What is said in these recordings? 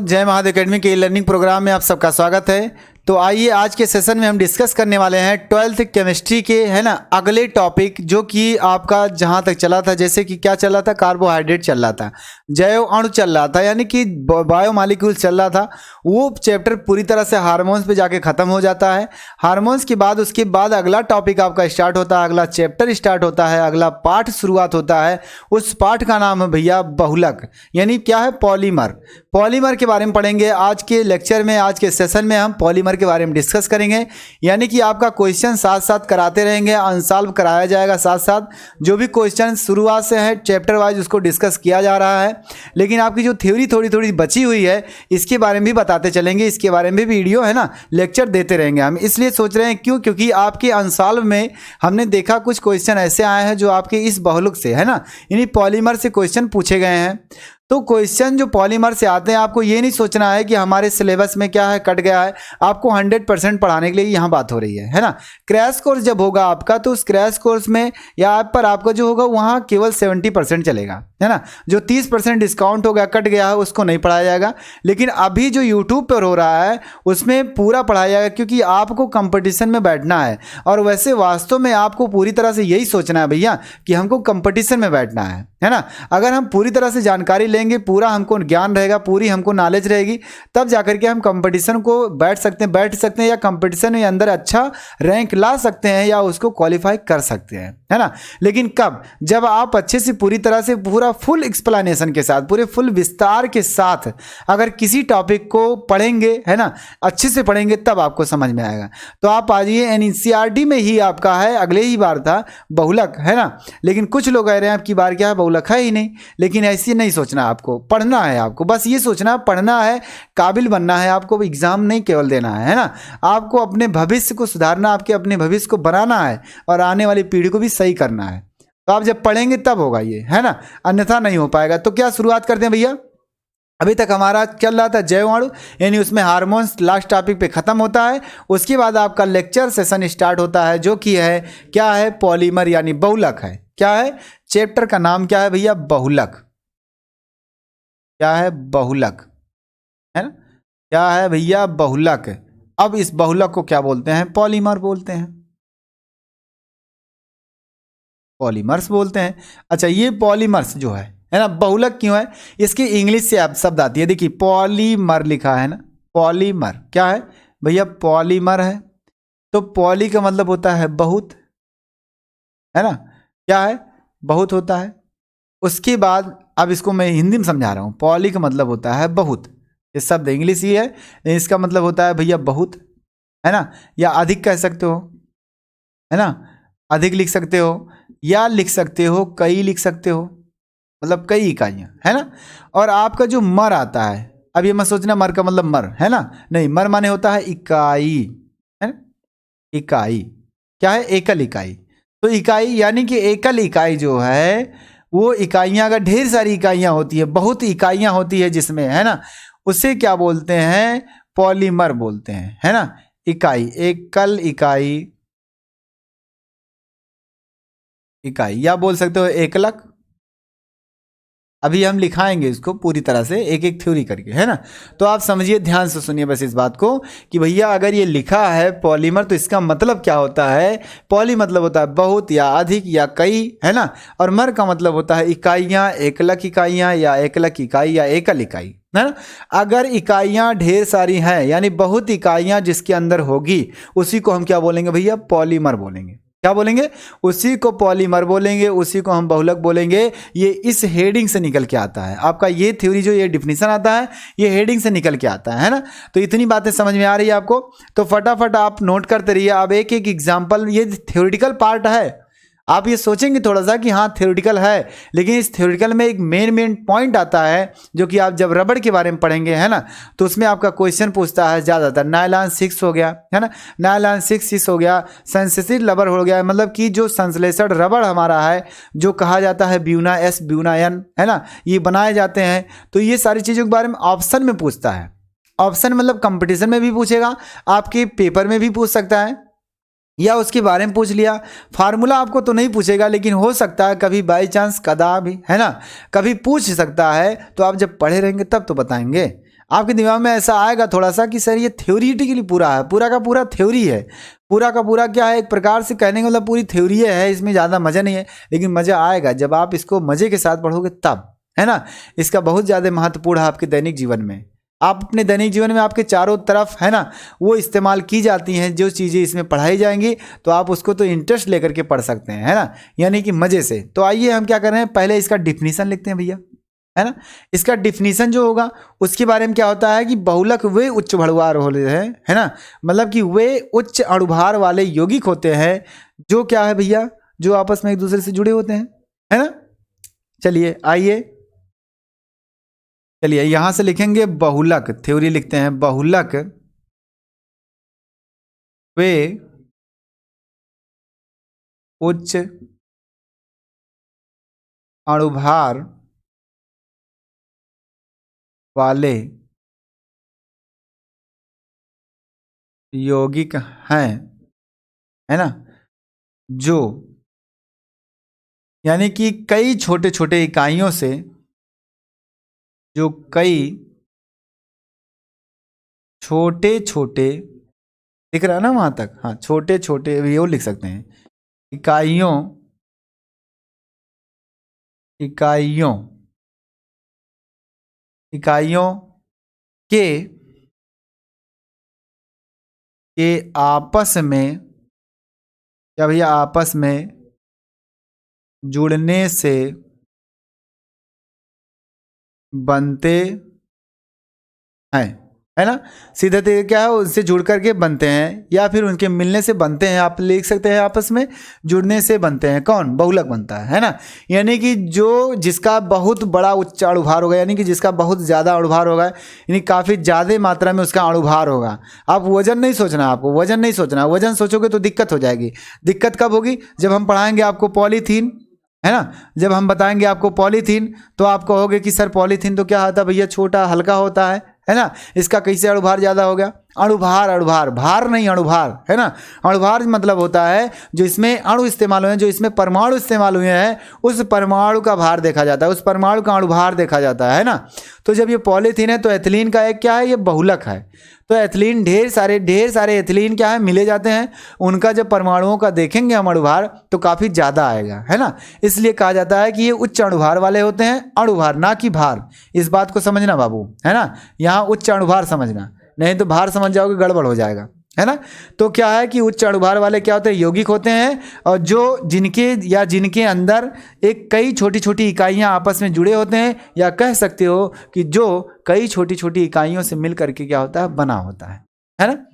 जय महादेव एकेडमी के learning programme में आप सबका स्वागत है। तो आइए आज के सेशन में हम डिस्कस करने वाले हैं 12th केमिस्ट्री के है ना अगले टॉपिक, जो कि आपका जहां तक चला था, जैसे कि क्या चल रहा था, कार्बोहाइड्रेट चल रहा था, जैव अणु चल रहा था, यानी कि बायोमॉलिक्यूल चल रहा था। वो चैप्टर पूरी तरह से हार्मोन्स पे जाके ख़त्म हो जाता है। हार्मोन्स के बाद उसके बाद अगला टॉपिक आपका स्टार्ट होता है, अगला चैप्टर स्टार्ट होता है, अगला पार्ट शुरुआत होता है। उस पार्ट का नाम है भैया बहुलक, यानी क्या है, पॉलीमर। पॉलीमर के बारे में पढ़ेंगे आज के लेक्चर में। आज के सेशन में हम पॉलीमर के बारे में डिस्कस करेंगे, यानी कि आपका क्वेश्चन साथ साथ कराते रहेंगे, अनसॉल्व कराया जाएगा साथ साथ। जो भी क्वेश्चन शुरुआत से है चैप्टर वाइज उसको डिस्कस किया जा रहा है, लेकिन आपकी जो थ्योरी थोड़ी थोड़ी बची हुई है इसके बारे में भी बताते चलेंगे। इसके बारे में भी वीडियो है ना लेक्चर देते रहेंगे हम, इसलिए सोच रहे हैं क्योंकि आपके अनसॉल्व में हमने देखा कुछ क्वेश्चन ऐसे आए हैं जो आपके इस बहुलक से है ना, यानी पॉलीमर से क्वेश्चन पूछे गए हैं। तो क्वेश्चन जो पॉलीमर से आते हैं, आपको ये नहीं सोचना है कि हमारे सिलेबस में क्या है, कट गया है। आपको 100% पढ़ाने के लिए यहाँ बात हो रही है ना। क्रैश कोर्स जब होगा आपका, तो उस क्रैश कोर्स में या ऐप पर आपका जो होगा वहाँ केवल 70% चलेगा, है ना। जो 30% डिस्काउंट हो गया, कट गया है, उसको नहीं पढ़ाया जाएगा। लेकिन अभी जो यूट्यूब पर हो रहा है उसमें पूरा पढ़ाया जाएगा, क्योंकि आपको कंपटीशन में बैठना है। और वैसे वास्तव में आपको पूरी तरह से यही सोचना है भैया कि हमको कंपटीशन में बैठना है ना। अगर हम पूरी तरह से जानकारी लेंगे, पूरा हमको ज्ञान रहेगा, पूरी हमको नॉलेज रहेगी, तब जाकर के हम कंपटीशन को बैठ सकते हैं या कंपटीशन में अंदर अच्छा रैंक ला सकते हैं या उसको क्वालिफाई कर सकते हैं, है ना। लेकिन कब? जब आप अच्छे से पूरी तरह से पूरा फुल एक्सप्लेनेशन के साथ, पूरे फुल विस्तार के साथ अगर किसी टॉपिक को पढ़ेंगे, है ना, अच्छे से पढ़ेंगे, तब आपको समझ में आएगा। तो आप आ जाइए, एनसीईआरटी में ही आपका है, अगले ही बार था बहुलक, है ना। लेकिन कुछ लोग कह रहे हैं आपकी बार क्या है, बहुलक है ही नहीं। लेकिन ऐसे नहीं सोचना, आपको पढ़ना है, आपको बस ये सोचना, पढ़ना है, काबिल बनना है, आपको एग्जाम नहीं केवल देना है ना। आपको अपने भविष्य को सुधारना, आपके अपने भविष्य को बनाना है और आने वाली पीढ़ी को भी सही करना है। तो आप जब पढ़ेंगे तब होगा ये, है ना, अन्यथा नहीं हो पाएगा। तो क्या शुरुआत करते हैं भैया। अभी तक हमारा चल रहा था जैव अणु, यानी उसमें हार्मोन्स लास्ट टॉपिक पे खत्म होता है। उसके बाद आपका लेक्चर सेशन स्टार्ट होता है, जो कि है क्या है, पॉलीमर यानी बहुलक है। क्या है, चैप्टर का नाम क्या है भैया, बहुलक। क्या है, बहुलक, है ना। क्या है भैया, बहुलक। अब इस बहुलक को क्या बोलते हैं, पॉलीमर बोलते हैं, पॉलीमर्स बोलते हैं। अच्छा, ये पॉलीमर्स जो है ना, बहुलक क्यों है, इसकी इंग्लिश से आप शब्द आती है, देखिए पॉलीमर लिखा है ना, पॉलीमर क्या है भैया, पॉलीमर है। तो पॉली का मतलब होता है बहुत, है ना, क्या है, बहुत होता है। उसके बाद अब इसको मैं हिंदी में समझा रहा हूँ। पॉली का मतलब होता है बहुत, ये शब्द इंग्लिश ही है, इसका मतलब होता है भैया बहुत, है ना, या अधिक कह सकते हो, है ना, अधिक लिख सकते हो, या लिख सकते हो कई, लिख सकते हो, मतलब कई इकाइयाँ, है ना। और आपका जो मर आता है, अब ये मत सोचना मर का मतलब मर, है ना, नहीं, मर माने होता है इकाई, है ना, इकाई क्या है, एकल इकाई। तो इकाई यानी कि एकल इकाई जो है, वो इकाइयाँ अगर ढेर सारी इकाइयाँ होती है, बहुत इकाइयाँ होती है जिसमें, है ना, उसे क्या बोलते हैं, पॉलीमर बोलते हैं, है ना। इकाई, एकल इकाई, इकाई, या बोल सकते हो एकलक। अभी हम लिखाएंगे इसको पूरी तरह से एक एक थ्योरी करके, है ना। तो आप समझिए, ध्यान से सुनिए बस इस बात को कि भैया अगर ये लिखा है पॉलीमर, तो इसका मतलब क्या होता है। पॉली मतलब होता है बहुत या अधिक या कई, है ना। और मर का मतलब होता है इकाइयाँ, एकलक इकाइयाँ या एकलक इकाई या एकल इकाई, है ना। अगर इकाइयाँ ढेर सारी हैं, यानी बहुत इकाइयाँ जिसके अंदर होगी, उसी को हम क्या बोलेंगे भैया, पॉलीमर बोलेंगे। क्या बोलेंगे, उसी को पॉलीमर बोलेंगे, उसी को हम बहुलक बोलेंगे। ये इस हेडिंग से निकल के आता है आपका, ये थ्योरी जो ये डिफिनीशन आता है, ये हेडिंग से निकल के आता है ना। तो इतनी बातें समझ में आ रही है आपको, तो फटाफट आप नोट करते रहिए। अब एक एक एग्जाम्पल, ये थ्योरेटिकल पार्ट है। आप ये सोचेंगे थोड़ा सा कि हाँ थ्योरेटिकल है, लेकिन इस थ्योरेटिकल में एक मेन पॉइंट आता है, जो कि आप जब रबड़ के बारे में पढ़ेंगे, है ना, तो उसमें आपका क्वेश्चन पूछता है ज़्यादातर नायलॉन 6 हो गया, है ना, नायलॉन 6 हो गया, सेंसिटिव रबड़ हो गया, मतलब कि जो संश्लेषण रबड़ हमारा है, जो कहा जाता है ब्यूना एस ब्यूना एन, है ना, ये बनाए जाते हैं। तो ये सारी चीज़ों के बारे में ऑप्शन में पूछता है। ऑप्शन मतलब कंपटीशन में भी पूछेगा, आपके पेपर में भी पूछ सकता है, या उसके बारे में पूछ लिया। फार्मूला आपको तो नहीं पूछेगा, लेकिन हो सकता है कभी बाई चांस, कदा भी, है ना, कभी पूछ सकता है। तो आप जब पढ़े रहेंगे तब तो बताएंगे। आपके दिमाग में ऐसा आएगा थोड़ा सा कि सर ये थ्योरीटिकली पूरा है, पूरा का पूरा थ्योरी है, पूरा का पूरा क्या है, एक प्रकार से कहने का मतलब पूरी थ्योरी है, इसमें ज़्यादा मज़ा नहीं है। लेकिन मज़ा आएगा जब आप इसको मज़े के साथ पढ़ोगे तब, है ना। इसका बहुत ज़्यादा महत्वपूर्ण है आपके दैनिक जीवन में। आप अपने दैनिक जीवन में आपके चारों तरफ, है ना, वो इस्तेमाल की जाती हैं जो चीज़ें इसमें पढ़ाई जाएंगी, तो आप उसको तो इंटरेस्ट लेकर के पढ़ सकते हैं, है ना, यानी कि मज़े से। तो आइए हम क्या कर रहे हैं, पहले इसका डिफिनीसन लिखते हैं भैया, है ना। इसका डिफिनीसन जो होगा उसके बारे में क्या होता है कि बहुलक वे उच्च अणुभार होते हैं, है ना, मतलब कि वे उच्च अणुभार वाले यौगिक होते हैं जो क्या है भैया, जो आपस में एक दूसरे से जुड़े होते हैं, है ना। चलिए आइए, चलिए यहां से लिखेंगे बहुलक, थ्योरी लिखते हैं, बहुलक वे उच्च अणुभार वाले यौगिक हैं, है ना, जो यानी कि कई छोटे छोटे इकाइयों से, जो कई छोटे छोटे, दिख रहा है ना वहां तक, हाँ, छोटे छोटे भी वो लिख सकते हैं, इकाइयों इकाइयों इकाइयों के आपस में, क्या भैया, आपस में जुड़ने से बनते हैं, है ना। सीधे तरीके क्या है, उनसे जुड़ करके बनते हैं या फिर उनके मिलने से बनते हैं, आप लिख सकते हैं आपस में जुड़ने से बनते हैं, कौन, बहुलक बनता है ना। यानी कि जो जिसका बहुत बड़ा उच्च अणुभार होगा, यानी कि जिसका बहुत ज़्यादा अणुभार होगा, यानी काफ़ी ज़्यादा मात्रा में उसका अणुभार होगा। आप वजन नहीं सोचना, आपको वजन नहीं सोचना, वजन सोचोगे तो दिक्कत हो जाएगी। दिक्कत कब होगी, जब हम पढ़ाएंगे आपको पॉलीथीन, है ना, जब हम बताएंगे आपको पॉलीथीन, तो आप कहोगे कि सर पॉलीथीन तो क्या होता है भैया, छोटा हल्का होता है ना, इसका कैसे अणुभार ज़्यादा हो गया। अणुभार, अणुभार, भार नहीं, अणुभार, है ना। अणुभार मतलब होता है जो इसमें अणु इस्तेमाल हुए हैं, जो इसमें परमाणु इस्तेमाल हुए हैं, उस परमाणु का भार देखा जाता है, उस परमाणु का अणुभार देखा जाता है ना। तो जब ये पॉलीथीन है तो एथिलीन का एक क्या है, ये बहुलक है। तो एथिलीन ढेर सारे एथिलीन क्या है, मिले जाते हैं, उनका जब परमाणुओं का देखेंगे हम अणुभार तो काफ़ी ज़्यादा आएगा, है ना। इसलिए कहा जाता है कि ये उच्च अणुभार वाले होते हैं, अणुभार ना कि भार। इस बात को समझना बाबू, है ना, यहाँ उच्च अणुभार समझना, नहीं तो भार समझ जाओगे गड़बड़ हो जाएगा, है ना। तो क्या है कि उच्च अणुभार वाले क्या होते हैं, यौगिक होते हैं, और जो जिनके अंदर एक कई छोटी छोटी इकाइयां आपस में जुड़े होते हैं, या कह सकते हो कि जो कई छोटी छोटी इकाइयों से मिल करके क्या होता है, बना होता है ना।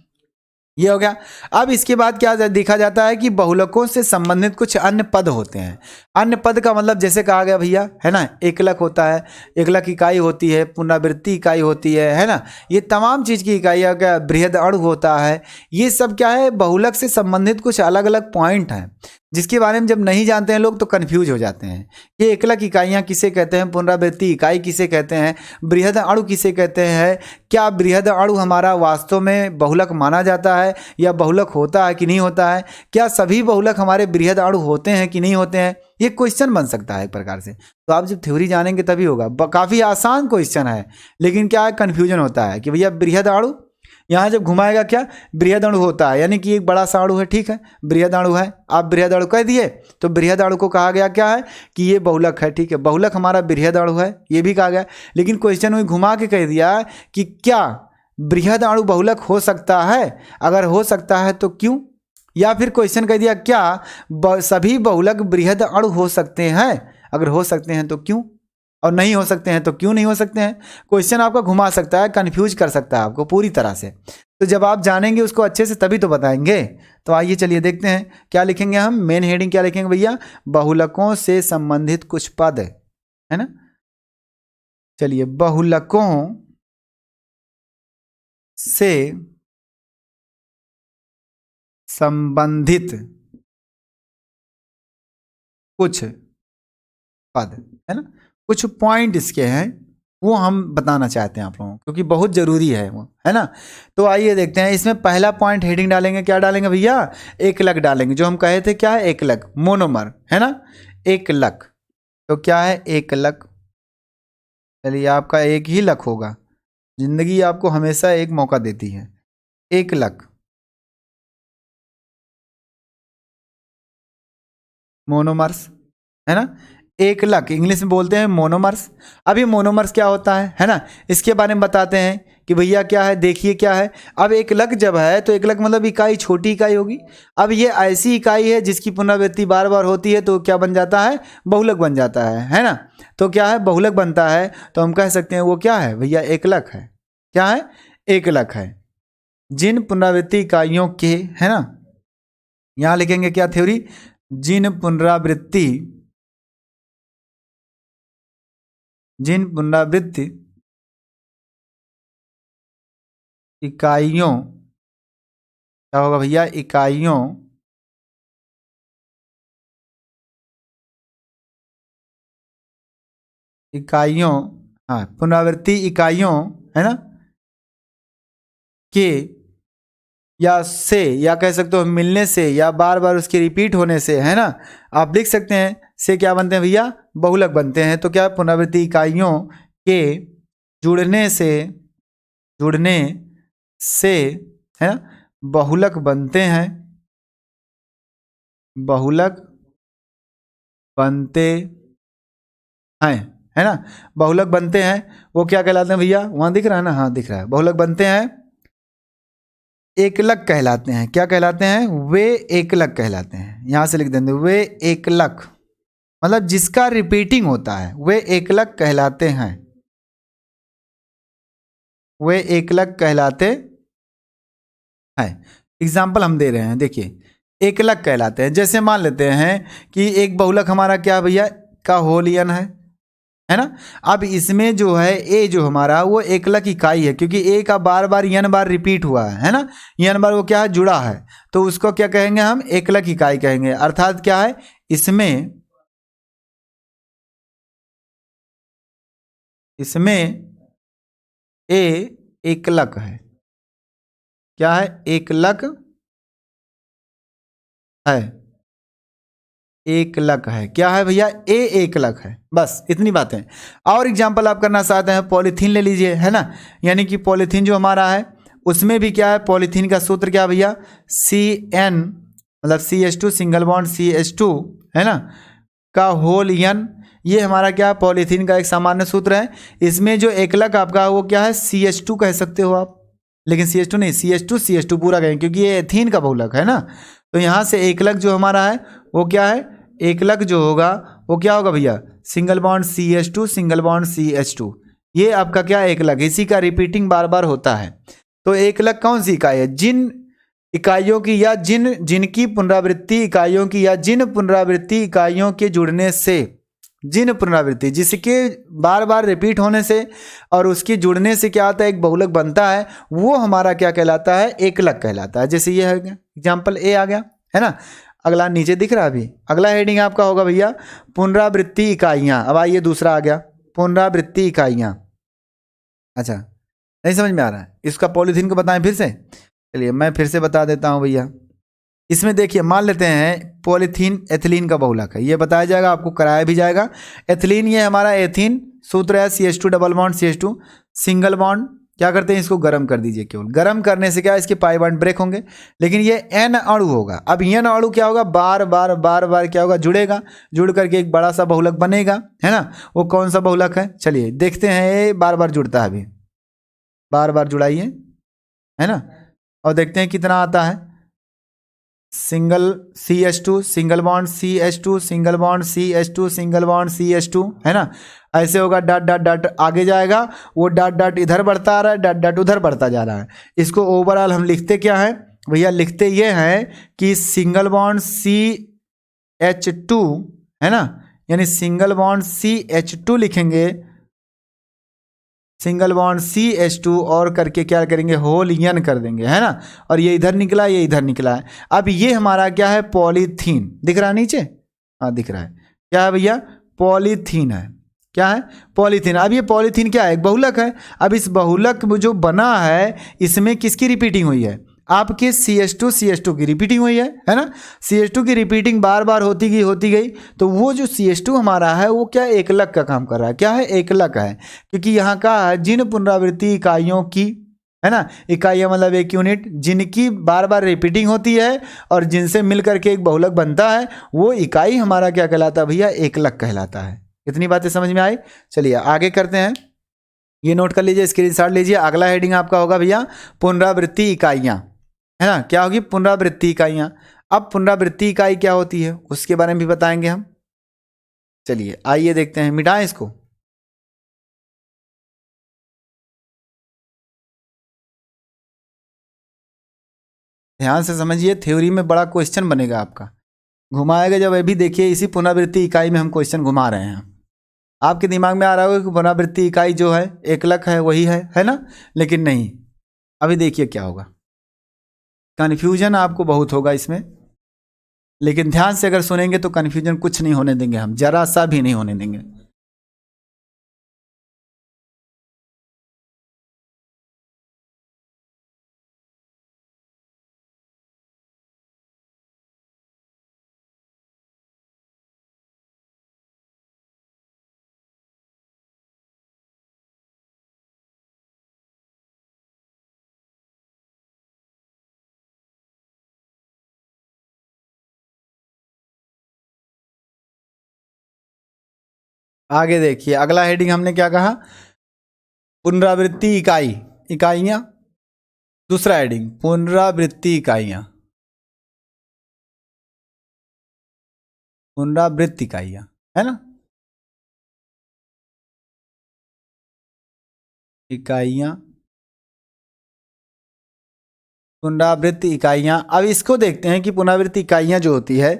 ये हो गया। अब इसके बाद क्या देखा जाता है कि बहुलकों से संबंधित कुछ अन्य पद होते हैं। अन्य पद का मतलब जैसे कहा गया भैया, है ना, एकलक होता है, एकलक इकाई होती है, पुनरावृत्ति इकाई होती है ना, ये तमाम चीज़ की इकाइयाँ, क्या बृहद अणु होता है, ये सब क्या है, बहुलक से संबंधित कुछ अलग अलग पॉइंट हैं जिसके बारे में जब नहीं जानते हैं लोग तो कन्फ्यूज हो जाते हैं। ये एकलक इकाइयाँ किसे कहते हैं, पुनरावृत्ति इकाई किसे कहते हैं, बृहद अणु किसे कहते हैं, क्या बृहद अणु हमारा वास्तव में बहुलक माना जाता है या बहुलक होता है कि नहीं होता है, क्या सभी बहुलक हमारे बृहद अणु होते हैं कि नहीं होते हैं, ये क्वेश्चन बन सकता है एक प्रकार से। तो आप जब थ्योरी जानेंगे तभी होगा। काफ़ी आसान क्वेश्चन है, लेकिन क्या है, कन्फ्यूजन होता है कि भैया बृहद अणु, यहाँ जब घुमाएगा क्या, बृहद अणु होता है, यानी कि एक बड़ा सा अणु है, ठीक है, बृहद अणु है, आप बृहद अणु कह दिए, तो बृहद अणु को कहा गया क्या है कि ये बहुलक है, ठीक है, बहुलक हमारा बृहद अणु है, ये भी कहा गया। लेकिन क्वेश्चन में घुमा के कह दिया कि क्या बृहद अणु बहुलक हो सकता है, अगर हो सकता है तो क्यों, या फिर क्वेश्चन कह दिया क्या सभी बहुलक बृहद अणु हो सकते हैं, अगर हो सकते हैं तो क्यों, और नहीं हो सकते हैं तो क्यों नहीं हो सकते हैं। क्वेश्चन आपका घुमा सकता है, कंफ्यूज कर सकता है आपको पूरी तरह से। तो जब आप जानेंगे उसको अच्छे से तभी तो बताएंगे। तो आइए चलिए देखते हैं क्या लिखेंगे हम, मेन हेडिंग क्या लिखेंगे भैया, बहुलकों से संबंधित कुछ पद, है ना। चलिए, बहुलकों से संबंधित कुछ पद, है ना, कुछ पॉइंट इसके हैं, वो हम बताना चाहते हैं आप लोगों को, क्योंकि बहुत ज़रूरी है वो, है ना। तो आइए देखते हैं, इसमें पहला पॉइंट हेडिंग डालेंगे, क्या डालेंगे भैया, एकलक डालेंगे, जो हम कहे थे क्या है, एकलक, मोनोमर, है ना, एकलक। तो क्या है, एकलक, चलिए आपका एक ही लक होगा, जिंदगी आपको हमेशा एक मौका देती है, एक लक। मोनोमर्स, है ना, एक लक इंग्लिश में बोलते हैं मोनोमर्स। अब ये मोनोमर्स क्या होता है ना, इसके बारे में बताते हैं कि भैया क्या है, देखिए क्या है। अब एक लक जब है तो एक लक मतलब इकाई, छोटी इकाई होगी। अब ये ऐसी इकाई है जिसकी पुनरावृत्ति बार बार होती है, तो क्या बन जाता है, बहुलक बन जाता है ना। तो क्या है, बहुलक बनता है, तो हम कह सकते हैं वो क्या है भैया, एक लक है। क्या है, एक लक है। जिन पुनरावृत्ति इकाइयों के, है ना, यहां लिखेंगे क्या थ्योरी, जिन पुनरावृत्ति इकाइयों, क्या होगा भैया, इकाइयों हाँ, पुनरावृत्ति इकाइयों, है ना, के या से, या कह सकते हो मिलने से, या बार बार उसके रिपीट होने से, है ना, आप लिख सकते हैं से क्या बनते हैं भैया, बहुलक बनते हैं। तो क्या, पुनरावृत्ति इकाइयों के जुड़ने से है ना, बहुलक बनते हैं, बहुलक बनते हैं, है ना, बहुलक बनते हैं। वो क्या कहलाते हैं भैया, वहां दिख रहा है ना, हाँ दिख रहा है, बहुलक बनते हैं, एकलक कहलाते हैं। क्या कहलाते हैं, वे एकलक कहलाते हैं। यहां से लिख देंगे वे एकलक, मतलब जिसका रिपीटिंग होता है, वे एकलक कहलाते हैं, वे एकलक कहलाते हैं। एग्जाम्पल हम दे रहे हैं, देखिए, एकलक कहलाते हैं। जैसे मान लेते हैं कि एक बहुलक हमारा क्या भैया, का होल यन है ना। अब इसमें जो है ए जो हमारा वो एकलक इकाई है, क्योंकि ए का बार बार यन बार रिपीट हुआ है ना, यन बार वो क्या है, जुड़ा है, तो उसको क्या कहेंगे हम, एकलक इकाई कहेंगे। अर्थात क्या है, इसमें ए एकलक है। क्या है, एकलक है, एकलक है। क्या है भैया, ए एकलक है। बस इतनी बातें। और एग्जांपल आप करना चाहते हैं, पॉलीथीन ले लीजिए, है ना, यानी कि पॉलीथीन जो हमारा है उसमें भी क्या है, पॉलीथीन का सूत्र क्या भैया, CN मतलब CH2 सिंगल बॉन्ड CH2, है ना, का होल यन। ये हमारा क्या है, पॉलीथीन का एक सामान्य सूत्र है। इसमें जो एकलक आपका वो क्या है, CH2 कह सकते हो आप, लेकिन CH2 नहीं, CH2 पूरा कहें, क्योंकि ये एथीन का बहुलक है ना। तो यहाँ से एकलक जो हमारा है वो क्या है, एकलक जो होगा वो क्या होगा भैया, single bond CH2 single bond CH2। ये आपका क्या, एकलक, इसी का रिपीटिंग बार बार होता है। तो एकलक कौन सी इकाई है, जिन इकाइयों की या जिनकी पुनरावृत्ति इकाइयों की, या जिन पुनरावृत्ति इकाइयों के जुड़ने से, जिन पुनरावृत्ति जिसके बार बार रिपीट होने से और उसके जुड़ने से क्या आता है, एक बहुलक बनता है, वो हमारा क्या कहलाता है, एकलक कहलाता है। जैसे ये है एग्जाम्पल ए आ गया, है ना। अगला नीचे दिख रहा है, अभी अगला हेडिंग आपका होगा भैया, पुनरावृत्ति इकाइयां। अब आइए दूसरा आ गया, पुनरावृत्ति इकाइयां। अच्छा, नहीं समझ में आ रहा है, इसका पॉलीथीन को बताएं फिर से, चलिए मैं फिर से बता देता हूं भैया। इसमें देखिए, मान लेते हैं पॉलीथीन एथिलीन का बहुलक है, ये बताया जाएगा, आपको कराया भी जाएगा। एथिलीन ये हमारा एथीन, सूत्र है CH2 double bond CH2 single bond. क्या करते हैं, इसको गर्म कर दीजिए, केवल गर्म करने से क्या है, इसके पाई बॉन्ड ब्रेक होंगे, लेकिन ये N अणु होगा। अब N अणु क्या होगा, बार बार क्या होगा, जुड़ेगा, जुड़ करके एक बड़ा सा बहुलक बनेगा, है ना। वो कौन सा बहुलक है, चलिए देखते हैं। ये बार बार जुड़ता है, अभी बार बार जुड़ाइए, है ना, और देखते हैं कितना आता है। Single CH2 single bond CH2 single bond CH2 single bond CH2, है ना। ऐसे होगा, डॉट डॉट डॉट आगे जाएगा, वो डॉट डॉट इधर बढ़ता आ रहा है, डॉट डॉट उधर बढ़ता जा रहा है। इसको ओवरऑल हम लिखते क्या है भैया, लिखते ये हैं कि सिंगल बॉन्ड CH2, है ना, यानी सिंगल बॉन्ड CH2 लिखेंगे, सिंगल बॉन्ड CH2 और करके क्या करेंगे, होल यन कर देंगे, है ना। और ये इधर निकला, ये इधर निकला है। अब ये हमारा क्या है, पॉलीथीन, दिख रहा है नीचे, हाँ दिख रहा है। क्या है भैया, पॉलीथीन है। क्या है, पॉलीथीन। अब ये पॉलीथीन क्या है, एक बहुलक है। अब इस बहुलक जो बना है इसमें किसकी रिपीटिंग हुई है, आपके CH2 की रिपीटिंग हुई है ना। CH2 की रिपीटिंग बार बार होती गई, तो वो जो CH2 हमारा है वो क्या एकलक का काम कर रहा है, क्या है एकलक है, क्योंकि यहाँ का जिन पुनरावृत्ति इकाइयों की, है ना, इकाइयाँ मतलब एक यूनिट जिनकी बार बार रिपीटिंग होती है और जिनसे मिल करके एक बहुलक बनता है, वो इकाई हमारा क्या कहलाता है भैया, एकलक कहलाता है। इतनी बातें समझ में आई। चलिए आगे करते हैं, ये नोट कर लीजिए, स्क्रीनशॉट लीजिए। अगला हेडिंग आपका होगा भैया पुनरावृत्ति इकाइयाँ, है ना, क्या होगी पुनरावृत्ति इकाइयाँ। अब पुनरावृत्ति इकाई क्या होती है उसके बारे में भी बताएंगे हम। चलिए आइए देखते हैं, मिटाएं इसको। ध्यान से समझिए, थ्योरी में बड़ा क्वेश्चन बनेगा आपका, घुमाएगा जब। अभी देखिए इसी पुनरावृत्ति इकाई में हम क्वेश्चन घुमा रहे हैं। आपके दिमाग में आ रहा होगा कि पुनरावृत्ति इकाई जो है एकलक है, वही है ना, लेकिन नहीं। अभी देखिए क्या होगा, कन्फ्यूजन आपको बहुत होगा इसमें, लेकिन ध्यान से अगर सुनेंगे तो कन्फ्यूजन कुछ नहीं होने देंगे हम, जरा सा भी नहीं होने देंगे। आगे देखिए, अगला हेडिंग हमने क्या कहा, पुनरावृत्ति इकाई, इकाइयां। दूसरा हेडिंग पुनरावृत्ति इकाइयां, पुनरावृत्ति इकाइयां, है ना, इकाइयां, पुनरावृत्ति इकाइयां। अब इसको देखते हैं कि पुनरावृत्ति इकाइयां जो होती है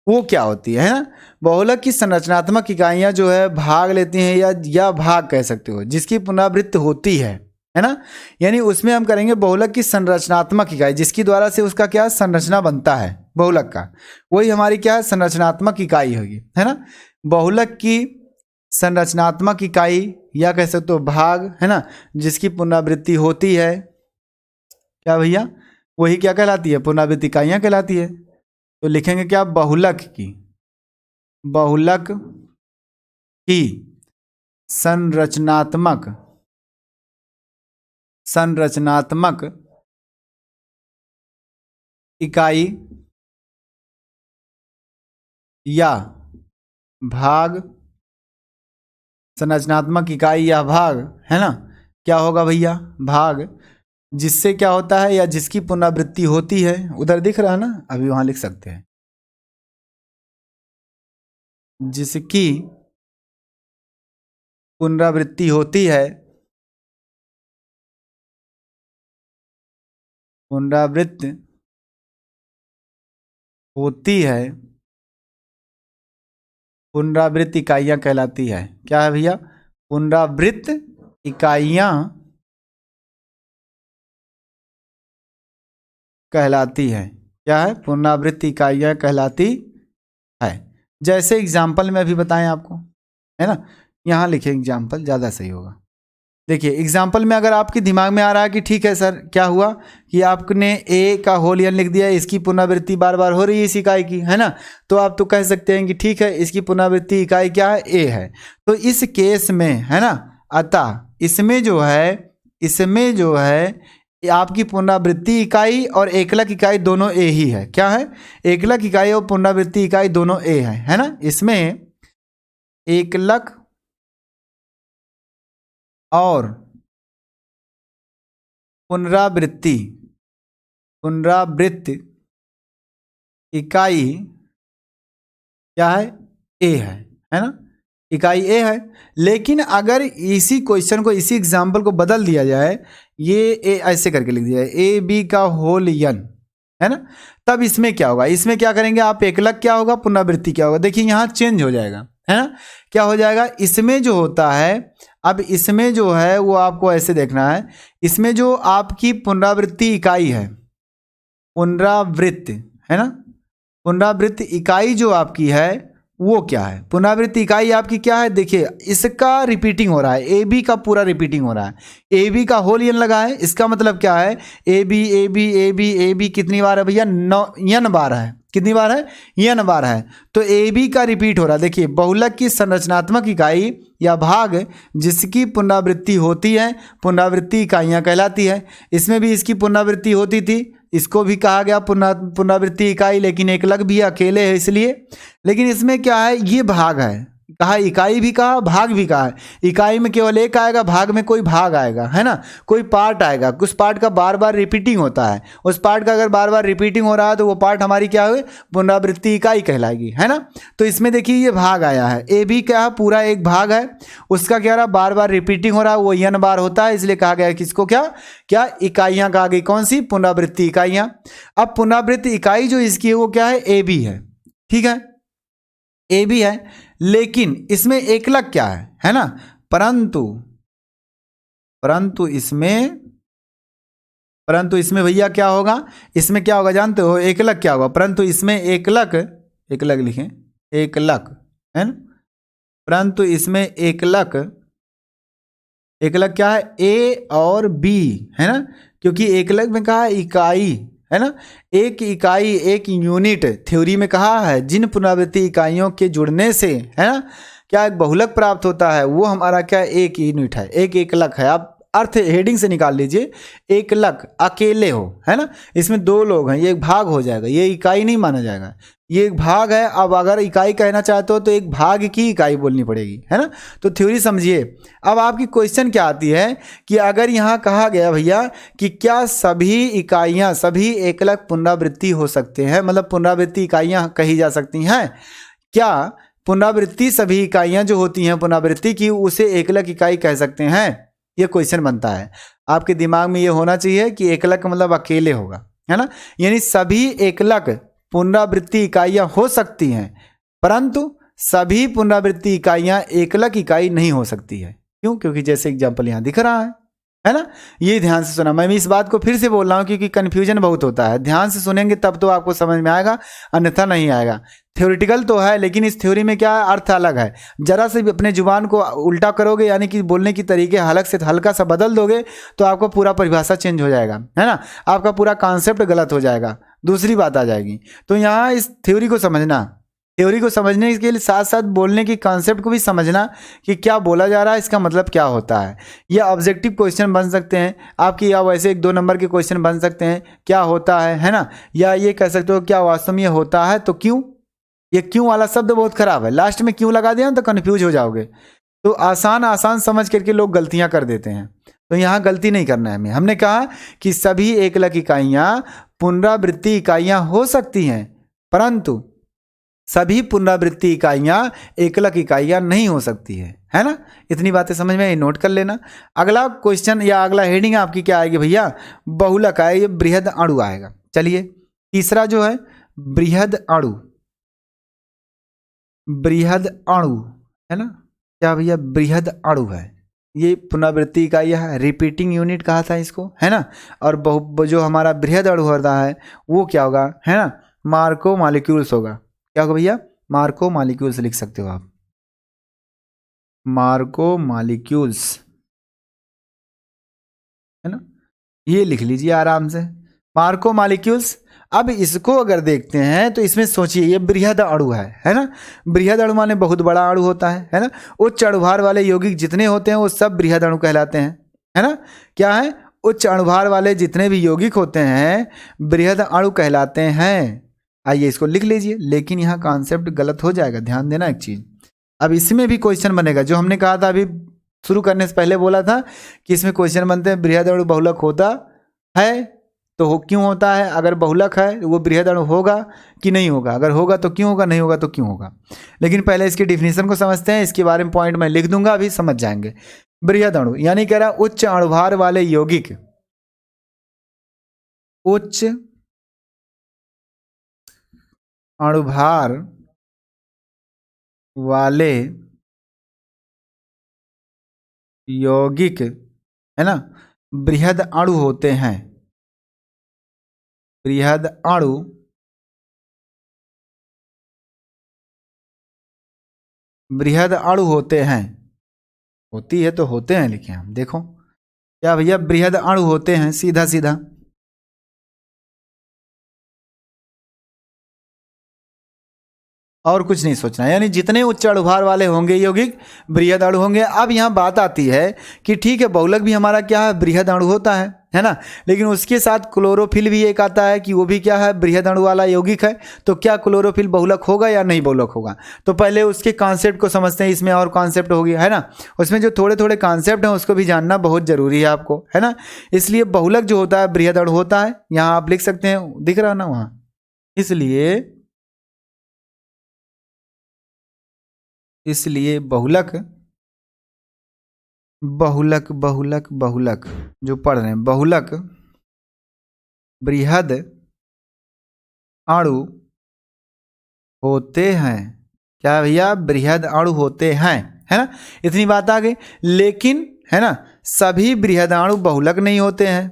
वो क्या होती है ना। बहुलक की संरचनात्मक इकाइयां जो है भाग लेती हैं, या भाग कह सकते हो, जिसकी पुनरावृत्ति होती है ना, यानी उसमें हम करेंगे बहुलक की संरचनात्मक इकाई, जिसकी द्वारा से उसका क्या संरचना बनता है बहुलक का, वही हमारी क्या है संरचनात्मक इकाई होगी, है ना। बहुलक की संरचनात्मक इकाई या कह सकते हो भाग, है ना, जिसकी पुनरावृत्ति होती है, क्या भैया, वही क्या कहलाती है पुनरावृत्ति इकाइयां कहलाती है। तो लिखेंगे क्या, बहुलक की, बहुलक की संरचनात्मक, संरचनात्मक इकाई या भाग, संरचनात्मक इकाई या भाग, है ना, क्या होगा भैया भाग, जिससे क्या होता है या जिसकी पुनरावृत्ति होती है। उधर दिख रहा है ना, अभी वहां लिख सकते हैं, जिसकी पुनरावृत्ति होती है, पुनरावृत्त होती है, पुनरावृत्त इकाइयां कहलाती है। क्या है भैया, पुनरावृत्त इकाइयां कहलाती है। क्या है, पुनरावृत्त इकाइयां कहलाती है। जैसे एग्जाम्पल में अभी बताएं आपको, है ना, यहाँ लिखे एग्जाम्पल ज़्यादा सही होगा। देखिए एग्जाम्पल में अगर आपके दिमाग में आ रहा है कि ठीक है सर क्या हुआ कि आपने ए का होल एन लिख दिया, इसकी पुनरावृत्ति बार बार हो रही है इस इकाई की, है ना, तो आप तो कह सकते हैं कि ठीक है इसकी पुनरावृत्ति इकाई क्या है, ए है। तो इस केस में, है ना, अतः इसमें जो है आपकी पुनरावृत्ति इकाई और एकलक इकाई दोनों ए ही है। क्या है, एकलक इकाई और पुनरावृत्ति इकाई दोनों ए है ना। इसमें एकलक और पुनरावृत्ति इकाई क्या है, ए है ना, इकाई ए है। लेकिन अगर इसी क्वेश्चन को, इसी एग्जाम्पल को बदल दिया जाए, ये ए ऐसे करके लिख दिया जाए ए बी का होल एन, है ना, तब इसमें क्या होगा, इसमें क्या करेंगे आप, एकलक क्या होगा, पुनरावृत्ति क्या होगा। देखिए यहाँ चेंज हो जाएगा, है ना, क्या हो जाएगा, इसमें जो होता है, अब इसमें जो है वो आपको ऐसे देखना है, इसमें जो आपकी पुनरावृत्ति इकाई है, पुनरावृत्त, है ना, पुनरावृत्त इकाई जो आपकी है वो क्या है? पुनरावृत्ति इकाई आपकी क्या है? देखिए इसका रिपीटिंग हो रहा है, ए बी का पूरा रिपीटिंग हो रहा है, ए बी का होल एन लगा है, इसका मतलब क्या है? A B A B A B A B कितनी बार है भैया? 9 एन बार है। कितनी बार है? एन बार है। तो ए बी का रिपीट हो रहा है। देखिए बहुलक की संरचनात्मक इकाई या भाग जिसकी पुनरावृत्ति होती है, पुनरावृत्ति इकाइयाँ कहलाती है। इसमें भी इसकी पुनरावृत्ति होती थी, इसको भी कहा गया पुनरावृत्ति इकाई, लेकिन एकलक भी अकेले है इसलिए। लेकिन इसमें क्या है? ये भाग है, कहा इकाई भी कहा, भाग भी कहा है। इकाई में केवल एक आएगा, भाग में कोई भाग आएगा, है ना, कोई पार्ट आएगा। उस पार्ट का बार बार रिपीटिंग होता है, उस पार्ट का अगर बार बार रिपीटिंग हो रहा है तो वो पार्ट हमारी क्या हुई? पुनरावृत्ति इकाई कहलाएगी, है ना। तो इसमें देखिए ये भाग आया है, ए बी क्या है? पूरा एक भाग है, उसका क्या रहा? बार बार रिपीटिंग हो रहा है, वो एन बार होता है, इसलिए कहा गया किसको? क्या क्या इकाइयाँ कहा गई? कौन सी? पुनरावृत्ति इकाइयाँ। अब पुनरावृत्ति इकाई जो इसकी है वो क्या है? ए बी है, ठीक है, ए बी है। लेकिन इसमें एकलक क्या है ना, परंतु इसमें भैया क्या होगा? इसमें क्या होगा जानते हो? एकलक क्या होगा? परंतु इसमें एकलक लिखें, एकलक है ना, परंतु इसमें एकलक क्या है? ए और बी, है ना, क्योंकि एकलक में कहा इकाई, है ना, एक इकाई, एक यूनिट। थ्योरी में कहा है जिन पुनरावृत्ति इकाइयों के जुड़ने से, है ना, क्या एक बहुलक प्राप्त होता है, वो हमारा क्या? एक यूनिट है, एक एकलक है। आप अर्थ हेडिंग से निकाल लीजिए, एकलक अकेले हो, है ना, इसमें दो लोग हैं, ये एक भाग हो जाएगा, ये इकाई नहीं माना जाएगा, ये एक भाग है। अब अगर इकाई कहना चाहते हो तो एक भाग की इकाई बोलनी पड़ेगी, है ना। तो थ्योरी समझिए। अब आपकी क्वेश्चन क्या आती है कि अगर यहाँ कहा गया भैया कि क्या सभी इकाइयाँ, सभी एकलक पुनरावृत्ति हो सकते हैं, मतलब पुनरावृत्ति इकाइयाँ कही जा सकती हैं, क्या पुनरावृत्ति सभी इकाइयाँ जो होती हैं पुनरावृत्ति की, उसे एकलक इकाई कह सकते हैं? ये क्वेश्चन बनता है। आपके दिमाग में ये होना चाहिए कि एकलक मतलब अकेले होगा, है ना, यानी सभी एकलक पुनरावृत्ति इकाइयाँ हो सकती हैं, परंतु सभी पुनरावृत्ति इकाइयाँ एकलक इकाई नहीं हो सकती है। क्यों? क्योंकि जैसे एग्जाम्पल यहाँ दिख रहा है ना। ये ध्यान से सुना, मैं भी इस बात को फिर से बोल रहा हूँ क्योंकि कन्फ्यूजन बहुत होता है। ध्यान से सुनेंगे तब तो आपको समझ में आएगा, अन्यथा नहीं आएगा। थ्योरेटिकल तो है, लेकिन इस थ्योरी में क्या अर्थ अलग है। जरा से भी अपने जुबान को उल्टा करोगे, यानी कि बोलने की तरीके हलक से हल्का सा बदल दोगे, तो आपको पूरा परिभाषा चेंज हो जाएगा, है ना, आपका पूरा कॉन्सेप्ट गलत हो जाएगा, दूसरी बात आ जाएगी। तो यहाँ इस थ्योरी को समझना, थ्योरी को समझने के लिए साथ साथ बोलने की कॉन्सेप्ट को भी समझना कि क्या बोला जा रहा है, इसका मतलब क्या होता है। यह ऑब्जेक्टिव क्वेश्चन बन सकते हैं आपकी, या वैसे 1-2 नंबर के क्वेश्चन बन सकते हैं, क्या होता है ना, या ये कह सकते हो क्या वास्तव में ये होता है तो क्यों। ये क्यों वाला शब्द बहुत खराब है, लास्ट में क्यों लगा दिया तो कन्फ्यूज हो जाओगे। तो आसान समझ करके लोग गलतियां कर देते हैं, तो यहाँ गलती नहीं करना है हमें। हमने कहा कि सभी एकलक इकाइयाँ पुनरावृत्ति इकाइयाँ हो सकती हैं, परंतु सभी पुनरावृत्ति इकाइयाँ एकलक इकाइयाँ नहीं हो सकती है ना। इतनी बातें समझ में, नोट कर लेना। अगला क्वेश्चन या अगला हेडिंग आपकी क्या आएगी भैया? बहुलक आएगी, बृहद अणु आएगा। चलिए तीसरा जो है बृहद अणु, बृहद अणु है ना, क्या भैया? बृहद अणु है, ये पुनरावृत्ति इकाई है, रिपीटिंग यूनिट कहा था इसको, है ना। और जो हमारा बृहद अणु हो रहा है वो क्या होगा, है ना, मार्को मॉलिक्यूल्स होगा। क्या होगा भैया? मार्को मॉलिक्यूल्स लिख सकते हो आप, मार्को मॉलिक्यूल्स, है ना, ये लिख लीजिए आराम से, मार्को मॉलिक्यूल्स। अब इसको अगर देखते हैं तो इसमें सोचिए ये बृहद अणु है ना। बृहद अणु माने बहुत बड़ा अणु होता है ना। उच्च अणुभार वाले यौगिक जितने होते हैं वो सब बृहद अणु कहलाते हैं, है ना। क्या है? उच्च अणुभार वाले जितने भी यौगिक होते हैं बृहद अणु कहलाते हैं। आइए इसको लिख लीजिए, लेकिन यहाँ कॉन्सेप्ट गलत हो जाएगा, ध्यान देना एक चीज। अब इसमें भी क्वेश्चन बनेगा, जो हमने कहा था अभी शुरू करने से पहले बोला था कि इसमें क्वेश्चन बनते हैं बृहद अणु बहुलक होता है तो क्यों होता है, अगर बहुलक है वो बृहद अणु होगा कि नहीं होगा, अगर होगा तो क्यों होगा, नहीं होगा तो क्यों होगा। लेकिन पहले इसकी डिफिनीशन को समझते हैं, इसके बारे में पॉइंट मैं लिख दूंगा, अभी समझ जाएंगे। बृहद अणु यानी कह रहा उच्च अणुभार वाले यौगिक, उच्च अणुभार वाले यौगिक, है ना, बृहद अणु होते हैं। बृहद अणु बृहद अणु होते हैं, होती है तो होते हैं लिखे हम, देखो क्या भैया, बृहद अणु होते हैं, सीधा सीधा। और कुछ नहीं सोचना, यानी जितने उच्च अणुभार वाले होंगे यौगिक बृहद अणु होंगे। अब यहाँ बात आती है कि ठीक है बहुलक भी हमारा क्या है, बृहद अणु होता है ना, लेकिन उसके साथ क्लोरोफिल भी एक आता है कि वो भी क्या है, बृहद अणु वाला यौगिक है। तो क्या क्लोरोफिल बहुलक होगा या नहीं बहुलक होगा, तो पहले उसके कॉन्सेप्ट को समझते हैं। इसमें और कॉन्सेप्ट होगी है ना, उसमें जो थोड़े थोड़े कॉन्सेप्ट हैं उसको भी जानना बहुत जरूरी है आपको, है ना। इसलिए बहुलक जो होता है बृहद अणु होता है, यहाँ आप लिख सकते हैं, दिख रहा ना वहाँ। इसलिए बहुलक बहुलक बहुलक बहुलक जो पढ़ रहे हैं, बहुलक बृहद अणु होते हैं। क्या भैया, बृहद अणु होते हैं, है ना। इतनी बात आ गई। लेकिन है ना, सभी बृहद अणु बहुलक नहीं होते हैं।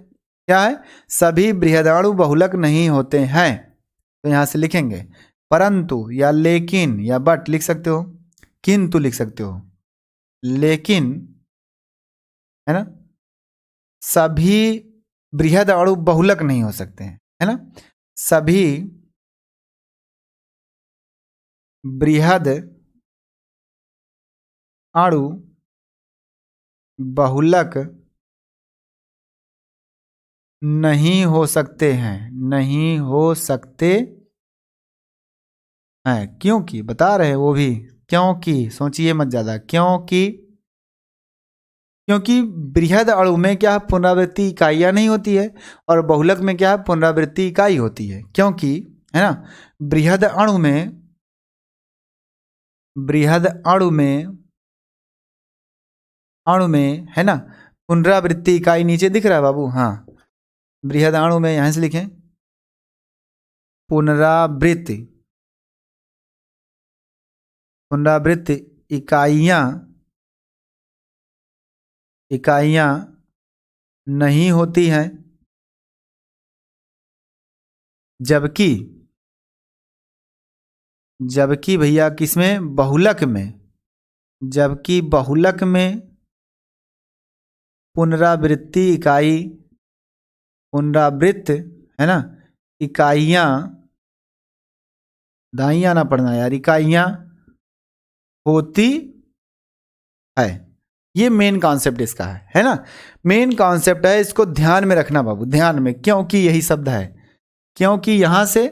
क्या है, सभी बृहद अणु बहुलक नहीं होते हैं। तो यहां से लिखेंगे परंतु या लेकिन या बट लिख सकते हो, किंतु लिख सकते हो, लेकिन है ना, सभी बृहद अणु बहुलक नहीं हो सकते हैं, है ना। सभी बृहद अणु बहुलक नहीं हो सकते हैं, नहीं हो सकते हैं। क्योंकि बता रहे हैं वो भी, क्योंकि सोचिए मत ज्यादा, क्योंकि बृहद अणु में क्या है, पुनरावृत्ति इकाइयां नहीं होती है, और बहुलक में क्या है, पुनरावृत्ति इकाई होती है। क्योंकि है ना, बृहद अणु में है ना, पुनरावृत्ति इकाई नीचे दिख रहा है बाबू, हाँ। बृहद अणु में यहां से लिखें पुनरावृत्ति इकाइयां नहीं होती हैं, जबकि भैया किसमें, बहुलक में, जबकि बहुलक में पुनरावृत्त है ना, इकाइयां, दाइयां ना पढ़ना यार, इकाइयां होती है। ये मेन कॉन्सेप्ट इसका है ना, मेन कॉन्सेप्ट है, इसको ध्यान में रखना बाबू, ध्यान में। क्योंकि यही शब्द है, क्योंकि यहां से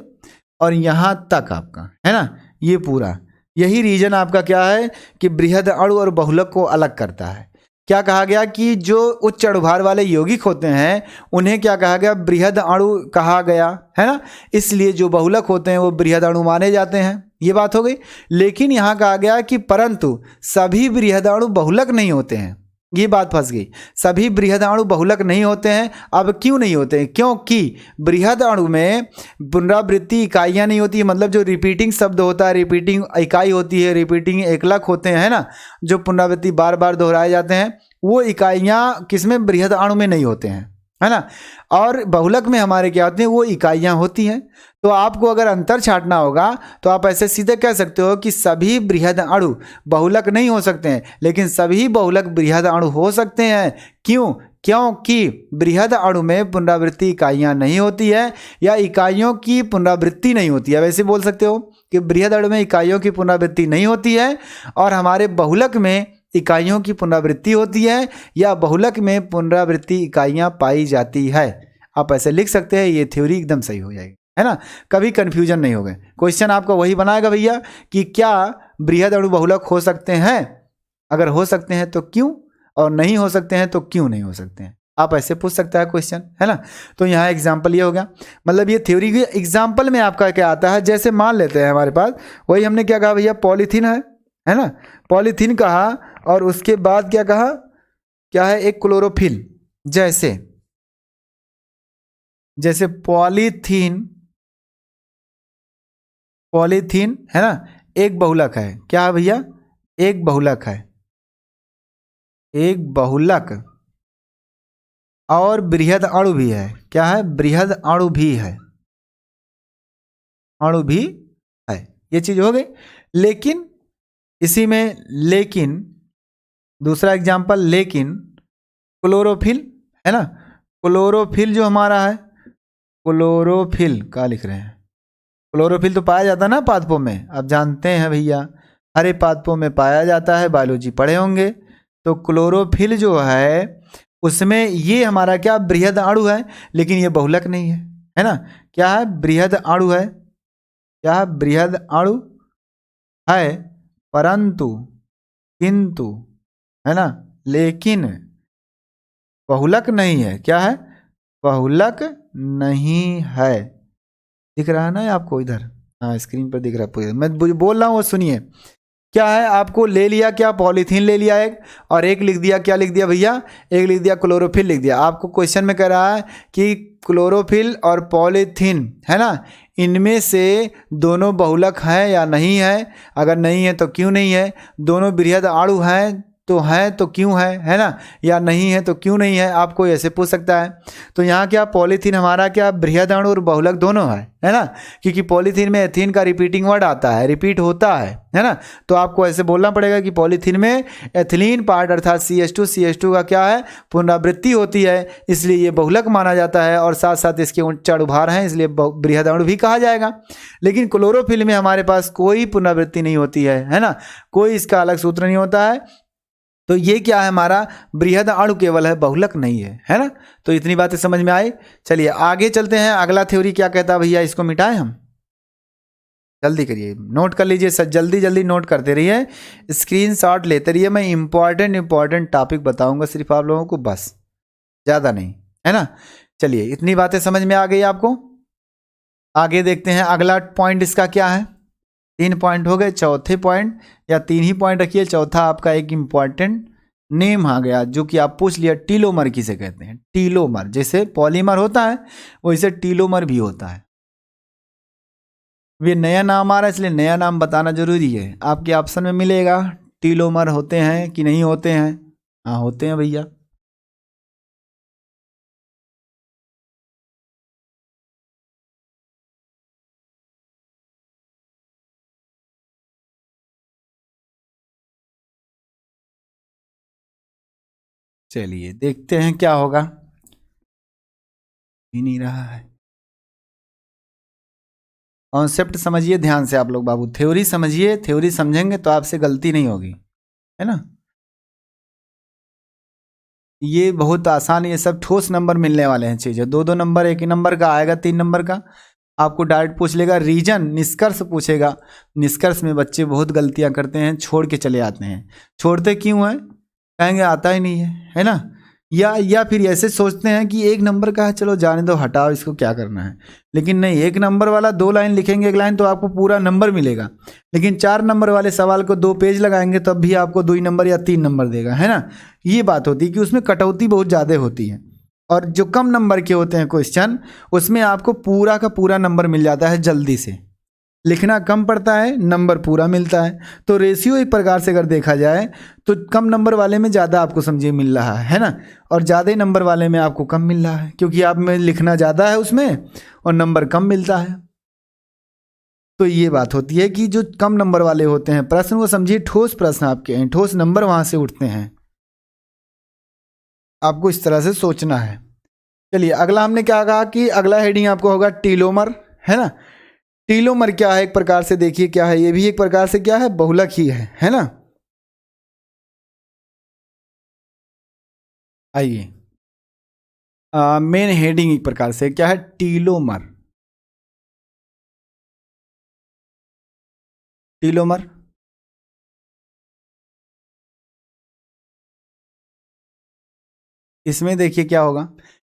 और यहां तक आपका है ना, ये पूरा यही रीजन आपका क्या है कि बृहद अणु और बहुलक को अलग करता है। क्या कहा गया कि जो उच्च अणुभार वाले यौगिक होते हैं उन्हें क्या कहा गया, बृहद अणु कहा गया, है ना। इसलिए जो बहुलक होते हैं वो बृहद अणु माने जाते हैं, ये बात हो गई। लेकिन यहां कहा गया कि परंतु सभी बृहद अणु बहुलक नहीं होते हैं, ये बात फंस गई। सभी बृहद अणु बहुलक नहीं होते हैं। अब क्यों नहीं होते हैं, क्योंकि बृहद अणु में पुनरावृत्ति इकाइयां नहीं होती, मतलब जो रिपीटिंग शब्द होता है, रिपीटिंग इकाई होती है, रिपीटिंग एकलक होते हैं, है ना, जो पुनरावृत्ति बार बार दोहराए जाते हैं, वो इकाइयां किसमें, बृहद अणु में नहीं होते हैं, है ना। और बहुलक में हमारे क्या होते हैं, वो इकाइयां होती हैं। तो आपको अगर अंतर छांटना होगा तो आप ऐसे सीधे कह सकते हो कि सभी बृहद अणु बहुलक नहीं हो सकते हैं, लेकिन सभी बहुलक बृहद अणु हो सकते हैं। क्यों, क्योंकि बृहद अणु में पुनरावृत्ति इकाइयां नहीं होती है, या इकाइयों की पुनरावृत्ति नहीं होती है। वैसे बोल सकते हो कि बृहद अणु में इकाइयों की पुनरावृत्ति नहीं होती है, और हमारे बहुलक में इकाइयों की पुनरावृत्ति होती है, या बहुलक में पुनरावृत्ति इकाइयां पाई जाती है। आप ऐसे लिख सकते हैं, ये थ्योरी एकदम सही हो जाएगी, है ना, कभी कंफ्यूजन नहीं होगा। क्वेश्चन आपका वही बनाएगा भैया कि क्या बृहद अणु बहुलक हो सकते हैं, अगर हो सकते हैं तो क्यों, और नहीं हो सकते हैं तो क्यों नहीं हो सकते हैं। आप ऐसे पूछ सकता है क्वेश्चन, है ना। तो यहाँ एग्जाम्पल ये हो गया, मतलब ये थ्योरी के एग्जाम्पल में आपका क्या आता है। जैसे मान लेते हैं हमारे पास, वही हमने क्या कहा भैया, पॉलीथीन है ना, पॉलीथीन कहा, और उसके बाद क्या कहा, क्या है, एक क्लोरोफिल। जैसे पॉलीथीन है ना, एक बहुलक है। क्या है भैया, एक बहुलक है, एक बहुलक, और बृहद अणु भी है। क्या है, बृहद अणु भी है, अणु भी है, ये चीज हो गई। लेकिन इसी में लेकिन, दूसरा एग्जाम्पल लेकिन क्लोरोफिल है ना, क्लोरोफिल जो हमारा है, क्लोरोफिल क्या लिख रहे हैं, क्लोरोफिल तो पाया जाता है ना पादपों में, आप जानते हैं भैया, हरे पादपों में पाया जाता है, बायोलॉजी पढ़े होंगे। तो क्लोरोफिल जो है उसमें ये हमारा क्या बृहद अणु है, लेकिन ये बहुलक नहीं है ना, क्या है बृहद अणु है, क्या है बृहद अणु है, परंतु किंतु है ना, लेकिन बहुलक नहीं है, क्या है बहुलक नहीं है। दिख रहा है ना आपको इधर, हाँ स्क्रीन पर दिख रहा है पूरा, मैं बोल रहा हूँ वो सुनिए। क्या है, आपको ले लिया क्या, पॉलीथीन ले लिया एक, और एक लिख दिया, क्या लिख दिया भैया, एक लिख दिया क्लोरोफिल लिख दिया। आपको क्वेश्चन में कह रहा है कि क्लोरोफिल और पॉलीथीन है ना, इनमें से दोनों बहुलक हैं या नहीं है, अगर नहीं है तो क्यों नहीं है, दोनों बृहद अणु हैं तो है तो क्यों है ना, या नहीं है तो क्यों नहीं है, आपको ऐसे पूछ सकता है। तो यहाँ क्या पॉलीथीन हमारा क्या बृहद अणु और बहुलक दोनों है ना, क्योंकि पॉलीथीन में एथीन का रिपीटिंग वर्ड आता है, रिपीट होता है ना, तो आपको ऐसे बोलना पड़ेगा कि पॉलीथीन में एथिलीन पार्ट अर्थात CH2 का क्या है पुनरावृत्ति होती है, इसलिए ये बहुलक माना जाता है, और साथ साथ इसके उच्चार उभार हैं, इसलिए बृहद अणु भी कहा जाएगा। लेकिन क्लोरोफिल में हमारे पास कोई पुनरावृत्ति नहीं होती है ना, कोई इसका अलग सूत्र नहीं होता है, तो ये क्या है हमारा बृहद अणु केवल है, बहुलक नहीं है ना। तो इतनी बातें समझ में आई। चलिए आगे चलते हैं, अगला थ्योरी क्या कहता है भैया, इसको मिटाएं हम, जल्दी करिए नोट कर लीजिए सर, जल्दी जल्दी नोट करते रहिए, स्क्रीनशॉट लेते रहिए, मैं इंपॉर्टेंट टॉपिक बताऊंगा सिर्फ आप लोगों को, बस ज़्यादा नहीं है ना। चलिए इतनी बातें समझ में आ गई आपको, आगे देखते हैं अगला पॉइंट इसका क्या है। 3 पॉइंट हो गए, चौथे पॉइंट या 3 ही पॉइंट रखिए, चौथा आपका एक इम्पॉर्टेंट नेम आ गया जो कि आप पूछ लिया, टीलोमर किसे कहते हैं, टीलोमर, जैसे पॉलीमर होता है वैसे टीलोमर भी होता है। ये नया नाम आ रहा है इसलिए नया नाम बताना जरूरी है, आपके ऑप्शन में मिलेगा टीलोमर होते हैं कि नहीं होते हैं, हाँ होते हैं भैया। चलिए देखते हैं क्या होगा, ही नहीं रहा है। कॉन्सेप्ट समझिए ध्यान से आप लोग बाबू, थ्योरी समझिए, थ्योरी समझेंगे तो आपसे गलती नहीं होगी, है ना। ये बहुत आसान, ये सब ठोस नंबर मिलने वाले हैं चीज़ें, 2-2 नंबर, 1 ही नंबर का आएगा, 3 नंबर का आपको डायरेक्ट पूछ लेगा, रीजन निष्कर्ष पूछेगा, निष्कर्ष में बच्चे बहुत गलतियां करते हैं, छोड़ के चले आते हैं। छोड़ते क्यों हैं, कहेंगे आता ही नहीं है ना, या फिर ऐसे सोचते हैं कि 1 नंबर का है चलो जाने दो, हटाओ इसको क्या करना है, लेकिन नहीं, 1 नंबर वाला 2 लाइन लिखेंगे, 1 लाइन तो आपको पूरा नंबर मिलेगा, लेकिन 4 नंबर वाले सवाल को 2 पेज लगाएंगे तब भी आपको 2 नंबर या 3 नंबर देगा, है ना। ये बात होती है कि उसमें कटौती बहुत ज़्यादा होती है, और जो कम नंबर के होते हैं क्वेश्चन उसमें आपको पूरा का पूरा नंबर मिल जाता है, जल्दी से लिखना कम पड़ता है, नंबर पूरा मिलता है। तो रेशियो एक प्रकार से अगर देखा जाए तो कम नंबर वाले में ज़्यादा आपको समझिए मिल रहा है ना, और ज़्यादा नंबर वाले में आपको कम मिल रहा है, क्योंकि आप में लिखना ज़्यादा है उसमें और नंबर कम मिलता है। तो ये बात होती है कि जो कम नंबर वाले होते हैं प्रश्न, वो समझिए ठोस प्रश्न आपके हैं, ठोस नंबर वहाँ से उठते हैं, आपको इस तरह से सोचना है। चलिए अगला हमने क्या कहा कि अगला हेडिंग आपको होगा टीलोमर, है ना। टीलोमर क्या है, एक प्रकार से देखिए क्या है, ये भी एक प्रकार से क्या है बहुलक ही है ना। आइए मेन हेडिंग एक प्रकार से क्या है, टीलोमर, टीलोमर इसमें देखिए क्या होगा,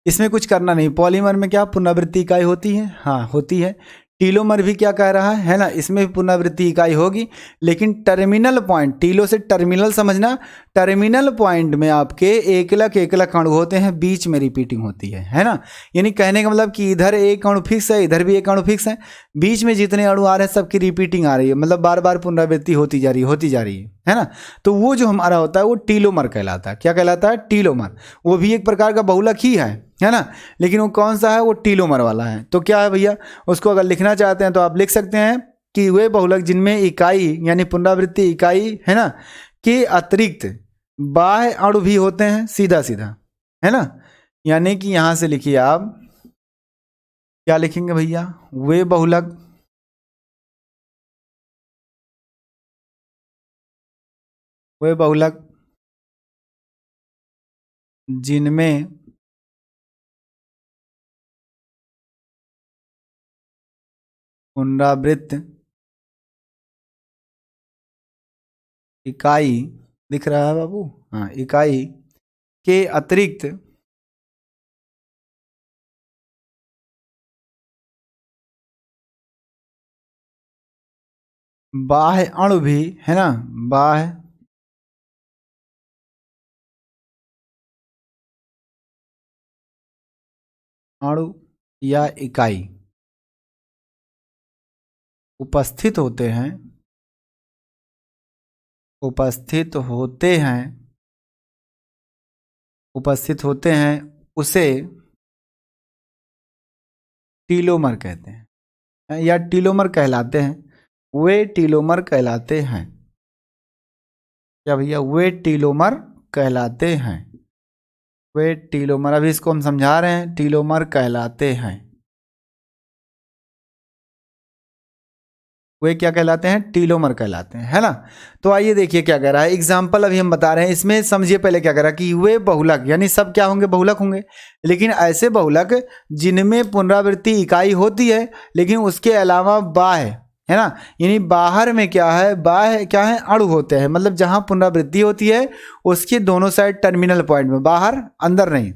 इसमें कुछ करना नहीं, पॉलीमर में क्या पुनरावृत्ति इकाई होती है, हाँ होती है। टीलोमर भी क्या कह रहा है ना, इसमें भी पुनरावृत्ति इकाई होगी, लेकिन टर्मिनल पॉइंट, टीलो से टर्मिनल समझना, टर्मिनल पॉइंट में आपके एकलक अणु होते हैं, बीच में रिपीटिंग होती है ना। यानी कहने का मतलब कि इधर एक अणु फिक्स है, इधर भी एक अणु फिक्स है, बीच में जितने अणु आ रहे हैं सबकी रिपीटिंग आ रही है, मतलब बार बार पुनरावृत्ति होती जा रही है ना। तो वो जो हमारा होता है वो टीलोमर कहलाता है, क्या कहलाता है, टीलोमर। वो भी एक प्रकार का बहुलक ही है ना, लेकिन वो कौन सा है, वो टीलोमर वाला है। तो क्या है भैया, उसको अगर लिखना चाहते हैं तो आप लिख सकते हैं कि वे बहुलक जिनमें इकाई यानी पुनरावृत्ति इकाई है ना के अतिरिक्त बाह्य अणु भी होते हैं, सीधा सीधा है ना। यानी कि यहां से लिखिए आप क्या लिखेंगे भैया, वे बहुलक जिनमें पुनरावृत्त इकाई दिख रहा है बाबू, हाँ, इकाई के अतिरिक्त बाह्य अणु भी है ना, बाह्य अणु या इकाई उपस्थित होते हैं उसे टीलोमर कहते हैं या टीलोमर कहलाते हैं। वे टीलोमर कहलाते हैं क्या भैया, वे टीलोमर कहलाते हैं, वे टीलोमर, अभी इसको हम समझा रहे हैं, टीलोमर कहलाते हैं। वे क्या कहलाते हैं, टीलोमर कहलाते हैं, है ना। तो आइए देखिए क्या कह रहा है, एग्जाम्पल अभी हम बता रहे हैं, इसमें समझिए पहले क्या कह रहा है कि वे बहुलक यानी सब क्या होंगे, बहुलक होंगे, लेकिन ऐसे बहुलक जिनमें पुनरावृत्ति इकाई होती है लेकिन उसके अलावा बाह्य है ना, यानी बाहर में क्या है, बाह्य क्या है, अणु होते हैं, मतलब जहां पुनरावृत्ति होती है उसके दोनों साइड टर्मिनल पॉइंट में, बाहर अंदर नहीं।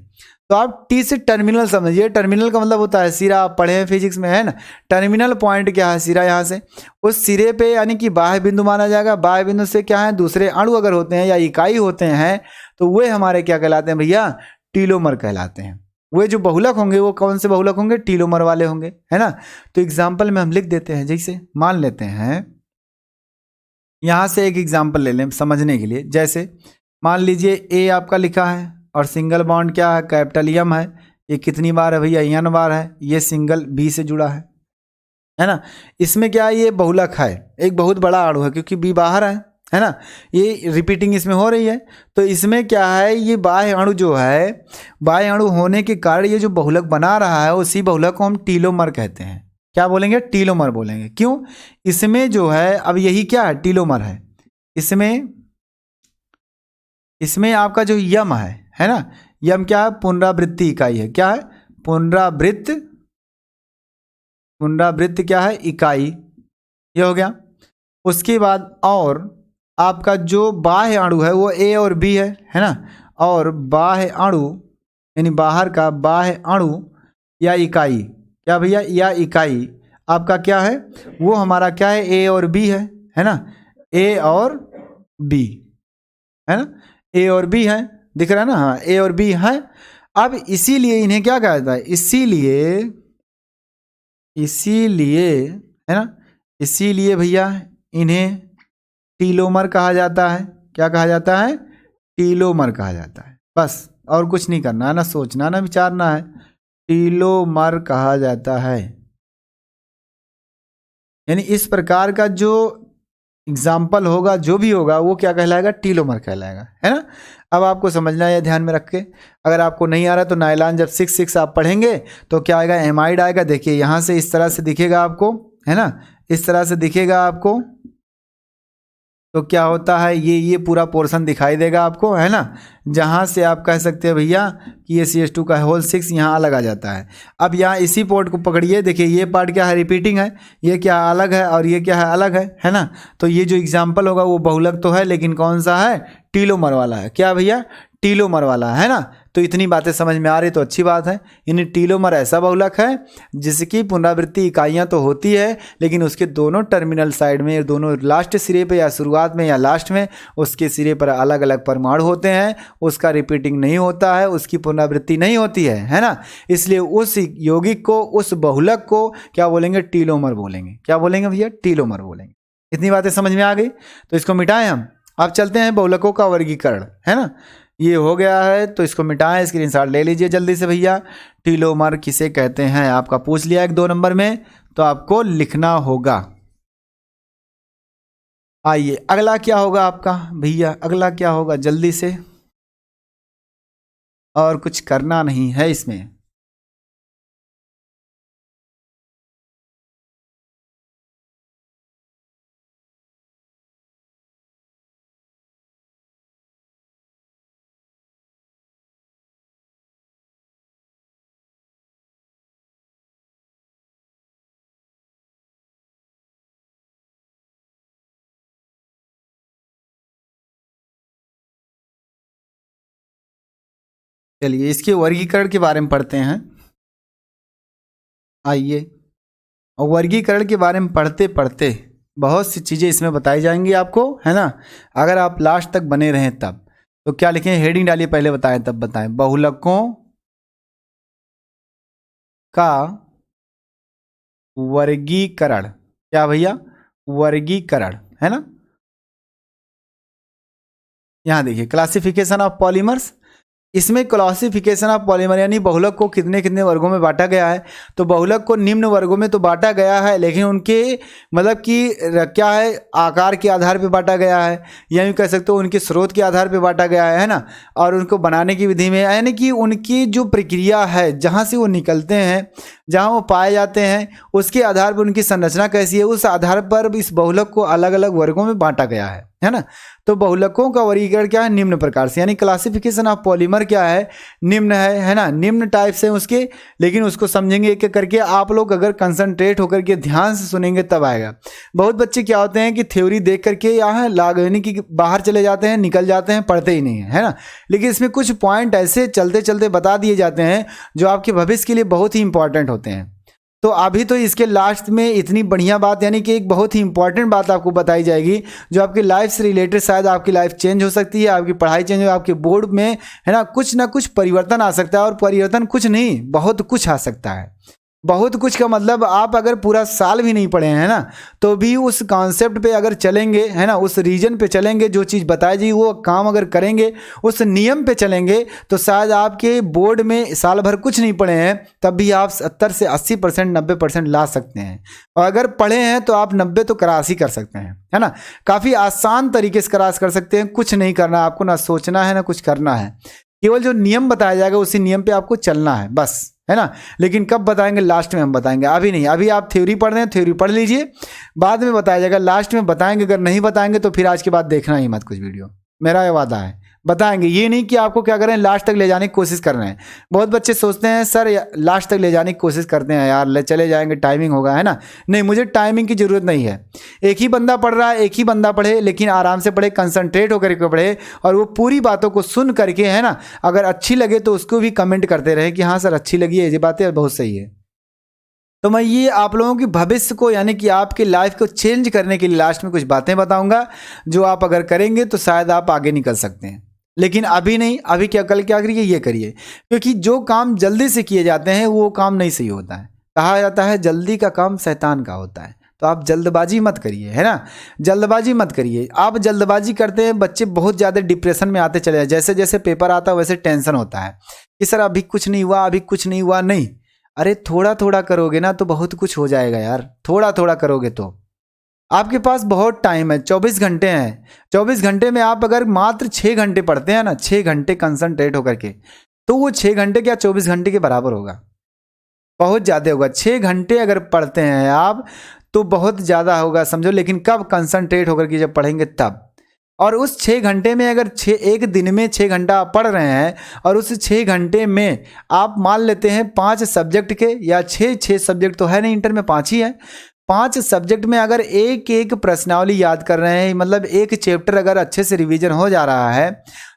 तो आप टी से टर्मिनल समझिए, टर्मिनल का मतलब होता है सिरा, आप पढ़े हैं फिजिक्स में है ना। टर्मिनल पॉइंट क्या है, सिरा, यहाँ से उस सिरे पे यानी कि बाह्य बिंदु माना जाएगा। बाह्य बिंदु से क्या है, दूसरे अणु अगर होते हैं या इकाई होते हैं तो वे हमारे क्या कहलाते हैं भैया, टीलोमर कहलाते हैं। वे जो बहुलक होंगे वो कौन से बहुलक होंगे, टीलोमर वाले होंगे, है ना। तो एग्जाम्पल में हम लिख देते हैं, जैसे मान लेते हैं यहाँ से एक एग्जाम्पल ले लें समझने के लिए। जैसे मान लीजिए ए आपका लिखा है और सिंगल बॉन्ड क्या है, कैपिटल एम है, ये कितनी बार है भैया, एन बार है, ये सिंगल बी से जुड़ा है ना। इसमें क्या है, ये बहुलक है, एक बहुत बड़ा अणु है क्योंकि बी बाहर है ना, ये रिपीटिंग इसमें हो रही है। तो इसमें क्या है, ये बाह्य अणु जो है, बाह्य अणु होने के कारण ये जो बहुलक बना रहा है उसी बहुलक को हम टीलोमर कहते हैं। क्या बोलेंगे, टीलोमर बोलेंगे। क्यों, इसमें जो है, अब यही क्या है, टीलोमर है। इसमें आपका जो यम है ना, यम क्या है, पुनरावृत्ति इकाई है, क्या है, पुनरावृत्त क्या है, इकाई, ये हो गया। उसके बाद और आपका जो बाह्य अणु है वो ए और बी है ना, और बाह्य अणु यानी बाहर का बाह्य अणु या इकाई, क्या भैया, या इकाई आपका क्या है, वो हमारा क्या है, ए और बी है ना, ए और बी है ना, ए और बी है, दिख रहा है ना, हाँ, ए और बी है। अब इसीलिए इन्हें क्या कहा जाता है, इसीलिए है ना, इसीलिए भैया इन्हें टीलोमर कहा जाता है। क्या कहा जाता है, टीलोमर कहा जाता है। बस और कुछ नहीं करना है, ना सोचना ना विचारना है, टीलोमर कहा जाता है। यानी इस प्रकार का जो एग्जाम्पल होगा, जो भी होगा वो क्या कहलाएगा, टीलोमर कहलाएगा, है ना। अब आपको समझना है, ध्यान में रख के, अगर आपको नहीं आ रहा तो नाइलॉन जब 6 आप पढ़ेंगे तो क्या आएगा, एमाइड आएगा। देखिए यहाँ से इस तरह से दिखेगा आपको, है ना, इस तरह से दिखेगा आपको। तो क्या होता है, ये पूरा पोर्शन दिखाई देगा आपको, है ना, जहाँ से आप कह सकते हैं भैया कि ये CH2 का होल 6 यहाँ अलग आ जाता है। अब यहाँ इसी पोर्ट को पकड़िए, देखिए ये पार्ट क्या है, रिपीटिंग है, ये क्या अलग है और ये क्या है, अलग है ना। तो ये जो एग्जाम्पल होगा वो बहुलक तो है लेकिन कौन सा है, टीलोमर वाला है। क्या भैया, टीलोमर वाला है ना। तो इतनी बातें समझ में आ रही तो अच्छी बात है। यानी टीलोमर ऐसा बहुलक है जिसकी पुनरावृत्ति इकाइयां तो होती है लेकिन उसके दोनों टर्मिनल साइड में, दोनों लास्ट सिरे पे या शुरुआत में या लास्ट में, उसके सिरे पर अलग अलग परमाणु होते हैं, उसका रिपीटिंग नहीं होता है, उसकी पुनरावृत्ति नहीं होती है ना। इसलिए उस यौगिक को, उस बहुलक को क्या बोलेंगे, टीलोमर बोलेंगे। क्या बोलेंगे भैया, टीलोमर बोलेंगे। इतनी बातें समझ में आ गई तो इसको मिटाएं हम। अब चलते हैं बहुलकों का वर्गीकरण, है ना। ये हो गया है तो इसको मिटाएं, स्क्रीनशॉट ले लीजिए जल्दी से भैया। टीलोमर किसे कहते हैं आपका पूछ लिया 1-2 नंबर में, तो आपको लिखना होगा। आइए अगला क्या होगा आपका भैया, अगला क्या होगा जल्दी से, और कुछ करना नहीं है इसमें। चलिए इसके वर्गीकरण के बारे में पढ़ते हैं। आइए, और वर्गीकरण के बारे में पढ़ते पढ़ते बहुत सी चीज़ें इसमें बताई जाएंगी आपको, है ना। अगर आप लास्ट तक बने रहें तब तो क्या लिखें, हेडिंग डालिए, पहले बताएं तब बताएं। बहुलकों का वर्गीकरण, क्या भैया, वर्गीकरण, है ना। यहाँ देखिए क्लासिफिकेशन ऑफ पॉलीमर्स, इसमें क्लासिफिकेशन ऑफ पॉलीमर यानी बहुलक को कितने कितने वर्गों में बांटा गया है। तो बहुलक को निम्न वर्गों में तो बांटा गया है, लेकिन उनके मतलब कि क्या है, आकार के आधार पे बांटा गया है, या यूँ कह सकते हो उनके स्रोत के आधार पे बांटा गया है ना। और उनको बनाने की विधि में यानी कि उनकी जो प्रक्रिया है, जहाँ से वो निकलते हैं, जहाँ वो पाए जाते हैं, उसके आधार पर उनकी संरचना कैसी है, उस आधार पर इस बहुलक को अलग अलग वर्गों में बांटा गया है ना। तो बहुलकों का वर्गीकरण क्या है, निम्न प्रकार से, यानी क्लासिफिकेशन ऑफ पॉलीमर क्या है, निम्न है ना, निम्न टाइप्स हैं उसके। लेकिन उसको समझेंगे एक एक करके, आप लोग अगर कंसंट्रेट होकर के ध्यान से सुनेंगे तब आएगा। बहुत बच्चे क्या होते हैं कि थ्योरी देख करके यहाँ यानी कि बाहर चले जाते हैं, निकल जाते हैं, पढ़ते ही नहीं है ना। लेकिन इसमें कुछ पॉइंट ऐसे चलते चलते बता दिए जाते हैं जो आपके भविष्य के लिए बहुत ही इंपॉर्टेंट होते हैं। तो अभी तो इसके लास्ट में इतनी बढ़िया बात, यानी कि एक बहुत ही इंपॉर्टेंट बात आपको बताई जाएगी जो आपकी लाइफ से रिलेटेड, शायद आपकी लाइफ चेंज हो सकती है, आपकी पढ़ाई चेंज हो, आपके बोर्ड में, है ना कुछ परिवर्तन आ सकता है। और परिवर्तन कुछ नहीं, बहुत कुछ आ सकता है। बहुत कुछ का मतलब आप अगर पूरा साल भी नहीं पढ़े हैं ना, तो भी उस कॉन्सेप्ट पे अगर चलेंगे, है ना, उस रीजन पे चलेंगे, जो चीज़ बताई जी वो काम अगर करेंगे, उस नियम पे चलेंगे, तो शायद आपके बोर्ड में साल भर कुछ नहीं पढ़े हैं तब भी आप 70 से 80%, 90% ला सकते हैं। और अगर पढ़े हैं तो आप 90 तो क्रॉस ही कर सकते हैं, है ना। काफ़ी आसान तरीके से क्रॉस कर सकते हैं। कुछ नहीं करना आपको, ना सोचना है ना कुछ करना है, केवल जो नियम बताया जाएगा उसी नियम पे आपको चलना है बस, है ना। लेकिन कब बताएंगे, लास्ट में हम बताएंगे, अभी नहीं। अभी आप थ्योरी पढ़ रहे हैं, थ्योरी पढ़ लीजिए, बाद में बताया जाएगा, लास्ट में बताएंगे। अगर नहीं बताएंगे तो फिर आज के बाद देखना ही मत कुछ वीडियो, मेरा ये वादा है। बताएंगे, ये नहीं कि आपको क्या करें, लास्ट तक ले जाने की कोशिश कर रहे हैं। बहुत बच्चे सोचते हैं सर लास्ट तक ले जाने की कोशिश करते हैं यार, ले चले जाएंगे, टाइमिंग होगा, है ना। नहीं, मुझे टाइमिंग की ज़रूरत नहीं है। एक ही बंदा पढ़ रहा है, एक ही बंदा पढ़े, लेकिन आराम से पढ़े, कंसंट्रेट होकर के पढ़े, और वो पूरी बातों को सुन करके, है ना, अगर अच्छी लगे तो उसको भी कमेंट करते रहे कि हाँ सर अच्छी लगी है, ये बातें बहुत सही है। तो मैं ये आप लोगों की भविष्य को, यानी कि आपकी लाइफ को चेंज करने के लिए लास्ट में कुछ बातें बताऊंगा, जो आप अगर करेंगे तो शायद आप आगे निकल सकते हैं। लेकिन अभी नहीं, अभी क्या, कल क्या करिए, ये करिए। क्योंकि जो काम जल्दी से किए जाते हैं वो काम नहीं सही होता है। कहा जाता है जल्दी का काम शैतान का होता है। तो आप जल्दबाजी मत करिए, है ना, जल्दबाजी मत करिए। आप जल्दबाजी करते हैं, बच्चे बहुत ज़्यादा डिप्रेशन में आते चले जाए। जैसे जैसे पेपर आता है वैसे टेंशन होता है कि सर अभी कुछ नहीं हुआ, अभी कुछ नहीं हुआ। नहीं, अरे थोड़ा थोड़ा करोगे ना तो बहुत कुछ हो जाएगा यार। थोड़ा थोड़ा करोगे तो आपके पास बहुत टाइम है, 24 घंटे हैं। 24 घंटे में आप अगर मात्र 6 घंटे पढ़ते हैं ना, 6 घंटे कंसंट्रेट होकर के, तो वो 6 घंटे क्या 24 घंटे के बराबर होगा, बहुत ज़्यादा होगा। 6 घंटे अगर पढ़ते हैं आप तो बहुत ज़्यादा होगा, समझो। लेकिन कब, कंसंट्रेट होकर के जब पढ़ेंगे तब। और उस 6 घंटे में अगर एक दिन में 6 घंटा आप पढ़ रहे हैं, और उस 6 घंटे में आप मान लेते हैं 5 सब्जेक्ट के, या 6 सब्जेक्ट तो है नहीं, इंटर में 5 ही है, 5 सब्जेक्ट में अगर एक एक प्रश्नावली याद कर रहे हैं, मतलब एक चैप्टर अगर अच्छे से रिवीजन हो जा रहा है,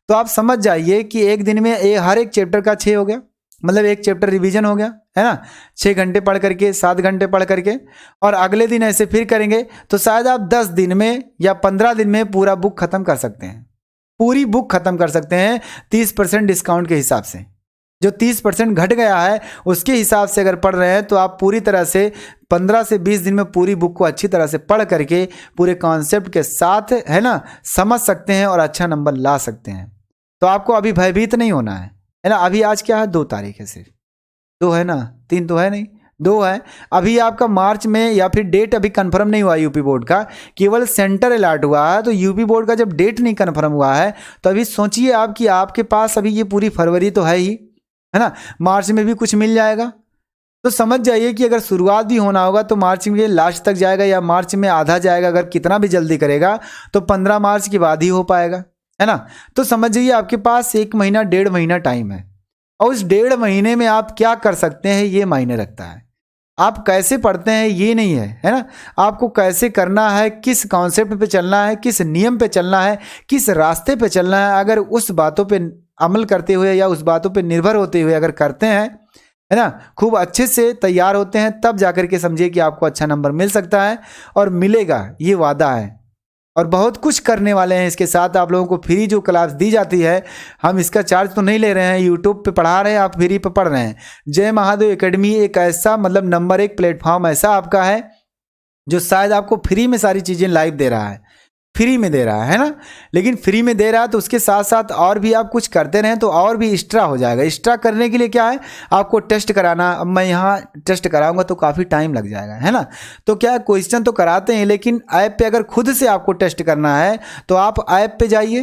तो आप समझ जाइए कि एक दिन में हर एक चैप्टर का 6 हो गया, मतलब एक चैप्टर रिवीजन हो गया, है ना। 6 घंटे पढ़ करके, 7 घंटे पढ़ करके, और अगले दिन ऐसे फिर करेंगे, तो शायद आप 10 दिन में या 15 दिन में पूरा बुक खत्म कर सकते हैं। पूरी बुक खत्म कर सकते हैं 30% डिस्काउंट के हिसाब से। जो 30% घट गया है उसके हिसाब से अगर पढ़ रहे हैं तो आप पूरी तरह से 15 से 20 दिन में पूरी बुक को अच्छी तरह से पढ़ करके पूरे कॉन्सेप्ट के साथ, है ना, समझ सकते हैं और अच्छा नंबर ला सकते हैं। तो आपको अभी भयभीत नहीं होना है ना। अभी आज क्या है, 2 तारीख है, सिर्फ 2 है ना, 3 तो है नहीं, 2 है। अभी आपका मार्च में या फिर डेट अभी कंफर्म नहीं हुआ यूपी बोर्ड का, केवल सेंटर अलर्ट हुआ है। तो यूपी बोर्ड का जब डेट नहीं कंफर्म हुआ है तो अभी सोचिए आप कि आपके पास अभी ये पूरी फरवरी तो है ही, है ना, मार्च में भी कुछ मिल जाएगा। तो समझ जाइए कि अगर शुरुआत भी होना होगा तो मार्च में लास्ट तक जाएगा या मार्च में आधा जाएगा। अगर कितना भी जल्दी करेगा तो 15 मार्च के बाद ही हो पाएगा, है ना। तो समझ जाइए आपके पास 1 महीना 1.5 महीना टाइम है, और उस 1.5 महीने में आप क्या कर सकते हैं ये मायने रखता है। आप कैसे पढ़ते हैं ये नहीं है ना, आपको कैसे करना है, किस कॉन्सेप्ट पे चलना है, किस नियम पे चलना है, किस रास्ते पे चलना है। अगर उस बातों पे अमल करते हुए या उस बातों पे निर्भर होते हुए अगर करते हैं, है ना, खूब अच्छे से तैयार होते हैं, तब जाकर के समझिए कि आपको अच्छा नंबर मिल सकता है, और मिलेगा, ये वादा है। और बहुत कुछ करने वाले हैं इसके साथ। आप लोगों को फ्री जो क्लास दी जाती है, हम इसका चार्ज तो नहीं ले रहे हैं, यूट्यूब पे पढ़ा रहे हैं, आप फ्री पे पढ़ रहे हैं। जय महादेव एकेडमी एक ऐसा मतलब नंबर 1 प्लेटफॉर्म ऐसा आपका है जो शायद आपको फ्री में सारी चीज़ें लाइव दे रहा है, फ्री में दे रहा है ना। लेकिन फ्री में दे रहा है तो उसके साथ साथ और भी आप कुछ करते रहें तो और भी एक्स्ट्रा हो जाएगा। एक्स्ट्रा करने के लिए क्या है, आपको टेस्ट कराना। अब मैं यहाँ टेस्ट कराऊंगा तो काफ़ी टाइम लग जाएगा, है ना। तो क्या क्वेश्चन तो कराते हैं, लेकिन ऐप पे अगर खुद से आपको टेस्ट करना है तो आप ऐप पे जाइए,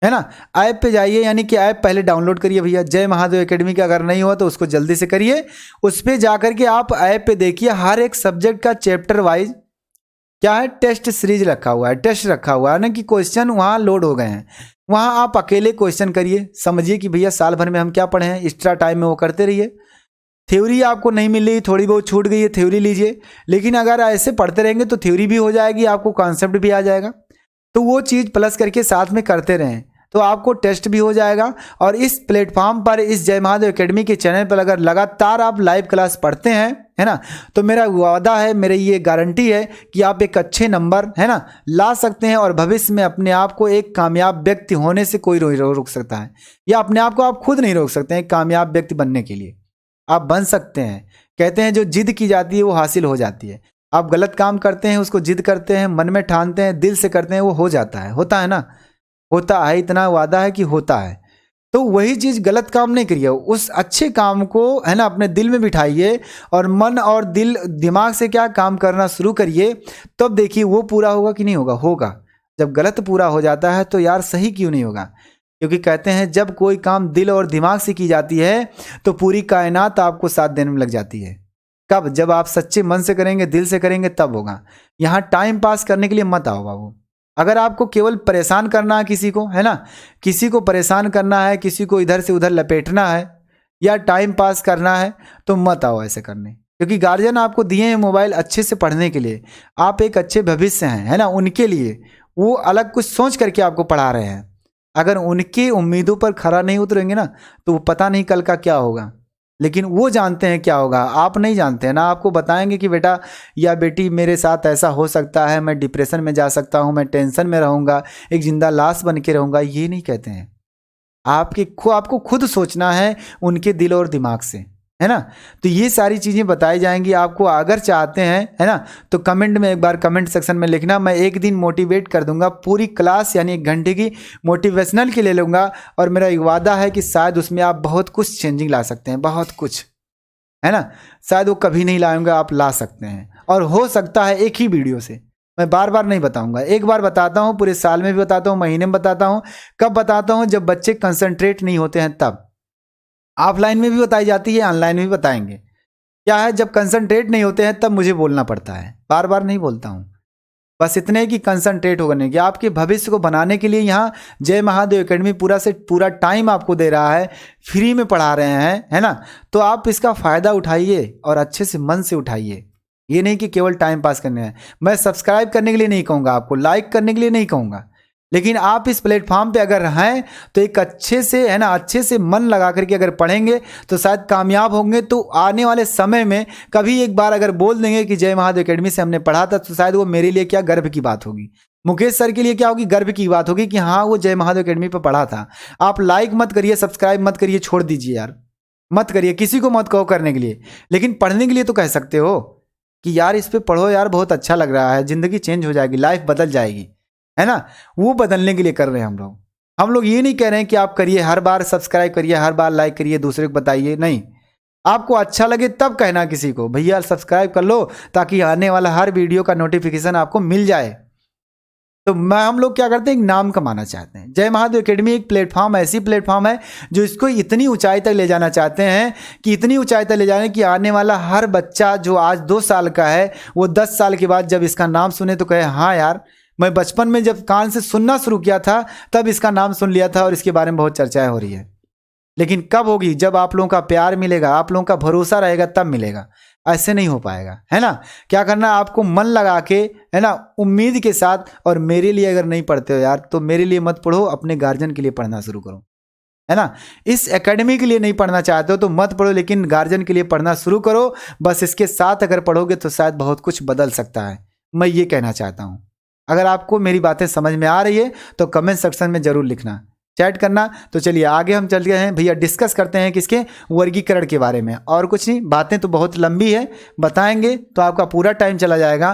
है ना। ऐप पे जाइए, यानी कि ऐप पहले डाउनलोड करिए भैया, जय महादेव एकेडमी का। अगर नहीं हुआ तो उसको जल्दी से करिए। उस पर जा करके आप ऐप पे देखिए, हर एक सब्जेक्ट का चैप्टर वाइज क्या है, टेस्ट सीरीज रखा हुआ है, टेस्ट रखा हुआ है ना, कि क्वेश्चन वहाँ लोड हो गए हैं। वहाँ आप अकेले क्वेश्चन करिए, समझिए कि भैया साल भर में हम क्या पढ़े हैं, एक्स्ट्रा टाइम में वो करते रहिए। थ्योरी आपको नहीं मिल रही, थोड़ी बहुत छूट गई है, थ्योरी लीजिए। लेकिन अगर ऐसे पढ़ते रहेंगे तो थ्योरी भी हो जाएगी, आपको कॉन्सेप्ट भी आ जाएगा। तो वो चीज़ प्लस करके साथ में करते रहें तो आपको टेस्ट भी हो जाएगा। और इस प्लेटफॉर्म पर, इस जय महादेव एकेडमी के चैनल पर अगर लगातार आप लाइव क्लास पढ़ते हैं, है ना, तो मेरा वादा है, मेरी ये गारंटी है कि आप एक अच्छे नंबर, है ना, ला सकते हैं। और भविष्य में अपने आप को एक कामयाब व्यक्ति होने से कोई रोक सकता है, या अपने आप को आप खुद नहीं रोक सकते हैं। एक कामयाब व्यक्ति बनने के लिए आप बन सकते हैं। कहते हैं जो जिद की जाती है वो हासिल हो जाती है। आप गलत काम करते हैं, उसको जिद करते हैं, मन में ठानते हैं, दिल से करते हैं, वो हो जाता है, होता है ना, होता है। इतना वादा है कि होता है। तो वही चीज़, गलत काम नहीं करिए, उस अच्छे काम को, है ना, अपने दिल में बिठाइए और मन और दिल दिमाग से क्या काम करना शुरू करिए। तब देखिए वो पूरा होगा कि नहीं होगा, होगा। जब गलत पूरा हो जाता है तो यार सही क्यों नहीं होगा, क्योंकि कहते हैं जब कोई काम दिल और दिमाग से की जाती है तो पूरी कायनात आपको साथ देने में लग जाती है। कब, जब आप सच्चे मन से करेंगे, दिल से करेंगे, तब होगा। यहाँ टाइम पास करने के लिए मत आओ बाबू। अगर आपको केवल परेशान करना है किसी को, है ना, किसी को परेशान करना है, किसी को इधर से उधर लपेटना है या टाइम पास करना है, तो मत आओ ऐसे करने। क्योंकि गार्जियन आपको दिए हैं मोबाइल अच्छे से पढ़ने के लिए, आप एक अच्छे भविष्य हैं, है ना, उनके लिए। वो अलग कुछ सोच करके आपको पढ़ा रहे हैं। अगर उनकी उम्मीदों पर खरा नहीं उतरेंगे ना तो वो पता नहीं कल का क्या होगा। लेकिन वो जानते हैं क्या होगा, आप नहीं जानते हैं ना। आपको बताएंगे कि बेटा या बेटी मेरे साथ ऐसा हो सकता है, मैं डिप्रेशन में जा सकता हूँ, मैं टेंशन में रहूँगा, एक जिंदा लाश बन के रहूँगा, ये नहीं कहते हैं। आपको खुद सोचना है उनके दिल और दिमाग से, है ना। तो ये सारी चीज़ें बताई जाएंगी आपको। अगर चाहते हैं, है ना, तो कमेंट में एक बार कमेंट सेक्शन में लिखना। मैं एक दिन मोटिवेट कर दूंगा, पूरी क्लास यानी 1 घंटे की मोटिवेशनल के ले लूँगा। और मेरा एक वादा है कि शायद उसमें आप बहुत कुछ चेंजिंग ला सकते हैं, बहुत कुछ, है ना। शायद वो कभी नहीं लाएंगे, आप ला सकते हैं। और हो सकता है एक ही वीडियो से, मैं बार बार नहीं बताऊंगा, एक बार बताता हूँ, पूरे साल में भी बताता हूँ, महीने में बताता हूँ। कब बताता हूँ, जब बच्चे कंसंट्रेट नहीं होते हैं तब। ऑफलाइन में भी बताई जाती है, ऑनलाइन में भी बताएंगे। क्या है, जब कंसंट्रेट नहीं होते हैं तब मुझे बोलना पड़ता है, बार बार नहीं बोलता हूँ। बस इतने कि कंसंट्रेट होने की, आपके भविष्य को बनाने के लिए यहाँ जय महादेव एकेडमी पूरा से पूरा टाइम आपको दे रहा है, फ्री में पढ़ा रहे हैं, है ना। तो आप इसका फ़ायदा उठाइए और अच्छे से मन से उठाइए। ये नहीं कि केवल टाइम पास करने हैं। मैं सब्सक्राइब करने के लिए नहीं कहूँगा आपको, लाइक करने के लिए नहीं कहूँगा, लेकिन आप इस प्लेटफॉर्म पे अगर हैं तो एक अच्छे से, है ना, अच्छे से मन लगा करके अगर पढ़ेंगे तो शायद कामयाब होंगे। तो आने वाले समय में कभी एक बार अगर बोल देंगे कि जय महादेव एकेडमी से हमने पढ़ा था, तो शायद वो मेरे लिए क्या गर्व की बात होगी, मुकेश सर के लिए क्या होगी, गर्व की बात होगी कि हाँ वो जय महादेव एकेडमी पर पढ़ा था। आप लाइक मत करिए, सब्सक्राइब मत करिए, छोड़ दीजिए यार, मत करिए, किसी को मत कहो करने के लिए। लेकिन पढ़ने के लिए तो कह सकते हो कि यार इस पर पढ़ो यार, बहुत अच्छा लग रहा है, ज़िंदगी चेंज हो जाएगी, लाइफ बदल जाएगी, है ना। वो बदलने के लिए कर रहे हैं हम लोग ये नहीं कह रहे हैं कि आप करिए, हर बार सब्सक्राइब करिए, हर बार लाइक करिए, दूसरे को बताइए, नहीं। आपको अच्छा लगे तब कहना किसी को भैया सब्सक्राइब कर लो, ताकि आने वाला हर वीडियो का नोटिफिकेशन आपको मिल जाए। तो हम लोग क्या करते हैं, एक नाम कमाना चाहते हैं। जय महादेव एकेडमी एक प्लेटफॉर्म, ऐसी प्लेटफॉर्म है जो इसको इतनी ऊंचाई तक ले जाना चाहते हैं कि इतनी ऊंचाई तक ले जाने कि आने वाला हर बच्चा जो आज 2 साल का है, वो 10 साल के बाद जब इसका नाम सुने तो कहे हाँ यार, मैं बचपन में जब कान से सुनना शुरू किया था तब इसका नाम सुन लिया था और इसके बारे में बहुत चर्चाएं हो रही है। लेकिन कब होगी, जब आप लोगों का प्यार मिलेगा, आप लोगों का भरोसा रहेगा, तब मिलेगा। ऐसे नहीं हो पाएगा, है ना। क्या करना, आपको मन लगा के, है ना, उम्मीद के साथ। और मेरे लिए अगर नहीं पढ़ते हो यार, तो मेरे लिए मत पढ़ो, अपने गार्जियन के लिए पढ़ना शुरू करो, है ना। इस एकेडमी के लिए नहीं पढ़ना चाहते हो तो मत पढ़ो, लेकिन गार्जियन के लिए पढ़ना शुरू करो। बस इसके साथ अगर पढ़ोगे तो शायद बहुत कुछ बदल सकता है, मैं ये कहना चाहता हूँ। अगर आपको मेरी बातें समझ में आ रही है तो कमेंट सेक्शन में जरूर लिखना, चैट करना। तो चलिए आगे हम चल गए हैं भैया, डिस्कस करते हैं किसके, वर्गीकरण के बारे में। और कुछ नहीं, बातें तो बहुत लंबी है, बताएंगे तो आपका पूरा टाइम चला जाएगा।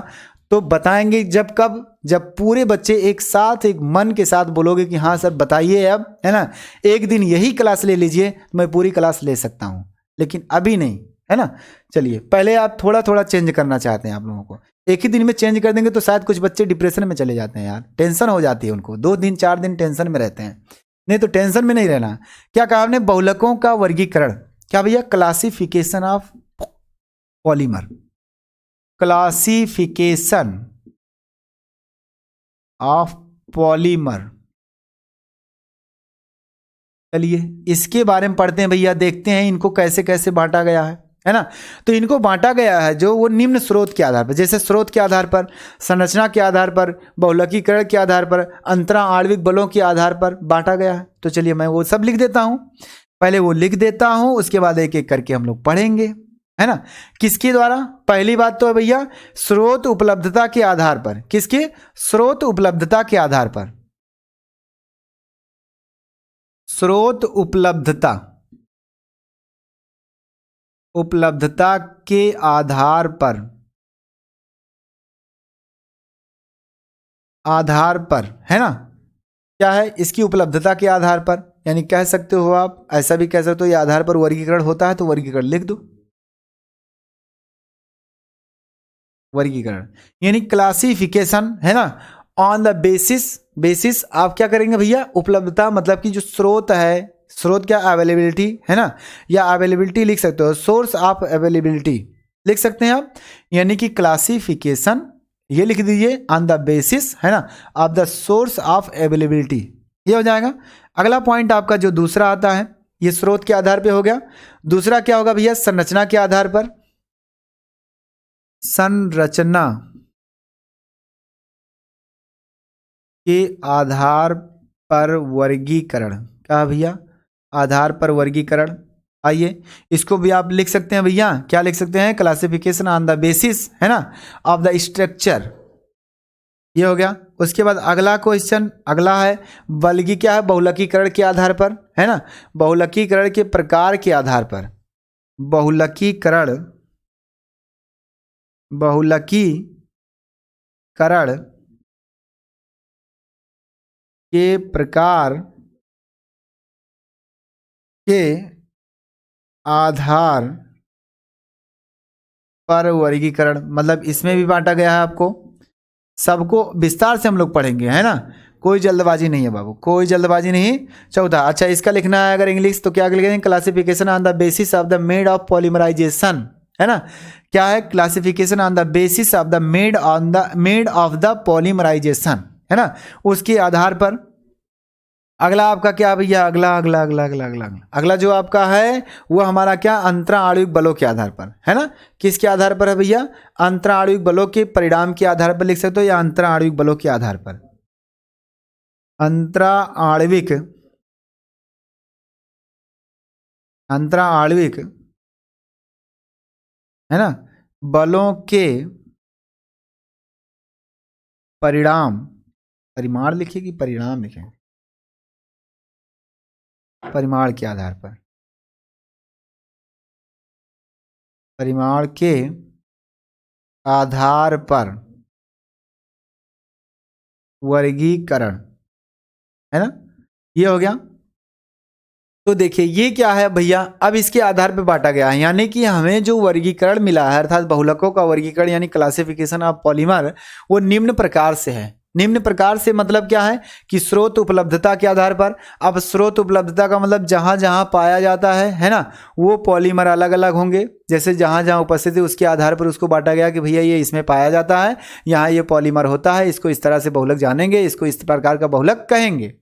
तो बताएंगे जब, कब, जब पूरे बच्चे एक साथ, एक मन के साथ बोलोगे कि हाँ सर बताइए अब, है ना। एक दिन यही क्लास ले लीजिए, मैं पूरी क्लास ले सकता हूँ, लेकिन अभी नहीं, है ना। चलिए, पहले आप थोड़ा थोड़ा चेंज करना चाहते हैं आप लोगों को, एक ही दिन में चेंज कर देंगे तो शायद कुछ बच्चे डिप्रेशन में चले जाते हैं यार, टेंशन हो जाती है उनको, 2 दिन 4 दिन टेंशन में रहते हैं। नहीं तो टेंशन में नहीं रहना। क्या कहा हमने, बहुलकों का वर्गीकरण, क्या भैया, classification of polymer, classification of polymer. चलिए इसके बारे में पढ़ते हैं भैया, देखते हैं इनको कैसे कैसे बांटा गया है ना। तो इनको बांटा गया है जो वो निम्न स्रोत के आधार पर, जैसे स्रोत के आधार पर, संरचना के आधार पर, बहुलकीकरण के आधार पर, अंतरा आणविक बलों के आधार पर बांटा गया है। तो चलिए मैं वो सब लिख देता हूं, पहले वो लिख देता हूं, उसके बाद एक एक करके हम लोग पढ़ेंगे, है ना। किसके द्वारा, पहली बात तो है भैया स्रोत उपलब्धता के आधार पर। किसके, स्रोत उपलब्धता के आधार पर, स्रोत उपलब्धता, उपलब्धता के आधार पर, आधार पर, है ना। क्या है, इसकी उपलब्धता के आधार पर, यानी कह सकते हो आप, ऐसा भी कह सकते हो, ये आधार पर वर्गीकरण होता है तो वर्गीकरण लिख दो, वर्गीकरण यानी क्लासिफिकेशन, है ना। ऑन द बेसिस, बेसिस आप क्या करेंगे भैया, उपलब्धता मतलब कि जो स्रोत है, स्रोत क्या, अवेलेबिलिटी, है ना, या अवेलेबिलिटी लिख सकते हो, सोर्स ऑफ अवेलेबिलिटी लिख सकते हैं आप, यानी कि क्लासिफिकेशन ये लिख दीजिए ऑन द बेसिस, है ना, of the source of availability, ये हो जाएगा। अगला पॉइंट आपका जो दूसरा आता है, ये स्रोत के आधार पे हो गया। दूसरा क्या होगा भैया, संरचना के आधार पर, संरचना के आधार पर वर्गीकरण, क्या भैया, आधार पर वर्गीकरण। आइए इसको भी आप लिख सकते हैं भैया, क्या लिख सकते हैं, क्लासिफिकेशन ऑन द बेसिस, है ना, ऑफ द स्ट्रक्चर, ये हो गया। उसके बाद अगला क्वेश्चन, अगला है बल्कि क्या है, बहुलकीकरण के आधार पर, है ना, बहुलकीकरण के प्रकार के आधार पर, बहुलकीकरण, बहुलकीकरण के प्रकार के आधार पर वर्गीकरण, मतलब इसमें भी बांटा गया है आपको, सबको विस्तार से हम लोग पढ़ेंगे, है ना, कोई जल्दबाजी नहीं है बाबू, कोई जल्दबाजी नहीं। चौथा, अच्छा इसका लिखना है अगर इंग्लिश तो क्या लिखेंगे, classification on the basis of the mode of polymerization, है ना। क्या है, classification on the basis of the mode of the polymerization, है ना, उसके आधार पर। अगला आपका क्या भैया, अगला अगला अगला अगला अगला अगला अगला जो आपका है वो हमारा क्या, अंतरा आणविक बलों के आधार पर, है ना। किसके आधार पर है भैया, अंतरा आणविक बलों के परिणाम के आधार पर लिख सकते हो, या अंतरा आणविक बलों के आधार पर, अंतरा आणविक, अंतरा आणविक, है ना, बलों के परिणाम, परिमाण लिखिए कि परिणाम लिखें, परिमाण के आधार पर, परिमाण के आधार पर वर्गीकरण, है ना, ये हो गया। तो देखिए ये क्या है भैया, अब इसके आधार पर बांटा गया है, यानी कि हमें जो वर्गीकरण मिला है अर्थात बहुलकों का वर्गीकरण यानी क्लासिफिकेशन ऑफ पॉलीमर, वो निम्न प्रकार से है। निम्न प्रकार से मतलब क्या है कि स्रोत उपलब्धता के आधार पर। अब स्रोत उपलब्धता का मतलब जहां जहां पाया जाता है ना, वो पॉलीमर अलग अलग होंगे। जैसे जहां जहां उपस्थित है उसके आधार पर उसको बांटा गया कि भैया ये इसमें पाया जाता है, यहाँ ये पॉलीमर होता है, इसको इस तरह से बहुलक जानेंगे, इसको इस प्रकार का बहुलक कहेंगे।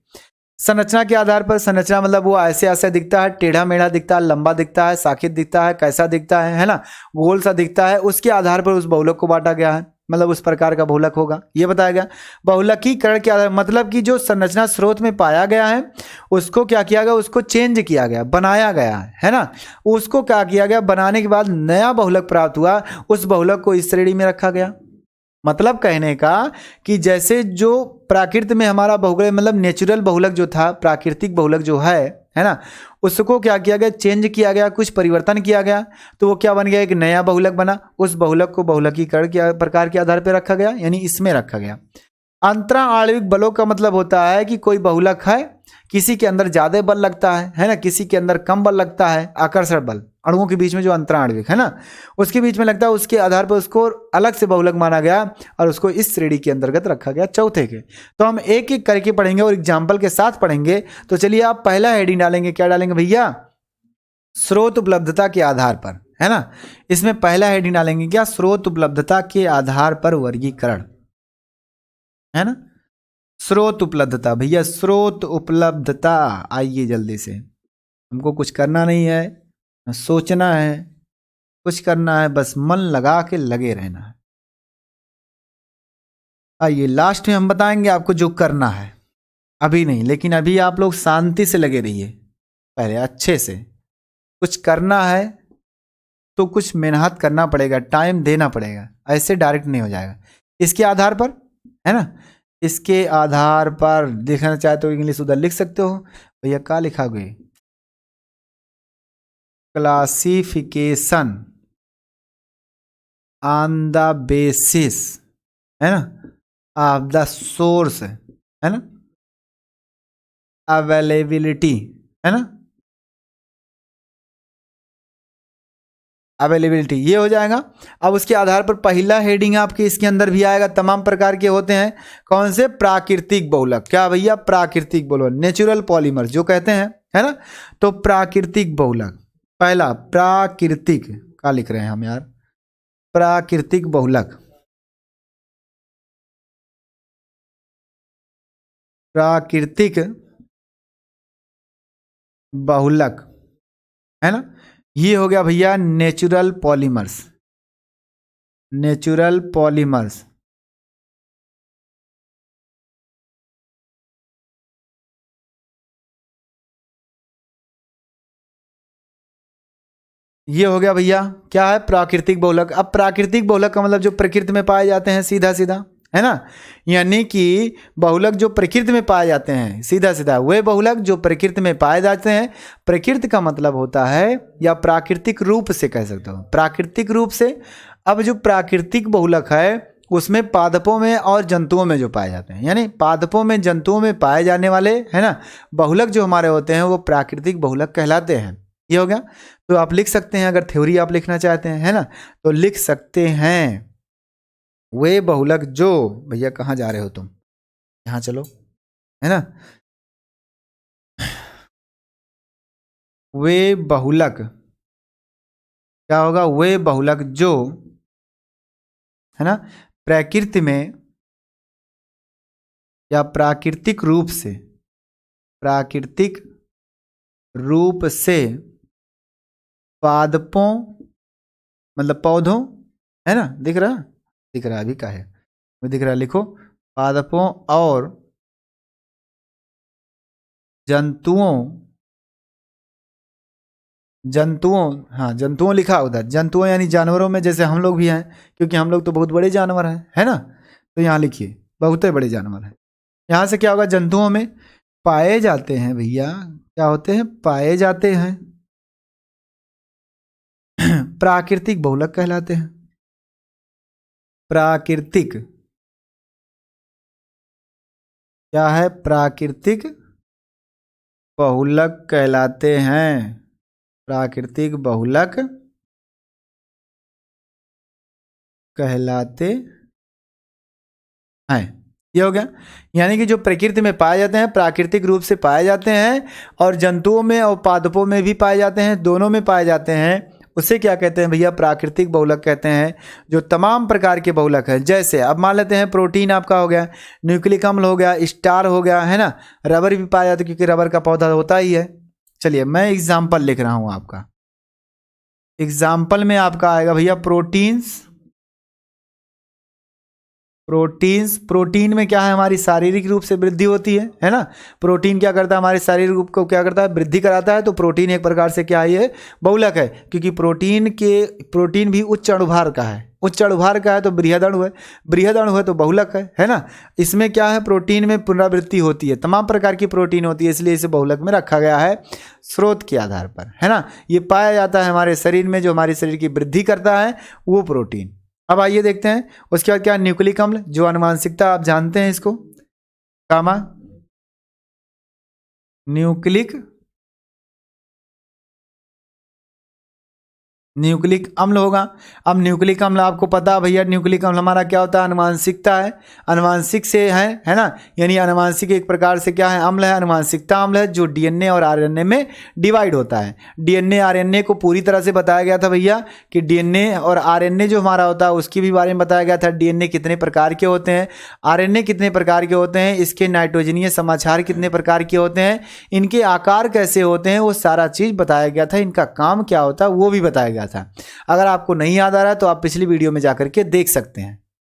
संरचना के आधार पर, संरचना मतलब वो ऐसे ऐसे दिखता है, टेढ़ा मेढ़ा दिखता है, लंबा दिखता है, साखित दिखता है, कैसा दिखता है ना, गोल सा दिखता है, उसके आधार पर उस बहुलक को बांटा गया है, मतलब उस प्रकार का बहुलक होगा, ये बताया गया। बहुलकीकरण के आधार मतलब कि जो संरचना स्रोत में पाया गया है उसको क्या किया गया, उसको चेंज किया गया, बनाया गया है ना, उसको क्या किया गया, बनाने के बाद नया बहुलक प्राप्त हुआ, उस बहुलक को इस श्रेणी में रखा गया। मतलब कहने का कि जैसे जो प्राकृत में हमारा बहुलक मतलब नेचुरल बहुलक जो था, प्राकृतिक बहुलक जो है ना, उसको क्या किया गया, चेंज किया गया, कुछ परिवर्तन किया गया, तो वो क्या बन गया, एक नया बहुलक बना। उस बहुलक को बहुलकीकरण के प्रकार के आधार पर रखा गया, यानी इसमें रखा गया। अंतरा आणविक बलों का मतलब होता है कि कोई बहुलक है, किसी के अंदर ज्यादा बल लगता है ना, किसी के अंदर कम बल लगता है, आकर्षण बल अणुओं के बीच में जो अंतरा आणविक है ना उसके बीच में लगता है, उसके आधार पर उसको अलग से बहुलक माना गया और उसको इस श्रेणी के अंतर्गत रखा गया चौथे के। तो हम एक एक करके पढ़ेंगे और एग्जाम्पल के साथ पढ़ेंगे। तो चलिए आप पहला हेडिंग डालेंगे, क्या डालेंगे भैया, स्रोत उपलब्धता के आधार पर, है ना। इसमें पहला हेडिंग डालेंगे क्या, स्रोत उपलब्धता के आधार पर वर्गीकरण, है ना। स्रोत उपलब्धता भैया, स्रोत उपलब्धता, आइए जल्दी से, हमको कुछ करना नहीं है, न सोचना है, कुछ करना है, बस मन लगा के लगे रहना है। आइए लास्ट में हम बताएंगे आपको जो करना है, अभी नहीं, लेकिन अभी आप लोग शांति से लगे रहिए, पहले अच्छे से। कुछ करना है तो कुछ मेहनत करना पड़ेगा, टाइम देना पड़ेगा, ऐसे डायरेक्ट नहीं हो जाएगा। इसके आधार पर, है ना, इसके आधार पर लिखना चाहे तो इंग्लिश उधर लिख सकते हो भैया, क्या लिखा गया, क्लासिफिकेशन ऑन द बेसिस, है ना, ऑफ द सोर्स, है ना, अवेलेबिलिटी, है ना, अवेलेबिलिटी, ये हो जाएगा। अब उसके आधार पर पहला हेडिंग आपके इसके अंदर भी आएगा, तमाम प्रकार के होते हैं, कौन से, प्राकृतिक बहुलक, क्या भैया, प्राकृतिक बहुलक, नेचुरल पॉलीमर जो कहते हैं, है ना। तो प्राकृतिक बहुलक, पहला प्राकृतिक, क्या लिख रहे हैं हम यार, प्राकृतिक बहुलक, प्राकृतिक बहुलक, है ना। ये हो गया भैया नेचुरल पॉलीमर्स, नेचुरल पॉलीमर्स। ये हो गया भैया क्या है, प्राकृतिक बहुलक। अब प्राकृतिक बहुलक का मतलब जो प्रकृति में पाए जाते हैं, सीधा सीधा, है ना, यानी कि बहुलक जो प्रकृति में पाए जाते हैं, सीधा सीधा वे बहुलक जो प्रकृति में पाए जाते हैं। प्रकृति का मतलब होता है, या प्राकृतिक रूप से कह सकते हो, प्राकृतिक रूप से। अब जो प्राकृतिक बहुलक है उसमें पादपों में और जंतुओं में जो पाए जाते हैं, यानी पादपों में, जंतुओं में पाए जाने वाले, है ना, बहुलक जो हमारे होते हैं वो प्राकृतिक बहुलक कहलाते हैं। ये हो गया। तो आप लिख सकते हैं, अगर थ्योरी आप लिखना चाहते हैं, है ना, तो लिख सकते हैं, वे बहुलक जो, भैया कहाँ जा रहे हो तुम, यहाँ चलो, है ना, वे बहुलक, क्या होगा, वे बहुलक जो, है ना, प्रकृति में या प्राकृतिक रूप से, प्राकृतिक रूप से पादपों मतलब पौधों, है ना, दिख रहा, दिख रहा अभी का है, दिख रहा, लिखो, पादपों और जंतुओं, जंतुओं, हाँ जंतुओं लिखा उधर, जंतुओं यानी जानवरों में, जैसे हम लोग भी हैं, क्योंकि हम लोग तो बहुत बड़े जानवर हैं, है ना, तो यहाँ लिखिए बहुत बड़े जानवर हैं। यहाँ से क्या होगा, जंतुओं में पाए जाते हैं भैया, क्या होते हैं, पाए जाते हैं, प्राकृतिक बहुलक कहलाते हैं, प्राकृतिक, क्या है, प्राकृतिक बहुलक कहलाते हैं, प्राकृतिक बहुलक कहलाते हैं। ये हो गया, यानी कि जो प्रकृति में पाए जाते हैं, प्राकृतिक रूप से पाए जाते हैं, और जंतुओं में और पादपों में भी पाए जाते हैं, दोनों में पाए जाते हैं, उसे क्या कहते हैं भैया? प्राकृतिक बहुलक कहते हैं। जो तमाम प्रकार के बहुलक है, जैसे अब मान लेते हैं प्रोटीन आपका हो गया, न्यूक्लिक अम्ल हो गया, स्टार हो गया, है ना, रबर भी पाया जाता है क्योंकि रबर का पौधा होता ही है। चलिए मैं एग्जाम्पल लिख रहा हूं आपका। एग्जाम्पल में आपका आएगा भैया प्रोटीन्स। प्रोटीन में क्या है? हमारी शारीरिक रूप से वृद्धि होती है ना। प्रोटीन क्या करता है? हमारे शारीरिक रूप को क्या करता है? वृद्धि कराता है। तो प्रोटीन एक प्रकार से क्या है? ये बहुलक है, क्योंकि प्रोटीन भी उच्च अणुभार का है। उच्च अणुभार का है तो बृहद अणु है, बृहद अणु है तो बहुलक है ना। इसमें क्या है? प्रोटीन में पुनरावृत्ति होती है, तमाम प्रकार की प्रोटीन होती है, इसलिए इसे बहुलक में रखा गया है स्रोत के आधार पर, है ना। ये पाया जाता है हमारे शरीर में, जो हमारे शरीर की वृद्धि करता है वो प्रोटीन। अब आइए देखते हैं उसके बाद क्या? न्यूक्लिक अम्ल, जो आनुवांशिकता आप जानते हैं इसको, कामा न्यूक्लिक अम्ल होगा। अब न्यूक्लिक अम्ल आपको पता है भैया, न्यूक्लिक अम्ल हमारा क्या होता है? अनुवांशिकता है, अनुवांशिक से है ना। यानी अनुवांशिक एक प्रकार से क्या है? अम्ल है, अनुवांशिकता अम्ल है, जो डीएनए और आरएनए में डिवाइड होता है। डीएनए आरएनए को पूरी तरह से बताया गया था भैया कि डीएनए और आरएनए जो हमारा होता है उसके भी बारे में बताया गया था। डीएनए कितने प्रकार के होते हैं, आरएनए कितने प्रकार के होते हैं, इसके नाइट्रोजनीय समाचार कितने प्रकार के होते हैं, इनके आकार कैसे होते हैं, वो सारा चीज़ बताया गया था। इनका काम क्या होता है वो भी बताया गया था। अगर आपको नहीं याद आ रहा है तो आप पिछली वीडियो में जाकर के देख सकते हैं,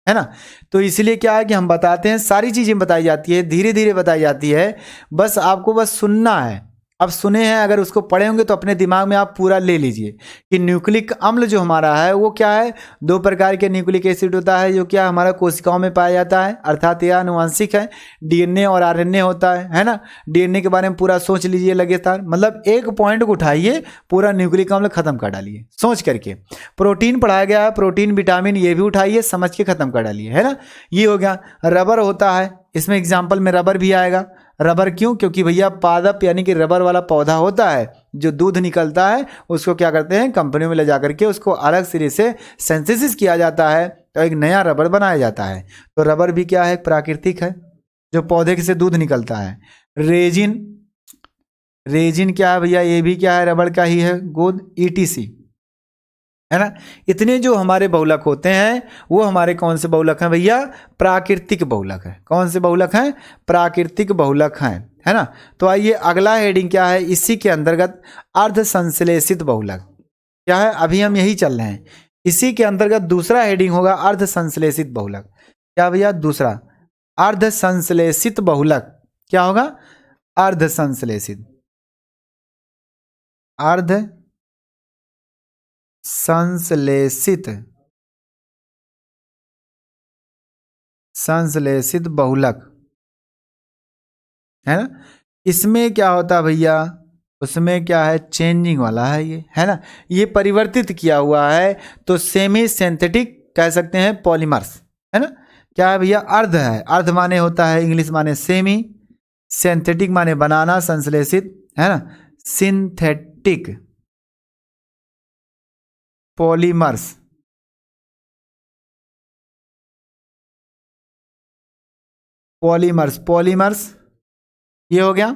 है ना। तो इसलिए क्या है कि हम बताते हैं, सारी चीजें बताई जाती है, धीरे धीरे बताई जाती है, बस आपको बस सुनना है। अब सुने हैं, अगर उसको पढ़े होंगे तो अपने दिमाग में आप पूरा ले लीजिए कि न्यूक्लिक अम्ल जो हमारा है वो क्या है? दो प्रकार के न्यूक्लिक एसिड होता है, जो क्या हमारा कोशिकाओं में पाया जाता है, अर्थात यह आनुवांशिक है। डीएनए और आरएनए होता है ना। डीएनए के बारे में पूरा सोच लीजिए लगातार, मतलब एक पॉइंट को उठाइए, पूरा न्यूक्लिक अम्ल खत्म कर डालिए सोच करके। प्रोटीन पढ़ाया गया है, प्रोटीन विटामिन ये भी उठाइए, समझ के खत्म कर डालिए, है ना। ये हो गया। रबर होता है, इसमें एग्जाम्पल में रबर भी आएगा। रबर क्यों? क्योंकि भैया पादप यानी कि रबर वाला पौधा होता है, जो दूध निकलता है उसको क्या करते हैं? कंपनियों में ले जा करके उसको अलग सिरे से सिंथेसिस किया जाता है, तो एक नया रबर बनाया जाता है। तो रबर भी क्या है? प्राकृतिक है, जो पौधे से दूध निकलता है। रेजिन, रेजिन क्या है भैया? ये भी क्या है? रबर का ही है, गोंद, ईटीसी, है ना। इतने जो हमारे बहुलक होते हैं वो हमारे कौन से बहुलक हैं भैया? प्राकृतिक बहुलक है। कौन से बहुलक हैं? प्राकृतिक बहुलक हैं, है ना। तो आइए अगला हेडिंग क्या है इसी के अंतर्गत? अर्ध संश्लेषित बहुलक। क्या है? अभी हम यही चल रहे हैं, इसी के अंतर्गत दूसरा हेडिंग होगा अर्ध संश्लेषित बहुलक। क्या भैया? दूसरा अर्ध संश्लेषित बहुलक क्या होगा? अर्ध संश्लेषित, अर्ध संश्लेषित, संश्लेषित बहुलक, है ना। इसमें क्या होता है भैया? उसमें क्या है? चेंजिंग वाला है ये, है ना। ये परिवर्तित किया हुआ है, तो सेमी सिंथेटिक कह सकते हैं पॉलीमर्स, है ना। क्या है भैया? अर्ध है, अर्ध माने होता है इंग्लिश माने सेमी, सिंथेटिक माने बनाना, संश्लेषित, है ना। सिंथेटिक पॉलीमर्स, पॉलीमर्स, पॉलीमर्स, ये हो गया।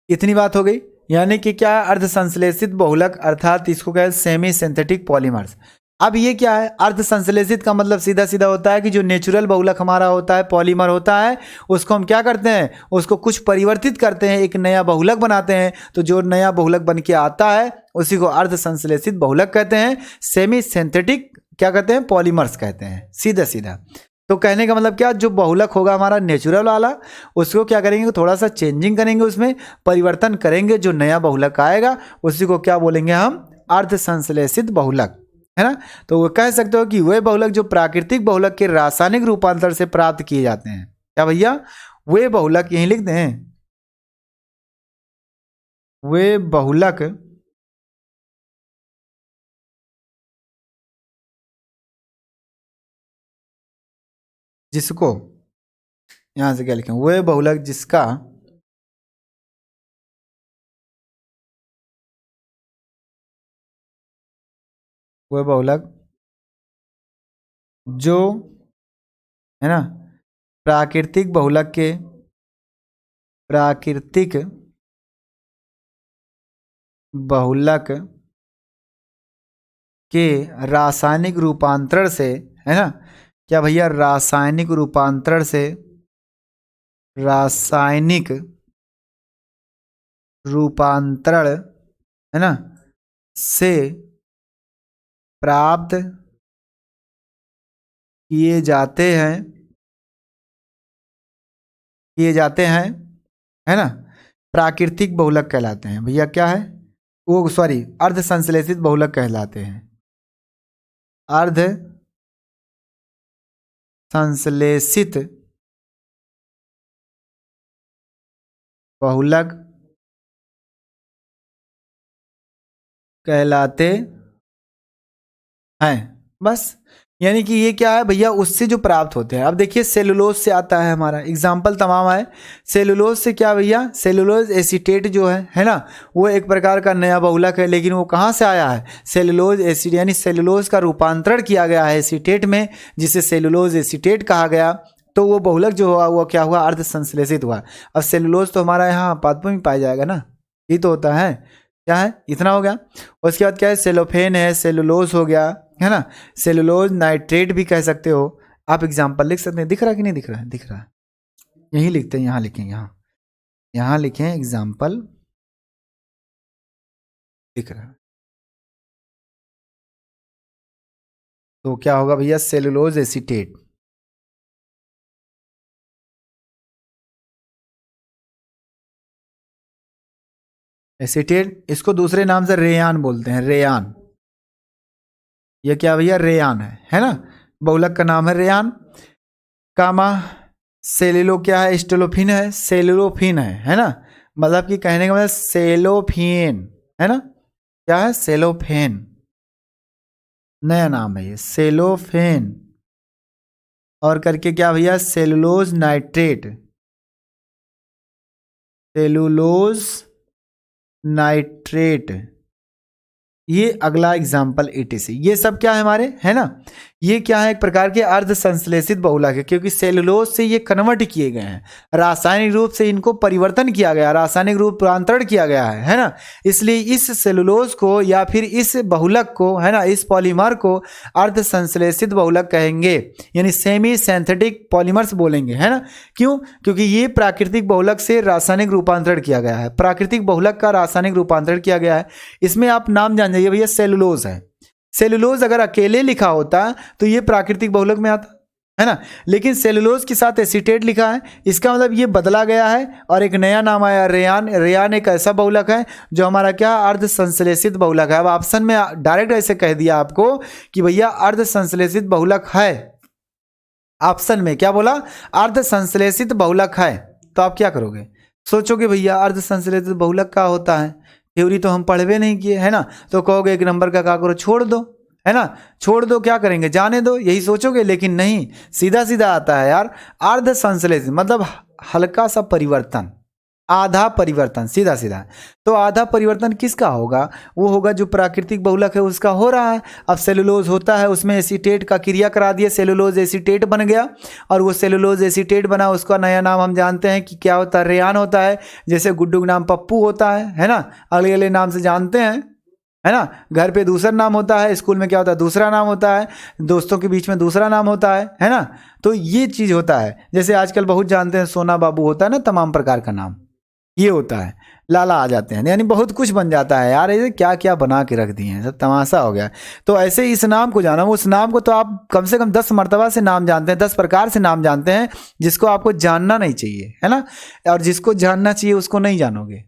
इतनी बात हो गई। यानी कि क्या है? अर्ध संश्लेषित बहुलक, अर्थात इसको क्या है? Semi synthetic polymers. अब ये क्या है? अर्ध संश्लेषित का मतलब सीधा सीधा होता है कि जो नेचुरल बहुलक हमारा होता है, पॉलीमर होता है, उसको हम क्या करते हैं? उसको कुछ परिवर्तित करते हैं, एक नया बहुलक बनाते हैं। तो जो नया बहुलक बन के आता है उसी को अर्ध संश्लेषित बहुलक कहते हैं। सेमी सिंथेटिक क्या कहते हैं? पॉलीमर्स कहते हैं, सीधा सीधा। तो कहने का मतलब क्या? जो बहुलक होगा हमारा नेचुरल वाला, उसको क्या करेंगे? थोड़ा सा चेंजिंग करेंगे, उसमें परिवर्तन करेंगे, जो नया बहुलक आएगा उसी को क्या बोलेंगे हम? अर्ध संश्लेषित बहुलक, है ना। तो वो कह सकते हो कि वे बहुलक जो प्राकृतिक बहुलक के रासायनिक रूपांतर से प्राप्त किए जाते हैं। क्या भैया? वे बहुलक, यहीं लिख दें, वे बहुलक जिसको यहां से क्या लिखें, वह बहुलक जिसका वह बहुलक जो है ना प्राकृतिक बहुलक के प्राकृतिक बहुलक के रासायनिक रूपांतरण से, है ना, क्या भैया, रासायनिक रूपांतरण से, रासायनिक रूपांतरण, है ना, से प्राप्त किए जाते हैं, है ना, प्राकृतिक बहुलक कहलाते हैं भैया। क्या है वो, सॉरी, अर्ध संश्लेषित बहुलक कहलाते हैं। अर्ध संश्लेषित बहुलक कहलाते हैं। बस, यानी कि ये क्या है भैया, उससे जो प्राप्त होते हैं। अब देखिए सेलुलोज से आता है, हमारा एग्जाम्पल तमाम है। सेलुलोज से क्या भैया, सेलुलोज एसीटेट जो है ना, वो एक प्रकार का नया बहुलक है, लेकिन वो कहाँ से आया है, सेलुलोज एसिड, यानी सेलुलोज का रूपांतरण किया गया है एसीटेट में, जिसे सेलुलोज एसीटेट कहा गया। तो वो बहुलक जो हुआ वो क्या हुआ, अर्ध संश्लेषित हुआ। अब सेलुलोज तो हमारा यहाँ पादपों में पाया जाएगा ना, ये तो होता है। क्या है, इतना हो गया। उसके बाद क्या है, सेलोफेन है, सेलुलोज हो गया, है ना, सेलुलोज नाइट्रेट भी कह सकते हो आप। एग्जाम्पल लिख सकते हैं, दिख रहा कि नहीं दिख रहा है, दिख रहा है, यही लिखते हैं, यहाँ लिखें, यहाँ लिखें एग्जाम्पल, दिख रहा है। तो क्या होगा भैया, सेलुलोज एसीटेट, एसीटेट, इसको दूसरे नाम से रेयान बोलते हैं, रेयान। ये क्या भैया, रेयान है ना, बहुलक का नाम है रेयान। कामा सेलुलो क्या है, स्टेलोफिन है, सेलुलोफिन है ना, मतलब कि कहने का मतलब सेलोफिन, है ना, क्या है, सेलोफेन, नया नाम है ये, सेलोफेन। और करके क्या भैया, सेलुलोज नाइट्रेट, सेलुलोज नाइट्रेट, ये अगला एग्जाम्पल ETC। ये सब क्या है हमारे, है ना, ये क्या है, एक प्रकार के अर्ध संश्लेषित बहुलक है, क्योंकि सेलुलोज से ये कन्वर्ट किए गए हैं, रासायनिक रूप से इनको परिवर्तन किया गया, रासायनिक रूपांतरण किया गया है ना। इसलिए इस सेलुलोज को या फिर इस बहुलक को, है ना, इस पॉलीमर को अर्ध संश्लेषित बहुलक कहेंगे, यानी सेमी सिंथेटिक पॉलीमर्स बोलेंगे, है ना। क्यों, क्योंकि ये प्राकृतिक बहुलक से रासायनिक रूपांतरण किया गया है, प्राकृतिक बहुलक का रासायनिक रूपांतरण किया गया है। इसमें आप नाम जान जाइए भैया, सेलुलोज है। सेलुलोज अगर अकेले लिखा होता तो ये प्राकृतिक बहुलक में आता, है ना, लेकिन सेलुलोज के साथ एसीटेट लिखा है, इसका मतलब ये बदला गया है और एक नया नाम आया, रेयान। रेयान एक ऐसा बहुलक है जो हमारा क्या, अर्ध संश्लेषित बहुलक है। अब ऑप्शन में डायरेक्ट ऐसे कह दिया आपको कि भैया अर्ध संश्लेषित बहुलक है, ऑप्शन में क्या बोला, अर्ध संश्लेषित बहुलक है। तो आप क्या करोगे, सोचोगे भैया अर्ध संश्लेषित बहुलक क्या होता है, थ्योरी तो हम पढ़वे नहीं किए, है ना, तो कहोगे एक नंबर का करो, छोड़ दो, है ना, छोड़ दो, क्या करेंगे, जाने दो, यही सोचोगे। लेकिन नहीं, सीधा सीधा आता है यार, अर्ध संश्लेषित मतलब हल्का सा परिवर्तन, आधा परिवर्तन, सीधा सीधा। तो आधा परिवर्तन किसका होगा, वो होगा जो प्राकृतिक बहुलक है उसका हो रहा है। अब सेलुलोज होता है, उसमें एसीटेट का क्रिया करा दिया, सेलुलोज एसीटेट बन गया, और वो सेलुलोज एसीटेट बना, उसका नया नाम हम जानते हैं कि क्या होता है, रेयान होता है। जैसे गुड्डू का नाम पप्पू होता है ना, अगले अगले नाम से जानते हैं, है ना। घर पे दूसरा नाम होता है, स्कूल में क्या होता है, दूसरा नाम होता है, दोस्तों के बीच में दूसरा नाम होता है ना। तो ये चीज़ होता है। जैसे आजकल बहुत जानते हैं, सोना बाबू होता है ना, तमाम प्रकार का नाम ये होता है, लाला आ जाते हैं, यानी बहुत कुछ बन जाता है यार, ये क्या क्या बना के रख दिए हैं, सब तमाशा हो गया। तो ऐसे इस नाम को जाना, उस नाम को तो आप कम से कम 10 मर्तबा से नाम जानते हैं, 10 प्रकार से नाम जानते हैं, जिसको आपको जानना नहीं चाहिए, है ना, और जिसको जानना चाहिए उसको नहीं जानोगे,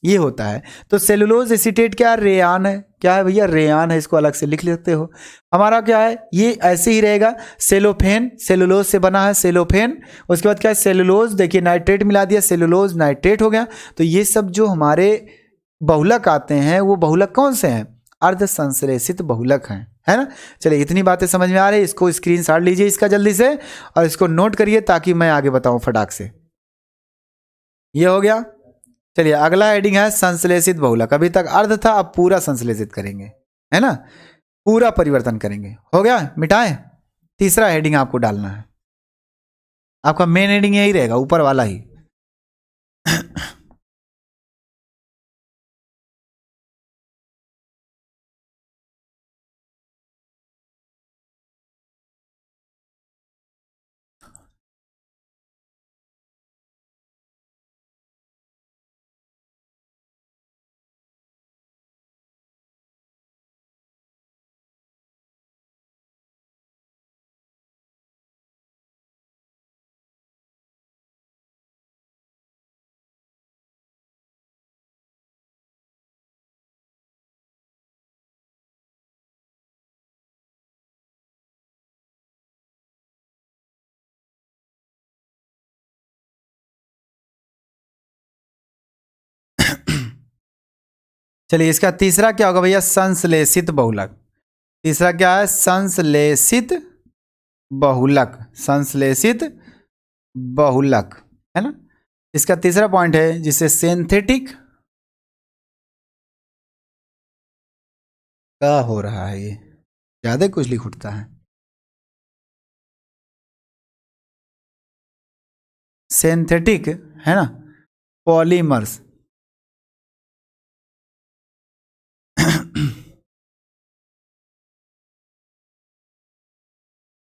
ये होता है। तो सेलुलोज एसीटेट क्या है, रेयान है, क्या है भैया, रेयान है, इसको अलग से लिख लेते हो। हमारा क्या है, ये ऐसे ही रहेगा, सेलोफेन, सेलुलोज से बना है सेलोफेन। उसके बाद क्या है, सेलुलोज, देखिए नाइट्रेट मिला दिया, सेलुलोज नाइट्रेट हो गया। तो ये सब जो हमारे बहुलक आते हैं वो बहुलक कौन से हैं, अर्ध संश्लेषित बहुलक हैं, है ना। चलिए इतनी बातें समझ में आ रही है, इसको स्क्रीनशॉट लीजिए इसका जल्दी से और इसको नोट करिए ताकि मैं आगे बताऊं फटाक से। ये हो गया। चलिए अगला हेडिंग है संश्लेषित बहुलक। अभी तक अर्ध था, अब पूरा संश्लेषित करेंगे, है ना, पूरा परिवर्तन करेंगे। हो गया, मिटाएं। तीसरा हेडिंग आपको डालना है, आपका मेन हेडिंग यही रहेगा, ऊपर वाला ही। चलिए इसका तीसरा क्या होगा भैया, संश्लेषित बहुलक। तीसरा क्या है, संश्लेषित बहुलक, संश्लेषित बहुलक, है ना। इसका तीसरा पॉइंट है जिसे सिंथेटिक क्या हो रहा है, ये ज्यादा कुछ लिख उठता है। सिंथेटिक, है ना, पॉलीमर्स।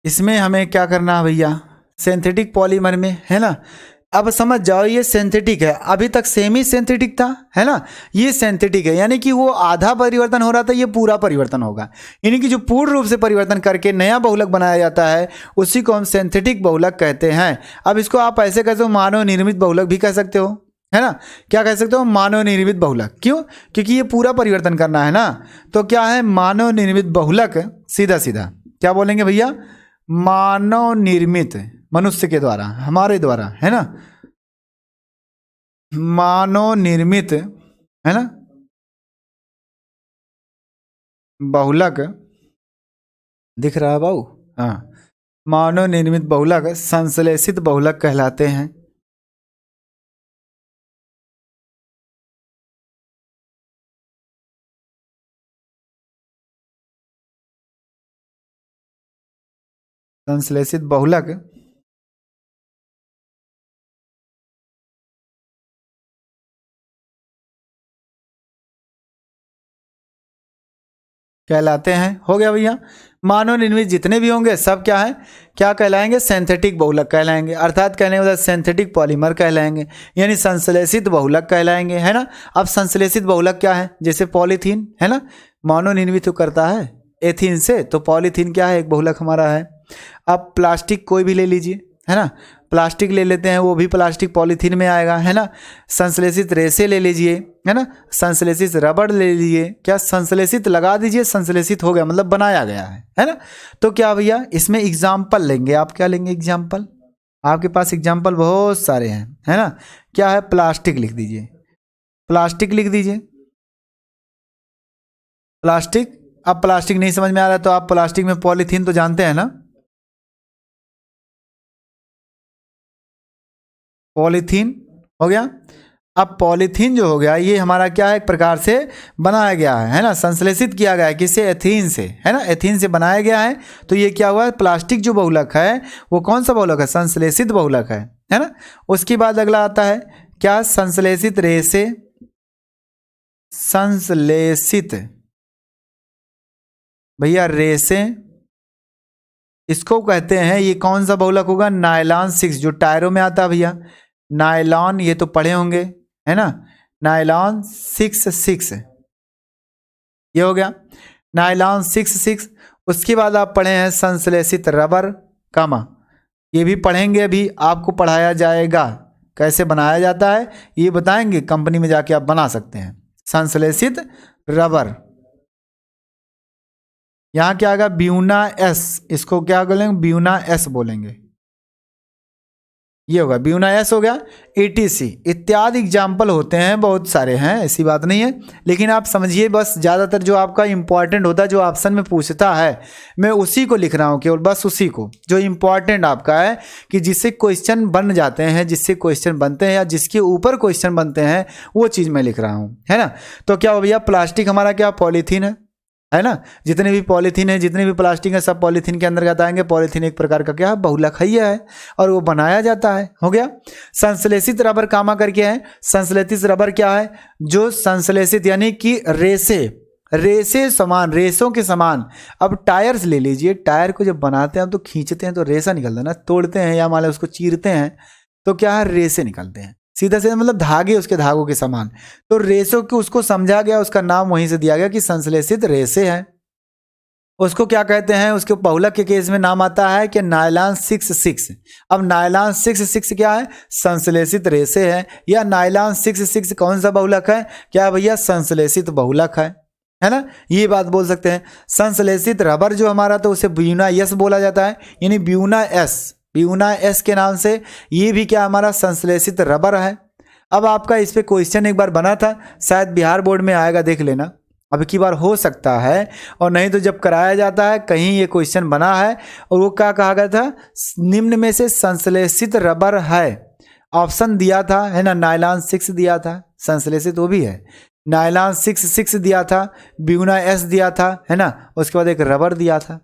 इसमें हमें क्या करना है भैया, सिंथेटिक पॉलीमर में, है ना। अब समझ जाओ ये सिंथेटिक है, अभी तक सेमी सिंथेटिक था, है ना, ये सिंथेटिक है, यानी कि वो आधा परिवर्तन हो रहा था, ये पूरा परिवर्तन होगा। यानी कि जो पूर्ण रूप से परिवर्तन करके नया बहुलक बनाया जाता है उसी को हम सिंथेटिक बहुलक कहते हैं। अब इसको आप ऐसे कहते हो, मानव निर्मित बहुलक भी कह सकते हो, है ना। क्या कह सकते हो, मानव निर्मित बहुलक। क्यों, क्योंकि ये पूरा परिवर्तन करना है ना। तो क्या है, मानव निर्मित बहुलक, सीधा सीधा क्या बोलेंगे भैया, मानव निर्मित, मनुष्य के द्वारा, हमारे द्वारा, है ना, मानव निर्मित, है ना, बहुलक। दिख रहा है बाबू, हाँ, मानव निर्मित बहुलक संश्लेषित बहुलक कहलाते हैं। संश्लेषित बहुलक कहलाते हैं। हो गया भैया, मानव निर्मित जितने भी होंगे सब क्या है, क्या कहलाएंगे, सिंथेटिक बहुलक कहलाएंगे। अर्थात कहने वाला सिंथेटिक पॉलीमर कहलाएंगे, यानी संश्लेषित बहुलक कहलाएंगे, है ना। अब संश्लेषित बहुलक क्या है, जैसे पॉलीथीन, है ना, मानव निर्मित करता है एथीन से, तो पॉलीथीन क्या है, एक बहुलक हमारा है। अब प्लास्टिक कोई भी ले लीजिए, है ना, प्लास्टिक ले लेते हैं, वो भी प्लास्टिक पॉलीथीन में आएगा, है ना। संश्लेषित रेसे ले लीजिए, है ना, संश्लेषित रबड़ ले लीजिए, क्या संश्लेषित लगा दीजिए, संश्लेषित हो गया मतलब बनाया गया है ना। तो क्या भैया इसमें एग्जाम्पल लेंगे, आप क्या लेंगे, एग्जाम्पल, आपके पास एग्जाम्पल बहुत सारे हैं, है ना। क्या है, प्लास्टिक लिख दीजिए, प्लास्टिक लिख दीजिए, प्लास्टिक। अब प्लास्टिक नहीं समझ में आ रहा है तो आप प्लास्टिक में पॉलीथीन तो जानते हैं ना, पॉलीथीन हो गया। अब पॉलीथीन जो हो गया ये हमारा क्या है, एक प्रकार से बनाया गया है ना, संश्लेषित किया गया है, किससे, एथीन से, है ना, एथीन से बनाया गया है। तो ये क्या हुआ, प्लास्टिक जो बहुलक है वो कौन सा बहुलक है, संश्लेषित बहुलक है ना। उसके बाद अगला आता है क्या, संश्लेषित रेसे, संश्लेषित भैया रेसे, इसको कहते हैं, ये कौन सा बहुलक होगा, नायलॉन 6 जो टायरों में आता है भैया, नायलॉन, ये तो पढ़े होंगे, है ना, नायलॉन 6 ये हो गया, नायलॉन 6। उसके बाद आप पढ़े हैं संश्लेषित रबर, कामा, ये भी पढ़ेंगे, अभी आपको पढ़ाया जाएगा कैसे बनाया जाता है, ये बताएंगे, कंपनी में जाके आप बना सकते हैं संश्लेषित रबर। यहाँ क्या आएगा, ब्यूना एस, इसको क्या बोलेंगे, ब्यूना एस बोलेंगे, ये होगा ब्यूना एस हो गया, ETC इत्यादि एग्जाम्पल होते हैं, बहुत सारे हैं, ऐसी बात नहीं है, लेकिन आप समझिए बस ज़्यादातर जो आपका इंपॉर्टेंट होता है जो ऑप्शन में पूछता है मैं उसी को लिख रहा हूँ केवल, बस उसी को जो इंपॉर्टेंट आपका है कि जिससे क्वेश्चन बन जाते हैं, जिससे क्वेश्चन बनते हैं या जिसके ऊपर क्वेश्चन बनते हैं वो चीज़ मैं लिख रहा हूँ, है ना। तो क्या हो भैया, प्लास्टिक हमारा क्या पॉलीथीन है ना, जितने भी पॉलीथीन है, जितने भी प्लास्टिक है, सब पॉलीथीन के अंदर आएंगे। पॉलीथीन एक प्रकार का क्या है, बहुलकहैया है और वो बनाया जाता है, हो गया। संश्लेषित रबर कामा करके है, संश्लेषित रबर क्या है, जो संश्लेषित यानी कि रेसे समान, रेसों के समान। अब टायर्स ले लीजिए, टायर को जब बनाते हैं तो खींचते हैं तो रेसा निकलता है ना, तोड़ते हैं या मान लो उसको चीरते हैं तो क्या है, रेसे निकलते हैं, सीधा सीधा मतलब धागे, उसके धागों के समान। तो रेसों को उसको समझा गया, उसका नाम वहीं से दिया गया कि संश्लेषित रेसे हैं। उसको क्या कहते हैं, उसके बहुलक के केस में नाम आता है कि नायलॉन 66। अब नायलॉन 66 क्या है, संश्लेषित रेसे है, या नायलॉन 66 कौन सा बहुलक है, क्या भैया, संश्लेषित बहुलक है ना, ये बात बोल सकते हैं। संश्लेषित रबर जो हमारा तो उसे ब्यूना एस बोला जाता है, यानी ब्यूना एस के नाम से ये भी क्या हमारा संश्लेषित रबर है। अब आपका इस पे क्वेश्चन एक बार बना था, शायद बिहार बोर्ड में आएगा, देख लेना, अब की बार हो सकता है, और नहीं तो जब कराया जाता है कहीं ये क्वेश्चन बना है, और वो क्या कहा गया था, निम्न में से संश्लेषित रबर है, ऑप्शन दिया था, है ना, नायलॉन 6 दिया था, संश्लेषित वो भी है, नायलॉन 66 दिया था, ब्यूना एस दिया था, है ना, उसके बाद एक रबर दिया था।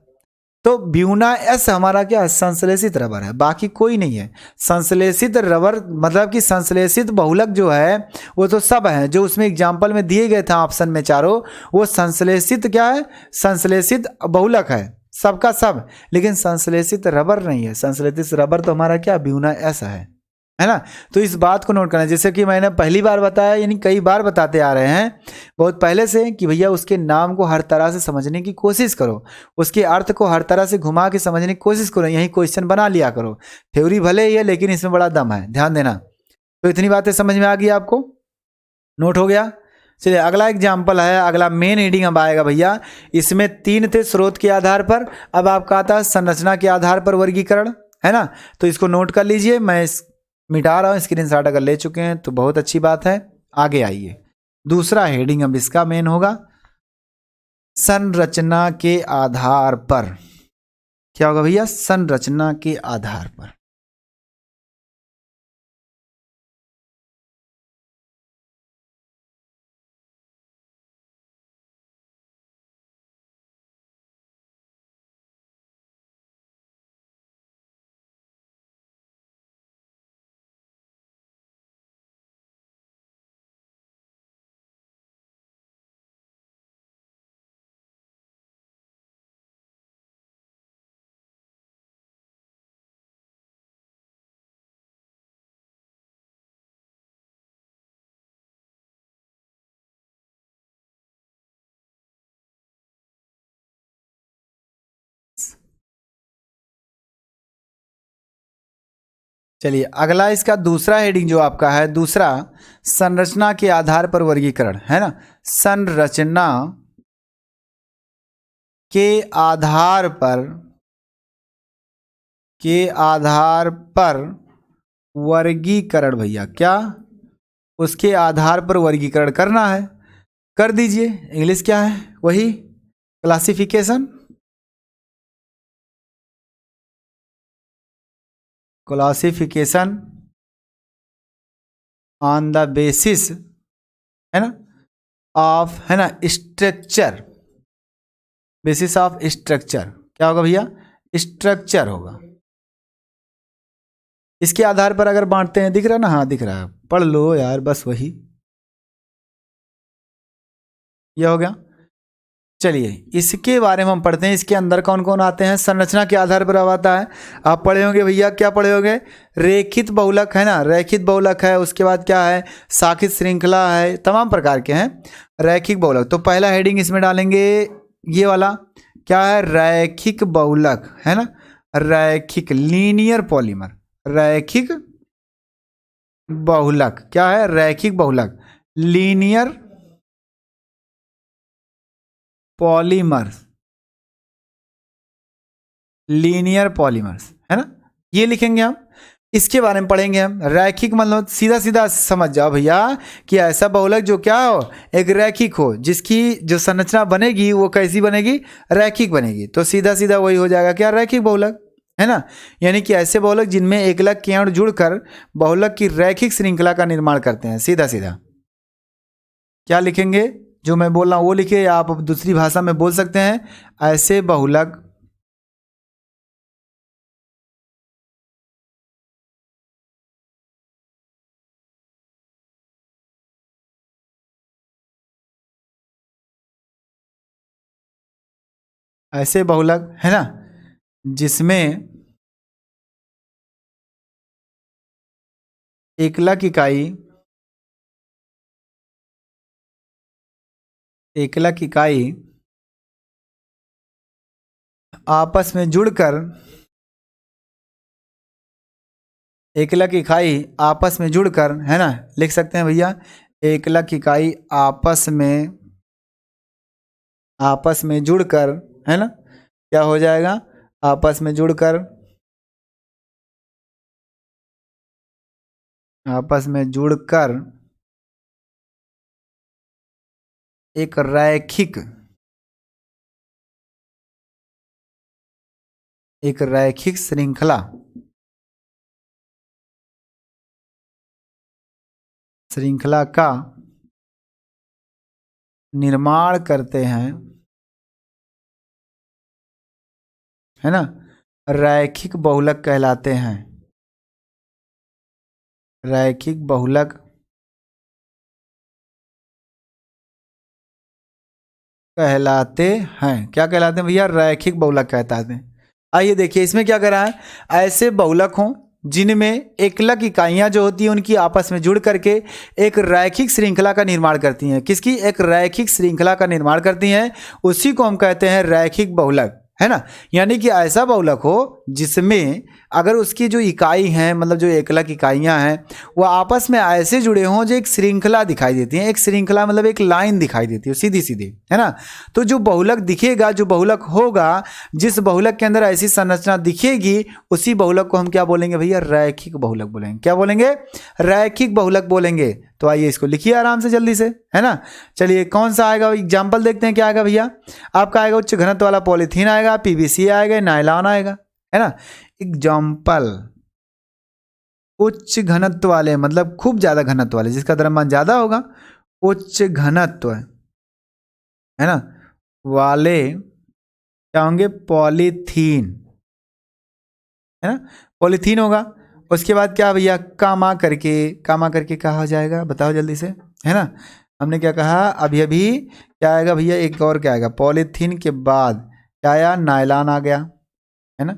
तो ब्यूना एस हमारा क्या है, संश्लेषित रबर है, बाकी कोई नहीं है। संश्लेषित रबर मतलब कि संश्लेषित बहुलक जो है वो तो सब है, जो उसमें एग्जाम्पल में दिए गए थे ऑप्शन में चारों, वो संश्लेषित क्या है, संश्लेषित बहुलक है, सबका सब, लेकिन संश्लेषित रबर नहीं है। संश्लेषित रबर तो हमारा क्या, ब्यूना एस है ना। तो इस बात को नोट करना, जैसे कि मैंने पहली बार बताया, यानी कई बार बताते आ रहे हैं बहुत पहले से, कि भैया उसके नाम को हर तरह से समझने की कोशिश करो, उसके अर्थ को हर तरह से घुमा के समझने की कोशिश करो, यही क्वेश्चन बना लिया करो। थ्योरी भले ही है लेकिन इसमें बड़ा दम है, ध्यान देना। तो इतनी बातें समझ में आ गई आपको, नोट हो गया। चलिए अगला एग्जाम्पल है, अगला मेन रीडिंग अब आएगा भैया। इसमें 3 थे स्रोत के आधार पर, अब आपका आता है संरचना के आधार पर वर्गीकरण, है ना। तो इसको नोट कर लीजिए, मैं मिटा रहा हूँ, स्क्रीनशॉट अगर ले चुके हैं तो बहुत अच्छी बात है। आगे आइए, दूसरा हेडिंग अब इसका मेन होगा, संरचना के आधार पर। क्या होगा भैया, संरचना के आधार पर। चलिए अगला इसका दूसरा हेडिंग जो आपका है, दूसरा संरचना के आधार पर वर्गीकरण, है ना। संरचना के आधार पर वर्गीकरण, भैया क्या, उसके आधार पर वर्गीकरण करना है, कर दीजिए। इंग्लिश क्या है, वही क्लासिफिकेशन ऑन द बेसिस, है ना, ऑफ, है ना, स्ट्रक्चर, बेसिस ऑफ स्ट्रक्चर। क्या होगा भैया, स्ट्रक्चर होगा। इसके आधार पर अगर बांटते हैं, दिख रहा है ना, हाँ दिख रहा है, पढ़ लो यार, बस वही, यह हो गया। चलिए इसके बारे में हम पढ़ते हैं, इसके अंदर कौन कौन आते हैं। संरचना के आधार पर अब आता है, आप पढ़े होंगे भैया, क्या पढ़े होंगे, रेखित बहुलक, है ना, रैखिक बहुलक है, उसके बाद क्या है, शाखित श्रृंखला है, तमाम प्रकार के हैं रैखिक बहुलक। तो पहला हेडिंग इसमें डालेंगे ये वाला, क्या है, रैखिक बहुलक, है ना, रैखिक लीनियर पॉलीमर, रैखिक बहुलक, क्या है, रैखिक बहुलक, लीनियर पॉलीमर्स, लीनियर पॉलीमर्स, है ना, ये लिखेंगे हम। इसके बारे में पढ़ेंगे हम। रैखिक मतलब सीधा सीधा समझ जाओ भैया कि ऐसा बहुलक जो क्या हो, एक रैखिक हो, जिसकी जो संरचना बनेगी वो कैसी बनेगी, रैखिक बनेगी। तो सीधा सीधा वही हो जाएगा क्या, रैखिक बहुलक, है ना। यानी कि ऐसे बहुलक जिनमें एकलक के अणु जुड़कर बहुलक की रैखिक श्रृंखला का निर्माण करते हैं। सीधा सीधा क्या लिखेंगे, जो मैं बोल रहा हूँ वो लिखिए, या आप दूसरी भाषा में बोल सकते हैं। ऐसे बहुलक ऐसे बहुलक, है ना, जिसमें एकलक इकाई आपस में जुड़कर है ना, लिख सकते हैं भैया, एकलक इकाई आपस में जुड़कर, है ना, क्या हो जाएगा, आपस में जुड़कर एक रैखिक श्रृंखला का निर्माण करते हैं, है ना, रैखिक बहुलक कहलाते हैं। रैखिक बहुलक कहलाते हैं, क्या कहलाते हैं भैया, रैखिक बहुलक कहलाते हैं। आइए देखिए इसमें क्या करा है, ऐसे बहुलक हों जिनमें एकलक इकाइयां जो होती हैं उनकी आपस में जुड़ करके एक रैखिक श्रृंखला का निर्माण करती हैं। किसकी, एक रैखिक श्रृंखला का निर्माण करती हैं, उसी को हम कहते हैं रैखिक बहुलक, है ना। यानी कि ऐसा बहुलक हो जिसमें अगर उसकी जो इकाई हैं, मतलब जो एकलक इकाइयां हैं, वो आपस में ऐसे जुड़े हों जो एक श्रृंखला दिखाई देती है। एक श्रृंखला मतलब एक लाइन दिखाई देती है सीधी सीधी, है ना। तो जो बहुलक दिखेगा, जो बहुलक होगा, जिस बहुलक के अंदर ऐसी संरचना दिखेगी, उसी बहुलक को हम क्या बोलेंगे भैया, रैखिक बहुलक बोलेंगे। क्या बोलेंगे, रैखिक बहुलक बोलेंगे। तो आइए इसको लिखिए आराम से जल्दी से, है ना। चलिए कौन सा आएगा एग्जाम्पल देखते हैं, क्या आएगा भैया, आपका आएगा उच्च घनत्व वाला पॉलीथीन आएगा, पीवीसी आएगा, नायलॉन आएगा, है ना। एग्जाम्पल, उच्च घनत्व वाले मतलब खूब ज्यादा घनत्व वाले, जिसका द्रव्यमान ज्यादा होगा, उच्च घनत्व, है ना, वाले क्या होंगे, पॉलीथीन, है ना, पॉलीथीन होगा। उसके बाद क्या भैया, कामा करके कहा हो जाएगा, बताओ जल्दी से, है ना। हमने क्या कहा अभी अभी, क्या आएगा भैया, एक और क्या आएगा, पॉलीथीन के बाद क्या आया, नायलॉन आ गया, है ना,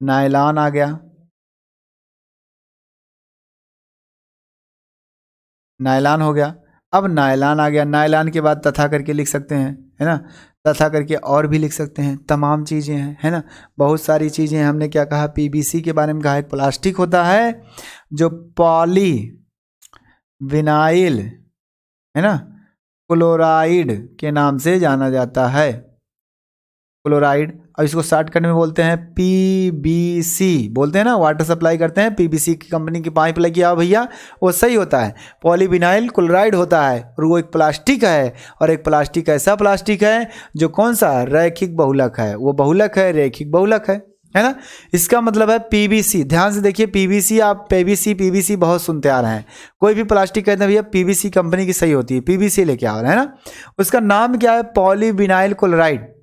नायलॉन आ गया, नायलॉन हो गया। अब नायलॉन आ गया, नायलॉन के बाद तथा करके लिख सकते हैं, है ना, तथा करके और भी लिख सकते हैं, तमाम चीज़ें हैं, है ना, बहुत सारी चीज़ें। हमने क्या कहा, पीवीसी के बारे में कहा, एक प्लास्टिक होता है जो पॉली विनाइल, है ना, क्लोराइड के नाम से जाना जाता है, क्लोराइड। और इसको शॉर्टकट में बोलते हैं पीबीसी, बोलते हैं ना, वाटर सप्लाई करते हैं पीबीसी की कंपनी की पाइप लगी आओ भैया, वो सही होता है, पॉलीविनाइल क्लोराइड होता है, और वो एक प्लास्टिक है। और एक प्लास्टिक ऐसा प्लास्टिक है जो कौन सा, रैखिक बहुलक है, वो बहुलक है, रैखिक बहुलक है ना। इसका मतलब है पीवीसी, ध्यान से देखिए, पीवीसी, आप पीवीसी बहुत सुनते आ रहे हैं, कोई भी प्लास्टिक कहते हैं भैया पीवीसी कंपनी की सही होती है, पीवीसी लेके आ रहे हैं ना। उसका नाम क्या है, पॉलीविनाइल क्लोराइड।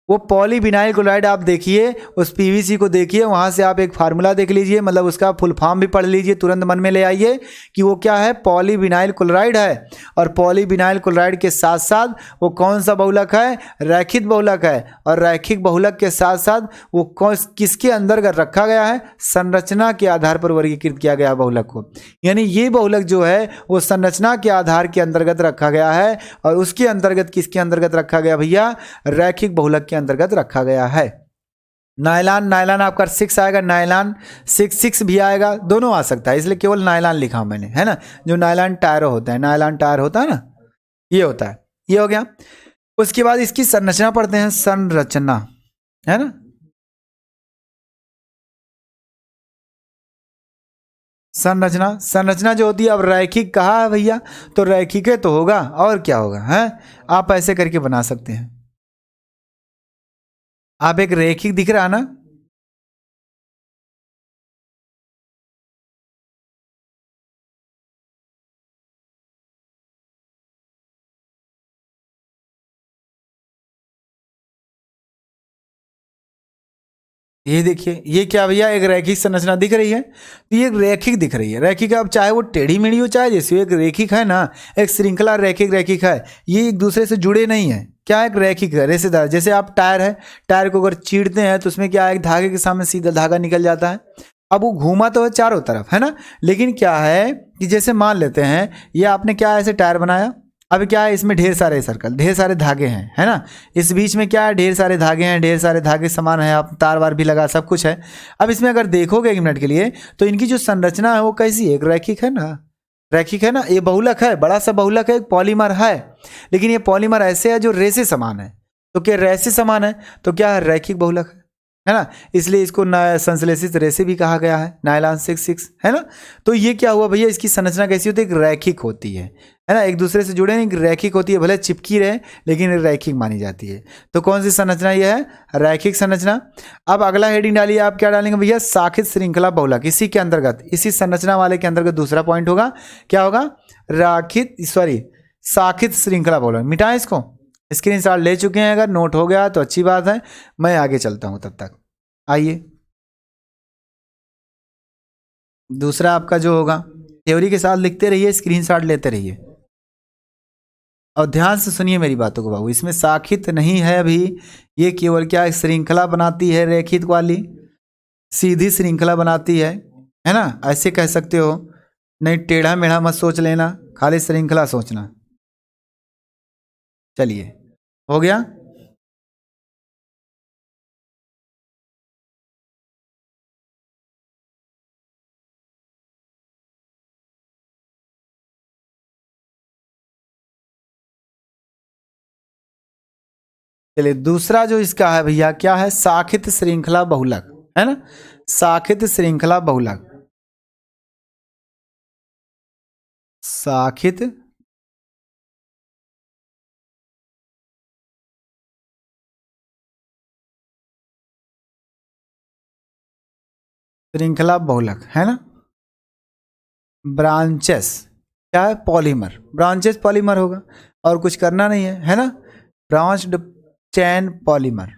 वो पॉलीविनाइल क्लोराइड आप देखिए, उस पीवीसी को देखिए, वहाँ से आप एक फार्मूला देख लीजिए, मतलब उसका फुल फॉर्म भी पढ़ लीजिए, तुरंत मन में ले आइए कि वो क्या है, पॉलीविनाइल क्लोराइड है। और पॉलीविनाइल क्लोराइड के साथ साथ वो कौन सा बहुलक है, रैखिक बहुलक है। और रैखिक बहुलक के साथ साथ वो किसके अंतर्गत रखा गया है, संरचना के आधार पर वर्गीकृत किया गया बहुलक को। यानी ये बहुलक जो है वो संरचना के आधार के अंतर्गत रखा गया है, और उसके अंतर्गत किसके अंतर्गत रखा गया भैया, रैखिक बहुलक अंतर्गत रखा गया है। नायलॉन, नायलॉन आपका 6 आएगा, नायलॉन 6 भी आएगा, दोनों आ सकता है, इसलिए केवल नायलॉन लिखा मैंने, है ना। जो नायलॉन टायर होता है, नायलॉन टायर होता है ना, ये होता है, ये हो गया। उसके बाद इसकी संरचना पढ़ते हैं, संरचना, है ना। संरचना, संरचना जो होती है, अब रैखिक कहा है भैया तो रैखिक है तो होगा, और क्या होगा है। आप ऐसे करके बना सकते हैं। आप एक रैखिक दिख रहा ना, ये देखिए, ये क्या भैया, एक रैखिक संरचना दिख रही है, तो ये एक रैखिक दिख रही है। रैखिक, अब चाहे वो टेढ़ी मेढ़ी हो चाहे जैसी, एक रैखिक है ना, एक श्रृंखला रैखिक रैखिक है, ये एक दूसरे से जुड़े नहीं है। क्या एक रैखिक है, रेसेदार। जैसे आप टायर है, टायर को अगर चीरते हैं तो उसमें क्या है, एक धागे के सामने सीधा धागा निकल जाता है। अब वो घूमा तो है चारों तरफ है ना, लेकिन क्या है कि जैसे मान लेते हैं ये आपने क्या ऐसे टायर बनाया, अब क्या है इसमें ढेर सारे सर्कल, ढेर सारे धागे हैं है ना, इस बीच में क्या है ढेर सारे धागे हैं, ढेर सारे धागे समान है, आप तार वार भी लगा सब कुछ है। अब इसमें अगर देखोगे 1 मिनट के लिए तो इनकी जो संरचना है वो कैसी है, एक रैखिक है ना, रैखिक है ना, ये बहुलक है, बड़ा सा बहुलक है, एक पॉलीमर है, लेकिन ये पॉलीमर ऐसे है जो रेसे समान है। तो क्या रेसे समान है तो क्या है, रैखिक बहुलक है ना, इसलिए इसको संश्लेषित रेसे भी कहा गया है, नायलॉन 66 है ना। तो ये क्या हुआ भैया, इसकी संरचना कैसी होती है, एक रैखिक होती है ना, एक दूसरे से जुड़े नहीं, रैखिक होती है, भले चिपकी रहे लेकिन रैखिक मानी जाती है। तो कौन सी संरचना ये है, रैखिक संरचना। अब अगला हेडिंग डालिए, आप क्या डालेंगे भैया, शाखित श्रृंखला बहुलक। इसी के अंतर्गत, इसी संरचना वाले के अंतर्गत दूसरा पॉइंट होगा, क्या होगा, शाखित श्रृंखला बहुलक। मिटाएं इसको, स्क्रीनशॉट ले चुके हैं, अगर नोट हो गया तो अच्छी बात है, मैं आगे चलता हूं तब तक। आइए दूसरा आपका जो होगा, थ्योरी के साथ लिखते रहिए, स्क्रीनशॉट लेते रहिए और ध्यान से सुनिए मेरी बातों को बाबू। इसमें शाखित नहीं है अभी, ये केवल क्या श्रृंखला बनाती है, रेखित वाली सीधी श्रृंखला बनाती है ना, ऐसे कह सकते हो। नहीं टेढ़ा मेढ़ा मत सोच लेना, खाली श्रृंखला सोचना। चलिए हो गया। चलिए दूसरा जो इसका है भैया, क्या है, शाखित श्रृंखला बहुलक है ना, शाखित श्रृंखला बहुलक, शाखित श्रृंखला बहुलक है ना। ब्रांचेस क्या है, पॉलीमर, ब्रांचेस पॉलीमर होगा, और कुछ करना नहीं है ना, ब्रांच्ड चैन पॉलीमर।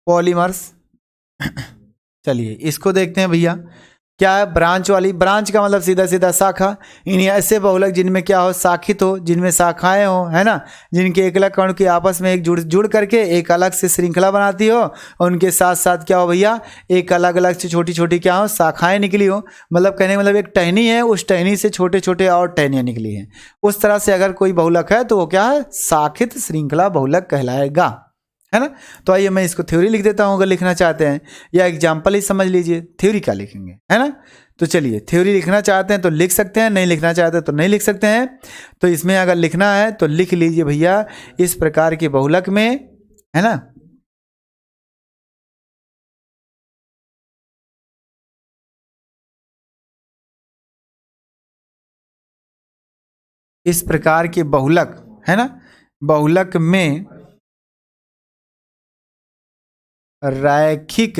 पॉलीमर्स। चलिए इसको देखते हैं भैया, क्या है, ब्रांच वाली। ब्रांच का मतलब सीधा सीधा शाखा। इन्हीं ऐसे बहुलक जिनमें क्या हो, शाखित हो, जिनमें शाखाएं हो है ना, जिनके एक अलग कण के आपस में एक जुड़ करके एक अलग से श्रृंखला बनाती हो, और उनके साथ साथ क्या हो भैया, एक अलग अलग से छोटी छोटी क्या हो, शाखाएं निकली हो। मतलब कहने का मतलब एक टहनी है, उस टहनी से छोटे छोटे और टहनियाँ निकली हैं। उस तरह से अगर कोई बहुलक है तो वो क्या है, शाखित श्रृंखला बहुलक कहलाएगा है ना। तो आइए मैं इसको थ्योरी लिख देता हूं अगर लिखना चाहते हैं, या एग्जाम्पल ही समझ लीजिए, थ्योरी क्या लिखेंगे है ना। तो चलिए थ्योरी लिखना चाहते हैं तो लिख सकते हैं, नहीं लिखना चाहते तो नहीं लिख सकते हैं। तो इसमें अगर लिखना है तो लिख लीजिए भैया, इस प्रकार के बहुलक में है ना, इस प्रकार के बहुलक है ना, बहुलक में रैखिक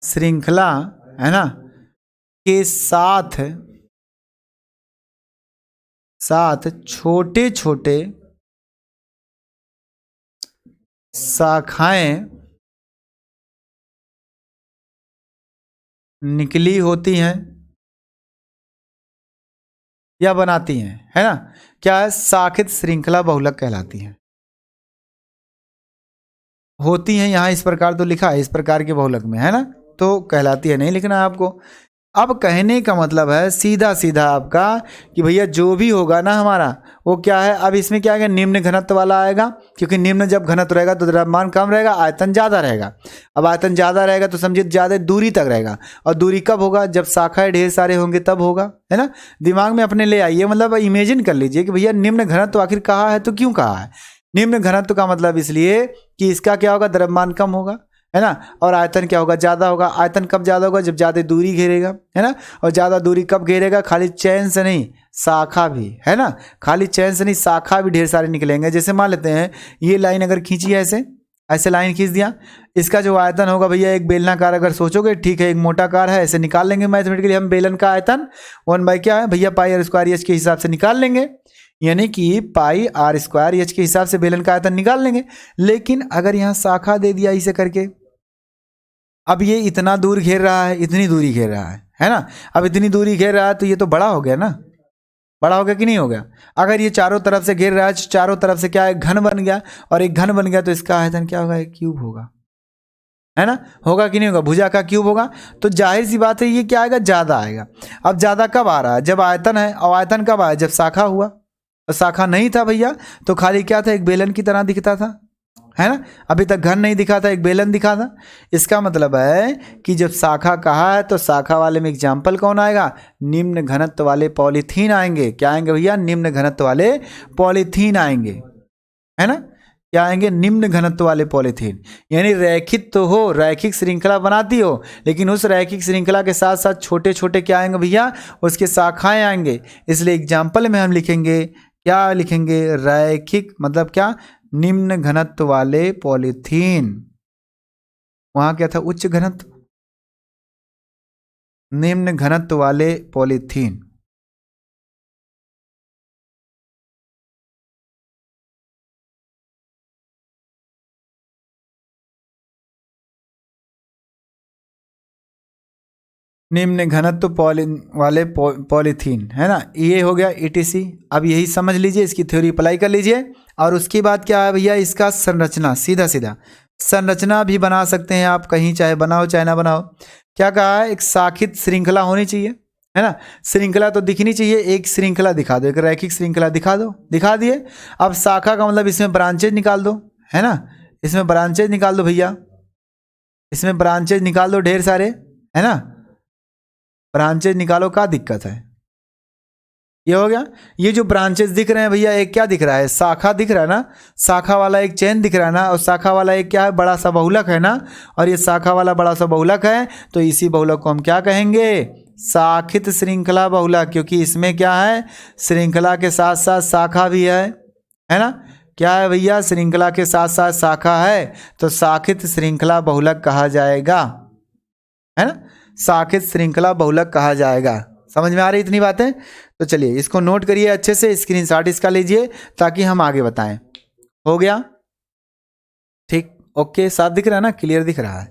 श्रृंखला है ना के साथ साथ छोटे छोटे शाखाएं निकली होती हैं या बनाती हैं है ना, क्या है, शाखित श्रृंखला बहुलक कहलाती हैं। होती हैं यहाँ इस प्रकार तो लिखा है, इस प्रकार के बहुलक में है ना, तो कहलाती है नहीं लिखना है आपको। अब कहने का मतलब है सीधा सीधा आपका कि भैया जो भी होगा ना हमारा वो क्या है, अब इसमें क्या आएगा, निम्न घनत्व वाला आएगा, क्योंकि निम्न जब घनत्व रहेगा तो द्रव्यमान कम रहेगा, आयतन ज़्यादा रहेगा। अब आयतन ज़्यादा रहेगा तो समझिए ज़्यादा दूरी तक रहेगा, और दूरी कब होगा, जब शाखाएं ढेर सारे होंगे तब होगा, है ना। दिमाग में अपने ले आइए, मतलब इमेजिन कर लीजिए कि भैया निम्न घनत्व आखिर कहा है तो क्यों कहा है। निम्न घनत्व का मतलब इसलिए कि इसका क्या होगा, द्रव्यमान कम होगा, है ना, और आयतन क्या होगा, ज़्यादा होगा। आयतन कब ज़्यादा होगा, जब ज़्यादा दूरी घेरेगा, है ना। और ज़्यादा दूरी कब घेरेगा, खाली चैन से नहीं शाखा भी, है ना, खाली चैन से नहीं शाखा भी ढेर सारे निकलेंगे। जैसे मान लेते हैं ये लाइन अगर खींची है, ऐसे ऐसे लाइन खींच दिया, इसका जो आयतन होगा भैया, एक बेलनाकार अगर सोचोगे, ठीक है, एक मोटाकार है, ऐसे निकाल लेंगे मैथमेटिकली हम बेलन का आयतन 1 बाई क्या है भैया, पाई आर स्क्वायर एच के हिसाब से निकाल लेंगे, यानी कि पाई आर स्क्वायर एच के हिसाब से बेलन का आयतन निकाल लेंगे। लेकिन अगर यहाँ शाखा दे दिया इसे करके, अब ये इतना दूर घेर रहा है, इतनी दूरी घेर रहा है ना। अब इतनी दूरी घेर रहा है तो ये तो बड़ा हो गया ना, बड़ा हो गया कि नहीं हो गया। अगर ये चारों तरफ से घेर रहा है, चारों तरफ से क्या है, घन बन गया, और एक घन बन गया तो इसका आयतन क्या होगा, एक क्यूब होगा, है ना। होगा कि नहीं होगा, भुजा का क्यूब होगा। तो जाहिर सी बात है ये क्या आएगा, ज़्यादा आएगा। अब ज़्यादा कब आ रहा है, जब आयतन है, और आयतन कब आया, जब शाखा हुआ। तो शाखा नहीं था भैया, तो खाली क्या था, एक बेलन की तरह दिखता था, है ना। अभी तक घन नहीं दिखा था, एक बेलन दिखा था। इसका मतलब है कि जब शाखा कहा है तो शाखा वाले में एग्जाम्पल कौन आएगा, निम्न घनत्व वाले पॉलीथीन आएंगे। क्या आएंगे भैया, निम्न घनत्व वाले पॉलीथीन आएंगे, है ना। क्या आएंगे, निम्न घनत्व वाले पॉलीथीन। यानी रैखिक तो हो, रैखिक श्रृंखला बनाती हो, लेकिन उस रैखिक श्रृंखला के साथ साथ छोटे छोटे क्या आएंगे भैया, उसके शाखाएं आएंगे। इसलिए एग्जाम्पल में हम लिखेंगे, क्या लिखेंगे, रैखिक मतलब क्या, निम्न घनत्व वाले पॉलीथीन। वहां क्या था, उच्च घनत्व, निम्न घनत्व वाले पॉलीथीन। निम्न घनत्व वाले पॉलीथीन, है ना, ये हो गया ईटीसी। अब यही समझ लीजिए, इसकी थ्योरी अप्लाई कर लीजिए। और उसके बाद क्या है भैया, इसका संरचना, सीधा सीधा संरचना भी बना सकते हैं आप, कहीं चाहे बनाओ चाहे ना बनाओ। क्या कहा है, एक शाखित श्रृंखला होनी चाहिए, है ना। श्रृंखला तो दिखनी चाहिए, एक श्रृंखला दिखा दो, एक रैखिक श्रृंखला दिखा दो, दिखा दिए। अब शाखा का मतलब इसमें ब्रांचेज निकाल दो, है ना, इसमें ब्रांचेज निकाल दो भैया, इसमें ब्रांचेज निकाल दो ढेर सारे, है ना। ब्रांचेज निकालो, क्या दिक्कत है, ये हो गया। ये जो ब्रांचेस दिख रहे हैं भैया, एक क्या दिख रहा है, शाखा दिख रहा है ना, शाखा वाला एक चेन दिख रहा है ना, और शाखा वाला एक क्या है, बड़ा सा बहुलक है ना, और ये शाखा वाला बड़ा सा बहुलक है, तो इसी बहुलक को हम क्या कहेंगे, शाखित श्रृंखला बहुलक, क्योंकि इसमें क्या है, श्रृंखला के साथ साथ शाखा भी है ना। क्या है भैया, श्रृंखला के साथ साथ शाखा है, तो शाखित श्रृंखला बहुलक कहा जाएगा, है ना, शाखित श्रृंखला बहुलक कहा जाएगा। समझ में आ रही इतनी बातें। तो चलिए इसको नोट करिए अच्छे से, स्क्रीनशॉट इसका लीजिए ताकि हम आगे बताएं। हो गया, ठीक, ओके, साफ दिख रहा है ना, क्लियर दिख रहा है।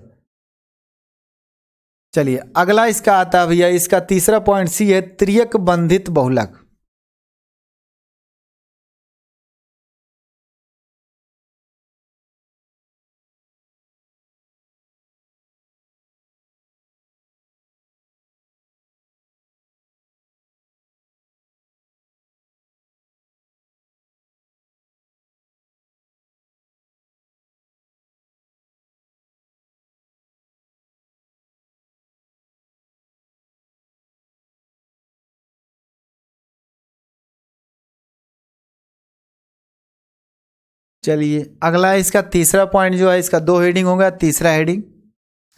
चलिए अगला इसका आता है भैया, इसका तीसरा पॉइंट सी है, त्रियक बंधित बहुलक। चलिए अगला इसका तीसरा पॉइंट जो है, इसका दो हेडिंग होगा, तीसरा हेडिंग,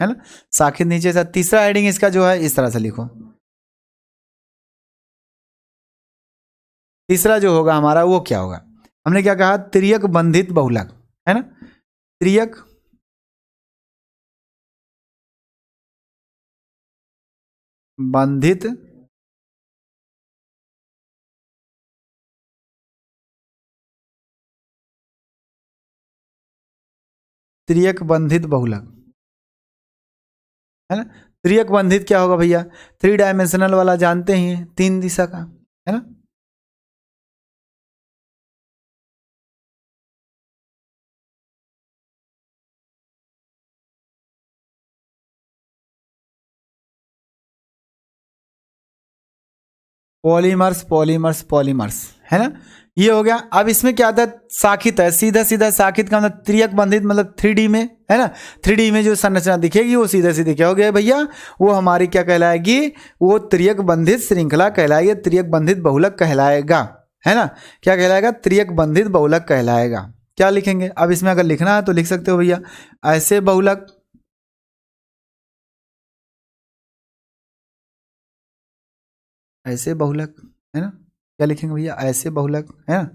है ना, साखित नीचे से, तीसरा हेडिंग इसका जो है इस तरह से लिखो। तीसरा जो होगा हमारा वो क्या होगा, हमने क्या कहा, त्रियक बंधित बहुलक, है ना, त्रियक बंधित त्रियक बंधित बहुलक, है ना। त्रियक बंधित क्या होगा भैया, 3 डायमेंशनल वाला जानते ही हैं, 3 दिशा का, है ना। पॉलीमर्स पॉलीमर्स पॉलीमर्स, है ना। ये हो गया। अब इसमें क्या आता है, साखित है, सीधा सीधा साखित का मतलब त्रियक बंधित, मतलब 3D में, है ना। 3D में जो संरचना दिखेगी वो सीधे सीधे क्या हो गया भैया, वो हमारी क्या कहलाएगी, वो त्रियक बंधित श्रृंखला कहलाएगी, त्रियक बंधित बहुलक कहलाएगा, है ना। क्या कहलाएगा, त्रियक बंधित बहुलक कहलाएगा। क्या लिखेंगे, अब इसमें अगर लिखना है तो लिख सकते हो भैया, ऐसे बहुलक, ऐसे बहुलक, है ना। क्या लिखेंगे भैया, ऐसे बहुलक, है ना,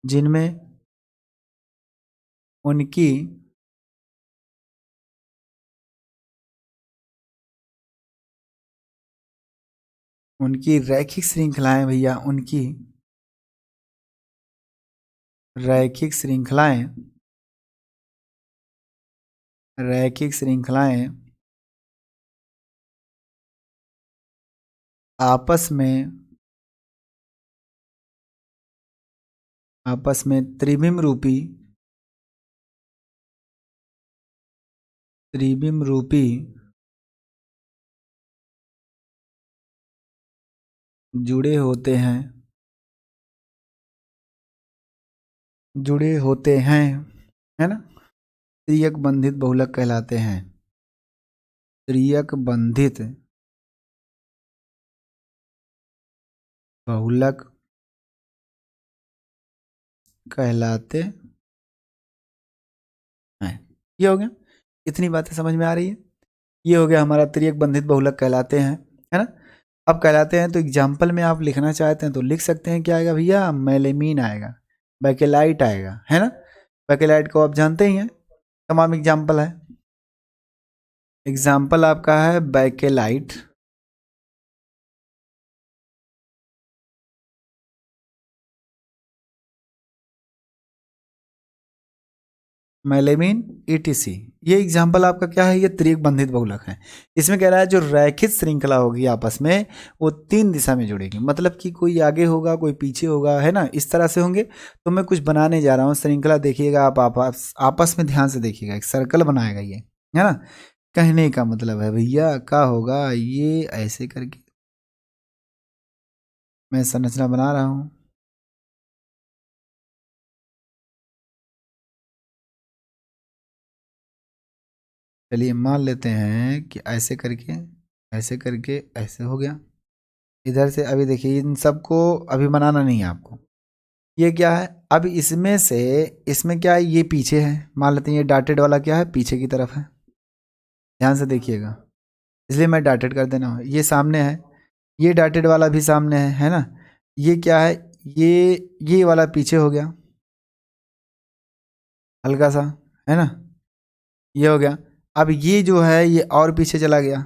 जिनमें उनकी उनकी रैखिक श्रृंखलाएं भैया, उनकी रैखिक श्रृंखलाएं, रैखिक श्रृंखलाएं आपस में, आपस में त्रिविम रूपी, त्रिविम रूपी जुड़े होते हैं, जुड़े होते हैं, है ना, त्रियक बंधित बहुलक कहलाते हैं, त्रियक बंधित बहुलक कहलाते हैं। ये हो गया, इतनी बातें समझ में आ रही है। ये हो गया हमारा त्रियक बंधित बहुलक कहलाते हैं, है ना। अब कहलाते हैं तो एग्जाम्पल में आप लिखना चाहते हैं तो लिख सकते हैं, क्या आएगा भैया, मेलेमीन आएगा, बैकेलाइट आएगा, है ना। बैकेलाइट को आप जानते ही हैं, तमाम एग्जाम्पल है। एग्जाम्पल आपका है बैकेलाइट, मेलेमीन, ईटीसी। ये एग्जाम्पल आपका क्या है, ये त्रियक बंधित बहुलक है। इसमें कह रहा है जो रैखिक श्रृंखला होगी आपस में वो 3 दिशा में जुड़ेगी, मतलब कि कोई आगे होगा कोई पीछे होगा, है ना, इस तरह से होंगे। तो मैं कुछ बनाने जा रहा हूँ श्रृंखला, देखिएगा आप आपस में ध्यान से देखिएगा, एक सर्कल बनाएगा ये, है ना। कहने का मतलब है भैया क्या होगा, ये ऐसे करके मैं संरचना बना रहा हूँ, चलिए मान लेते हैं कि ऐसे करके, ऐसे करके ऐसे हो गया। इधर से अभी देखिए, इन सबको अभी बनाना नहीं है आपको। ये क्या है, अब इसमें से, इसमें क्या है, ये पीछे है, मान लेते हैं ये डॉटेड वाला क्या है, पीछे की तरफ है, ध्यान से देखिएगा, इसलिए मैं डॉटेड कर देना हूँ। ये सामने है, ये डॉटेड वाला भी सामने है ना। ये क्या है, ये वाला पीछे हो गया हल्का सा, है ना, ये हो गया। अब ये जो है ये और पीछे चला गया,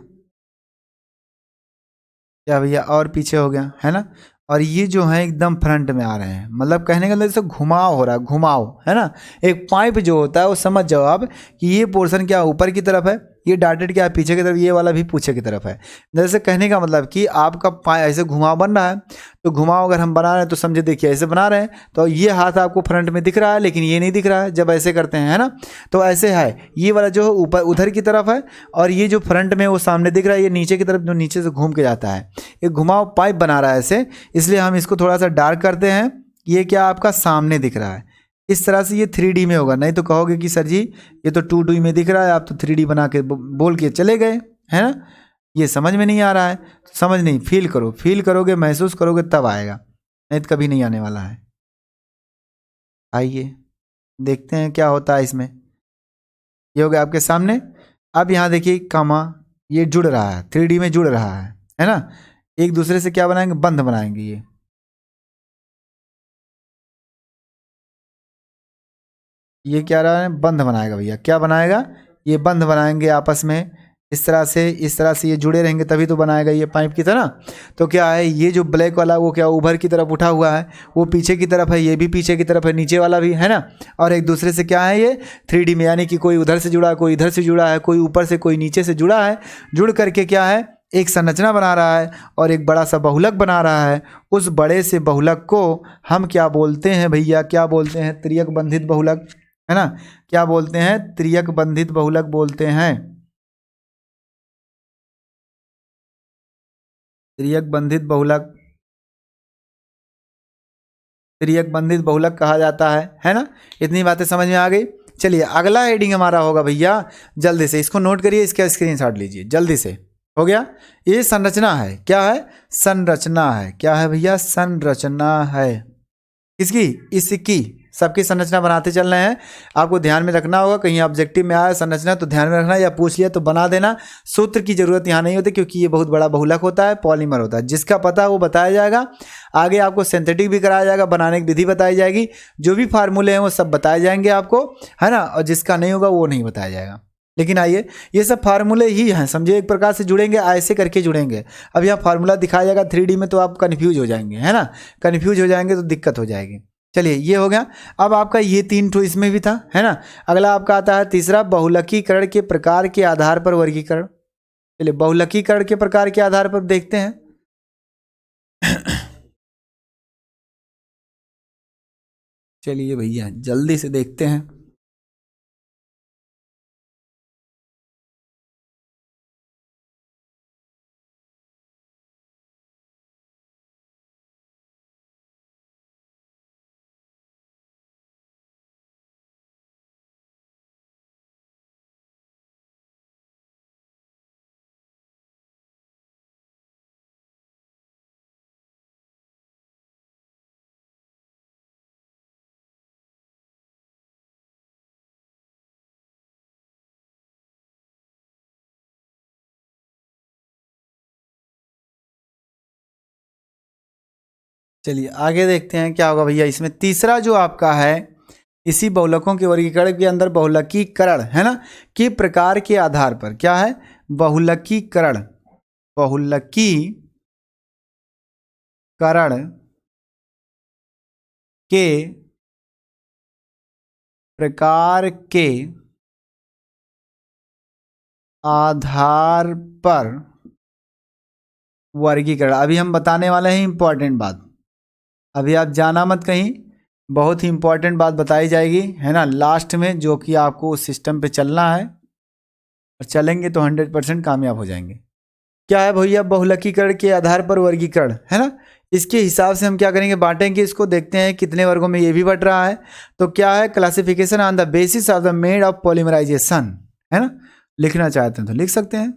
क्या भैया, और पीछे हो गया, है ना। और ये जो है एकदम फ्रंट में आ रहे हैं, मतलब कहने का मतलब जैसे घुमाव हो रहा है, घुमाव, है ना। एक पाइप जो होता है वो समझ जाओ आप कि ये पोर्शन क्या ऊपर की तरफ है, ये डॉटेड क्या है पीछे की तरफ, ये वाला भी पीछे की तरफ है। जैसे कहने का मतलब कि आपका ऐसे घुमाव बन रहा है, तो घुमाव अगर हम बना रहे हैं तो समझे, देखिए ऐसे बना रहे हैं तो ये हाथ आपको फ्रंट में दिख रहा है लेकिन ये नहीं दिख रहा है जब ऐसे करते हैं, है ना। तो ऐसे है, ये वाला जो ऊपर उधर की तरफ है, और ये जो फ्रंट में वो सामने दिख रहा है, ये नीचे की तरफ जो नीचे से घूम के जाता है, एक घुमाव पाइप बना रहा है ऐसे, इसलिए हम इसको थोड़ा सा डार्क करते हैं। ये क्या आपका सामने दिख रहा है, इस तरह से ये 3D में होगा, नहीं तो कहोगे कि सर जी ये तो 2D में दिख रहा है, आप तो 3D बना के बोल के चले गए, है ना। ये समझ में नहीं आ रहा है, समझ नहीं, फील करो, फील करोगे, महसूस करोगे तब आएगा, नहीं तो कभी नहीं आने वाला है। आइए देखते हैं क्या होता है इसमें। ये हो गया आपके सामने। अब यहाँ देखिए कामा, ये जुड़ रहा है, 3D में जुड़ रहा है ना। एक दूसरे से क्या बनाएंगे, बंध बनाएंगे। ये क्या रहा है, बंध बनाएगा भैया, क्या बनाएगा, ये बंध बनाएंगे आपस में, इस तरह से, इस तरह से ये जुड़े रहेंगे तभी तो बनाएगा ये पाइप की तरह। तो क्या है, ये जो ब्लैक वाला वो क्या ऊपर की तरफ उठा हुआ है, वो पीछे की तरफ है, ये भी पीछे की तरफ है, नीचे वाला भी, है ना। और एक दूसरे से क्या है, ये 3D में, यानी कि कोई उधर से जुड़ा है, कोई इधर से जुड़ा है, कोई ऊपर से कोई नीचे से जुड़ा है, जुड़ करके क्या है, एक संरचना बना रहा है और एक बड़ा सा बहुलक बना रहा है। उस बड़े से बहुलक को हम क्या बोलते हैं भैया, क्या बोलते हैं, त्रियक बंधित बहुलक, है ना। क्या बोलते हैं, त्रियक बंधित बहुलक बोलते हैं। तिर्यक बंधित बहुलक, तिर्यक बंधित बहुलक कहा जाता है ना। इतनी बातें समझ में आ गई। चलिए अगला हेडिंग हमारा होगा भैया, जल्दी से इसको नोट करिए, इसका स्क्रीनशॉट लीजिए जल्दी से। हो गया, ये संरचना है, क्या है, संरचना है, क्या है भैया, संरचना है। किसकी, इसकी, सबकी संरचना बनाते चल रहे हैं। आपको ध्यान में रखना होगा, कहीं ऑब्जेक्टिव में आया संरचना तो ध्यान में रखना, या पूछ लिया तो बना देना। सूत्र की जरूरत यहाँ नहीं होती, क्योंकि ये बहुत बड़ा बहुलक होता है, पॉलीमर होता है। जिसका पता है वो बताया जाएगा, आगे आपको सिंथेटिक भी कराया जाएगा, बनाने की विधि बताई जाएगी, जो भी फार्मूले हैं वो सब बताए जाएंगे आपको, है ना। और जिसका नहीं होगा वो नहीं बताया जाएगा। लेकिन आइए, ये सब फार्मूले ही हैं, समझे, एक प्रकार से जुड़ेंगे, ऐसे करके जुड़ेंगे। अब यहाँ फार्मूला दिखाया जाएगा 3D में, तो आप कन्फ्यूज हो जाएंगे, है ना। कन्फ्यूज हो जाएंगे तो दिक्कत हो जाएगी। चलिए ये हो गया। अब आपका ये 3 ठो इसमें भी था, है ना। अगला आपका आता है तीसरा, बहुलकीकरण के प्रकार के आधार पर वर्गीकरण। चलिए बहुलकीकरण के प्रकार के आधार पर देखते हैं। चलिए भैया जल्दी से देखते हैं। चलिए आगे देखते हैं क्या होगा भैया। इसमें तीसरा जो आपका है, इसी बहुलकों के वर्गीकरण के अंदर बहुलकीकरण, है ना, के प्रकार के आधार पर, क्या है, बहुलकीकरण, बहुलकीकरण के प्रकार के आधार पर वर्गीकरण। अभी हम बताने वाले हैं इंपॉर्टेंट बात, अभी आप जाना मत कहीं, बहुत ही इंपॉर्टेंट बात बताई जाएगी, है ना, लास्ट में, जो कि आपको उस सिस्टम पे चलना है, और चलेंगे तो 100% कामयाब हो जाएंगे। क्या है भैया, बहुलकीकरण के आधार पर वर्गीकरण, है ना। इसके हिसाब से हम क्या करेंगे, बांटेंगे इसको, देखते हैं कितने वर्गों में ये भी बट रहा है। तो क्या है, classification on the basis of the mode of polymerization, है ना। लिखना चाहते हैं तो लिख सकते हैं,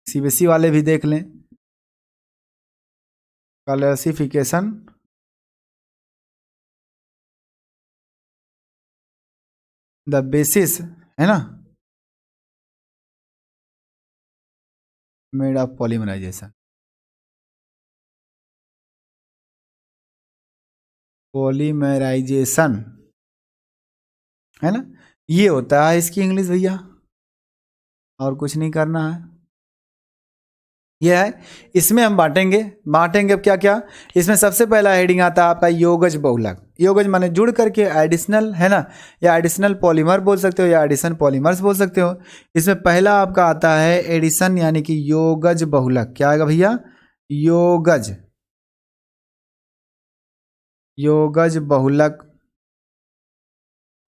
सीबीएसई वाले भी देख लें, क्लासिफिकेशन द बेसिस, है ना, मेड ऑफ पॉलीमराइजेशन, पॉलीमराइजेशन, है ना, ये होता है इसकी इंग्लिश भैया, और कुछ नहीं करना है। यह है, इसमें हम बांटेंगे। बांटेंगे अब क्या क्या, इसमें सबसे पहला हेडिंग आता है आपका योगज बहुलक। योगज माने जुड़ करके, एडिशनल, है ना, या एडिशनल पॉलीमर बोल सकते हो, या एडिशन पॉलीमर्स बोल सकते हो। इसमें पहला आपका आता है एडिशन, यानी कि योगज बहुलक। क्या आएगा भैया, योगज, योगज बहुलक,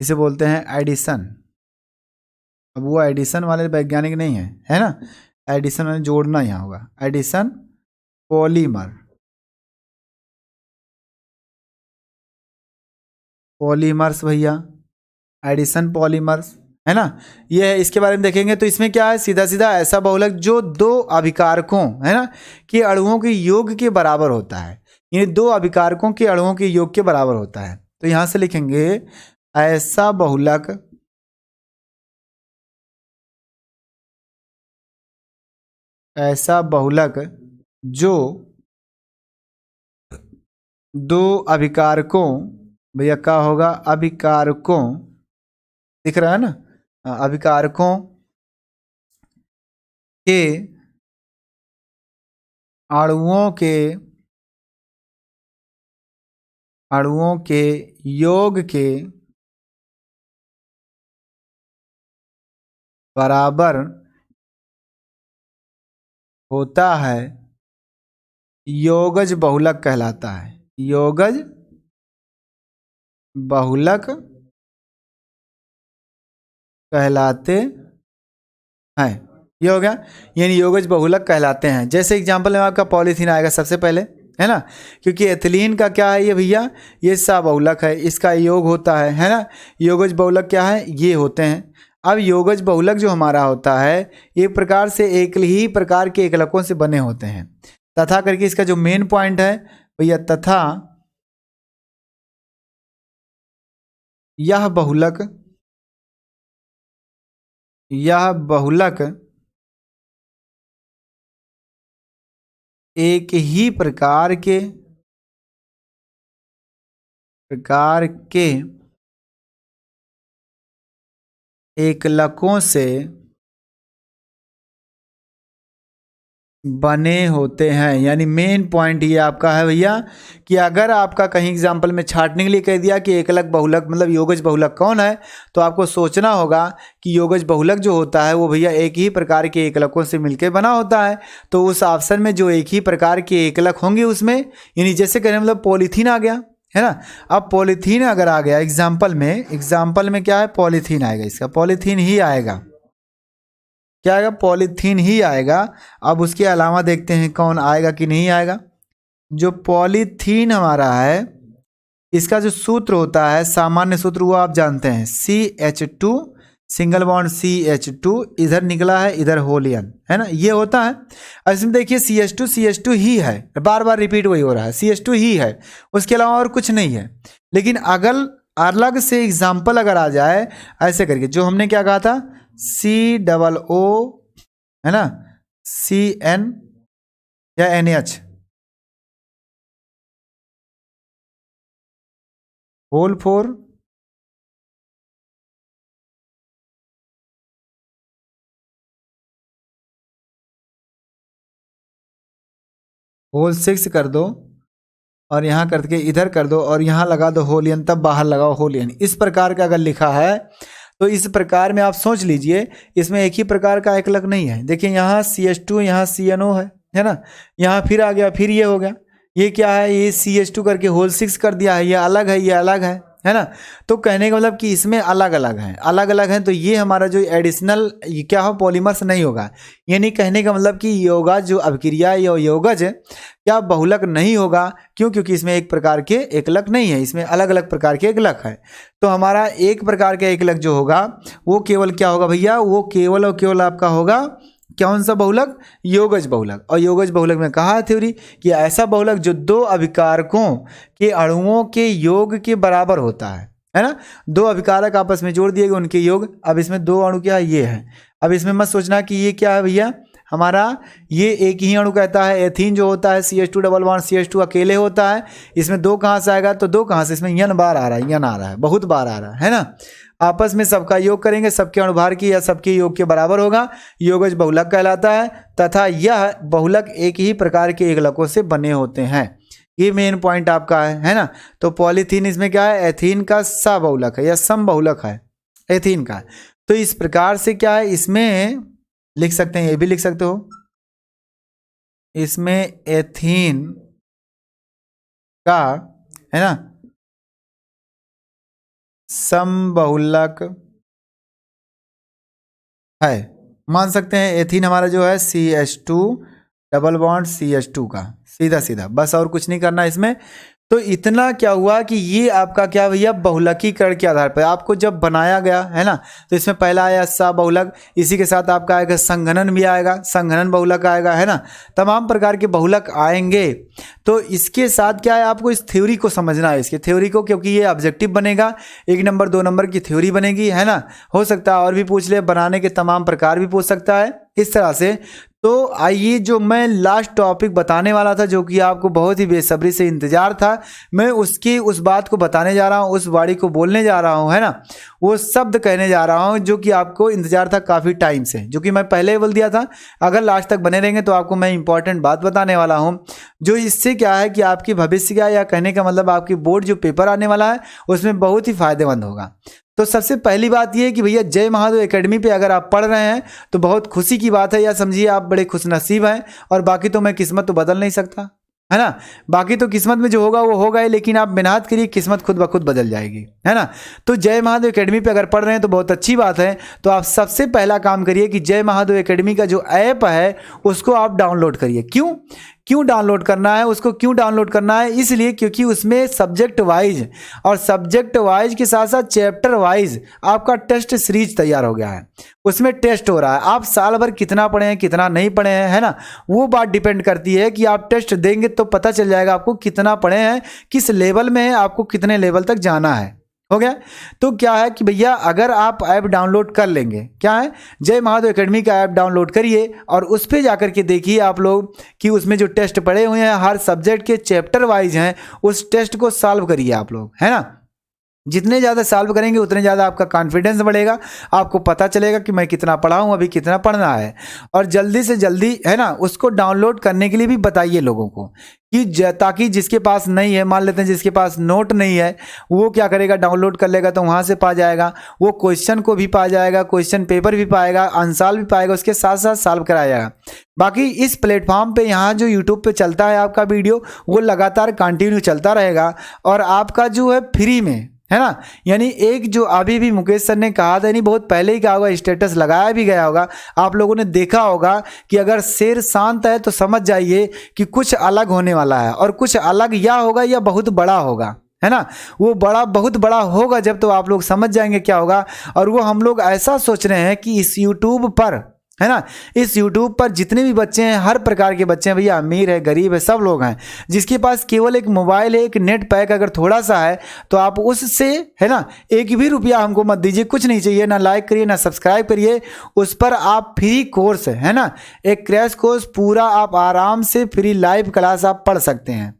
इसे बोलते हैं एडिशन। अब वो एडिशन वाले वैज्ञानिक नहीं है ना, एडिशन में जोड़ना यहाँ होगा, एडिशन पॉलीमर, पॉलीमर्स भैया, एडिशन पॉलीमर्स, है ना। ये है, इसके बारे में देखेंगे तो इसमें क्या है, सीधा सीधा ऐसा बहुलक जो दो अभिकारकों, है ना, के अणुओं के योग के बराबर होता है, यानी दो अभिकारकों के अणुओं के योग के बराबर होता है। तो यहां से लिखेंगे ऐसा बहुलक, ऐसा बहुलक जो दो अभिकारकों, भैया क्या होगा, अभिकारकों, दिख रहा है ना, अभिकारकों के अणुओं के, अणुओं के योग के बराबर होता है, योगज बहुलक कहलाता है। योगज बहुलक कहलाते हैं। ये हो गया, यानी योगज बहुलक कहलाते हैं। जैसे एग्जाम्पल में आपका पॉलीथीन आएगा सबसे पहले, है ना, क्योंकि एथिलीन का क्या है ये भैया, ये सबहुलक है, इसका योग होता है ना। योगज बहुलक क्या है, ये होते हैं। अब योगज बहुलक जो हमारा होता है एक प्रकार से एक ही प्रकार के एकलकों से बने होते हैं। तथा करके इसका जो मेन पॉइंट है भैया, तथा यह बहुलक एक ही प्रकार के एकलकों से बने होते हैं। यानी मेन पॉइंट ये आपका है भैया कि अगर आपका कहीं एग्जाम्पल में छांटने के लिए कह दिया कि एकलक बहुलक मतलब योगज बहुलक कौन है, तो आपको सोचना होगा कि योगज बहुलक जो होता है वो भैया एक ही प्रकार के एकलकों से मिलकर बना होता है। तो उस ऑप्शन में जो एक ही प्रकार के एकलक होंगे उसमें, यानी जैसे करें मतलब पॉलीथीन आ गया, है ना। अब पॉलीथीन अगर आ गया एग्जाम्पल में क्या है, पॉलीथीन आएगा, इसका पॉलीथीन ही आएगा। क्या आएगा, पॉलीथीन ही आएगा। अब उसके अलावा देखते हैं कौन आएगा कि नहीं आएगा। जो पॉलीथीन हमारा है इसका जो सूत्र होता है, सामान्य सूत्र वो आप जानते हैं, CH2 सिंगल बॉन्ड CH2, इधर निकला है इधर होलियन, है ना, ये होता है। अब इसमें देखिए CH2 ही है, बार बार रिपीट वही हो रहा है, CH2 ही है, उसके अलावा और कुछ नहीं है। लेकिन अगर अलग से एग्जाम्पल अगर आ जाए ऐसे करके, जो हमने क्या कहा था, COO, है ना, CN या NH होल 4 होल 6 कर दो और यहाँ करके इधर कर दो और यहाँ लगा दो होलियन, तब बाहर लगाओ होलियन। इस प्रकार का अगर लिखा है तो इस प्रकार में आप सोच लीजिए इसमें एक ही प्रकार का एकलक नहीं है। देखिए यहाँ CH2, यहाँ CNO है ना, यहाँ फिर आ गया, फिर ये हो गया, ये क्या है, ये CH2 करके होल 6 कर दिया है, ये अलग है, ये अलग है ना। तो कहने का मतलब कि इसमें अलग अलग हैं, तो ये हमारा जो एडिशनल क्या हो, पॉलीमर्स नहीं होगा। यानी कहने का मतलब कि योगज जो अभिक्रिया या योगज क्या बहुलक नहीं होगा, क्यों, क्योंकि इसमें एक प्रकार के एकलक नहीं है, इसमें अलग अलग प्रकार के एकलक है। तो हमारा एक प्रकार का एकलक जो होगा वो केवल क्या होगा भैया, वो केवल और केवल आपका होगा कौन सा बहुलक, योगज बहुलक। और योगज बहुलक में कहा है थ्योरी कि ऐसा बहुलक जो दो अभिकारकों के अणुओं के योग के बराबर होता है ना। दो अभिकारक आपस में जोड़ दिए गए, उनके योग। अब इसमें दो अणु क्या है, ये है। अब इसमें मत सोचना कि ये क्या है भैया, हमारा ये एक ही अणु कहता है। एथीन जो होता है CH2 डबल बॉन्ड CH2 अकेले होता है, इसमें दो कहाँ से आएगा, तो दो कहाँ से, इसमें यन बार आ रहा है, यन आ रहा है, बहुत बार आ रहा है ना। आपस में सबका योग करेंगे, सबके अणुभार की या सबके योग के बराबर होगा, योगज बहुलक कहलाता है। तथा यह बहुलक एक ही प्रकार के एकलकों से बने होते हैं। ये मेन पॉइंट आपका है ना। तो पॉलीथीन इसमें क्या है, एथीन का सबहुलक है या समबहुलक है एथीन का। तो इस प्रकार से क्या है, इसमें लिख सकते हैं, ये भी लिख सकते हो, इसमें एथीन का है ना समबहुलक है, मान सकते हैं। एथीन हमारा जो है CH2 डबल बॉन्ड CH2 का, सीधा सीधा, बस और कुछ नहीं करना इसमें। तो इतना क्या हुआ कि ये आपका क्या भैया, बहुलकीकरण के आधार पर आपको जब बनाया गया है ना, तो इसमें पहला आया सबहुलक, इसी के साथ आपका आएगा संघनन भी आएगा, संघनन बहुलक आएगा, है ना। तमाम प्रकार के बहुलक आएंगे। तो इसके साथ क्या है, आपको इस थ्योरी को समझना है, इसके थ्योरी को, क्योंकि ये ऑब्जेक्टिव बनेगा, 1 नंबर 2 नंबर की थ्योरी बनेगी, है ना। हो सकता है और भी पूछ ले, बनाने के तमाम प्रकार भी पूछ सकता है इस तरह से। तो आइए, जो मैं लास्ट टॉपिक बताने वाला था, जो कि आपको बहुत ही बेसब्री से इंतजार था, मैं उस बात को बताने जा रहा हूँ, उस वाणी को बोलने जा रहा हूँ, है ना। वो शब्द कहने जा रहा हूँ जो कि आपको इंतजार था काफ़ी टाइम से, जो कि मैं पहले ही बोल दिया था। अगर लास्ट तक बने रहेंगे तो आपको मैं इंपॉर्टेंट बात बताने वाला हूँ, जो इससे क्या है कि आपकी भविष्य का, या कहने का मतलब आपकी बोर्ड जो पेपर आने वाला है उसमें बहुत ही फायदेमंद होगा। तो सबसे पहली बात यह है कि भैया जय महादेव एकेडमी पे अगर आप पढ़ रहे हैं तो बहुत खुशी की बात है, या समझिए आप बड़े खुशनसीब हैं, और बाकी तो मैं किस्मत तो बदल नहीं सकता, है ना। बाकी तो किस्मत में जो होगा वो होगा ही, लेकिन आप मेहनत करिए, किस्मत खुद ब खुद बदल जाएगी, है ना। तो जय महादेव एकेडमी पे अगर पढ़ रहे हैं तो बहुत अच्छी बात है। तो आप सबसे पहला काम करिए कि जय महादेव एकेडमी का जो ऐप है उसको आप डाउनलोड करिए। क्यों डाउनलोड करना है, उसको क्यों डाउनलोड करना है, इसलिए क्योंकि उसमें सब्जेक्ट वाइज और सब्जेक्ट वाइज के साथ साथ चैप्टर वाइज आपका टेस्ट सीरीज तैयार हो गया है। उसमें टेस्ट हो रहा है, आप साल भर कितना पढ़े हैं कितना नहीं पढ़े हैं, है ना, वो बात डिपेंड करती है कि आप टेस्ट देंगे तो पता चल जाएगा आपको कितना पढ़े हैं, किस लेवल में है, आपको कितने लेवल तक जाना है। हो गया। तो क्या है कि भैया अगर आप ऐप डाउनलोड कर लेंगे, क्या है, जय महादेव एकेडमी का ऐप डाउनलोड करिए और उस पर जाकर के देखिए आप लोग कि उसमें जो टेस्ट पड़े हुए हैं हर सब्जेक्ट के चैप्टर वाइज हैं, उस टेस्ट को सॉल्व करिए आप लोग, है ना। जितने ज़्यादा सॉल्व करेंगे उतने ज़्यादा आपका कॉन्फिडेंस बढ़ेगा, आपको पता चलेगा कि मैं कितना पढ़ा हूँ, अभी कितना पढ़ना है। और जल्दी से जल्दी, है ना, उसको डाउनलोड करने के लिए भी बताइए लोगों को कि ताकि जिसके पास नहीं है, मान लेते हैं जिसके पास नोट नहीं है, वो क्या करेगा, डाउनलोड कर लेगा तो वहाँ से पा जाएगा, वो क्वेश्चन को भी पा जाएगा, क्वेश्चन पेपर भी पाएगा, आंसर भी पाएगा, उसके साथ साथ सॉल्व कराया जाएगा। बाकी इस प्लेटफॉर्म पे यहाँ जो यूट्यूब पे चलता है आपका वीडियो, वो लगातार कंटिन्यू चलता रहेगा और आपका जो है फ्री में, है ना। यानी एक जो अभी भी मुकेश सर ने कहा था, नहीं बहुत पहले ही कहा होगा, स्टेटस लगाया भी गया होगा, आप लोगों ने देखा होगा कि अगर शेर शांत है तो समझ जाइए कि कुछ अलग होने वाला है, और कुछ अलग या होगा या बहुत बड़ा होगा, है ना। वो बड़ा बहुत बड़ा होगा जब, तो आप लोग समझ जाएंगे क्या होगा। और वो हम लोग ऐसा सोच रहे हैं कि इस यूट्यूब पर, है ना, इस YouTube पर जितने भी बच्चे हैं, हर प्रकार के बच्चे हैं भैया, अमीर है गरीब है सब लोग हैं, जिसके पास केवल एक मोबाइल है, एक नेट पैक अगर थोड़ा सा है तो आप उससे, है ना, एक भी रुपया हमको मत दीजिए, कुछ नहीं चाहिए, ना लाइक करिए ना सब्सक्राइब करिए, उस पर आप फ्री कोर्स, है ना, एक क्रैश कोर्स पूरा आप आराम से फ्री लाइव क्लास आप पढ़ सकते हैं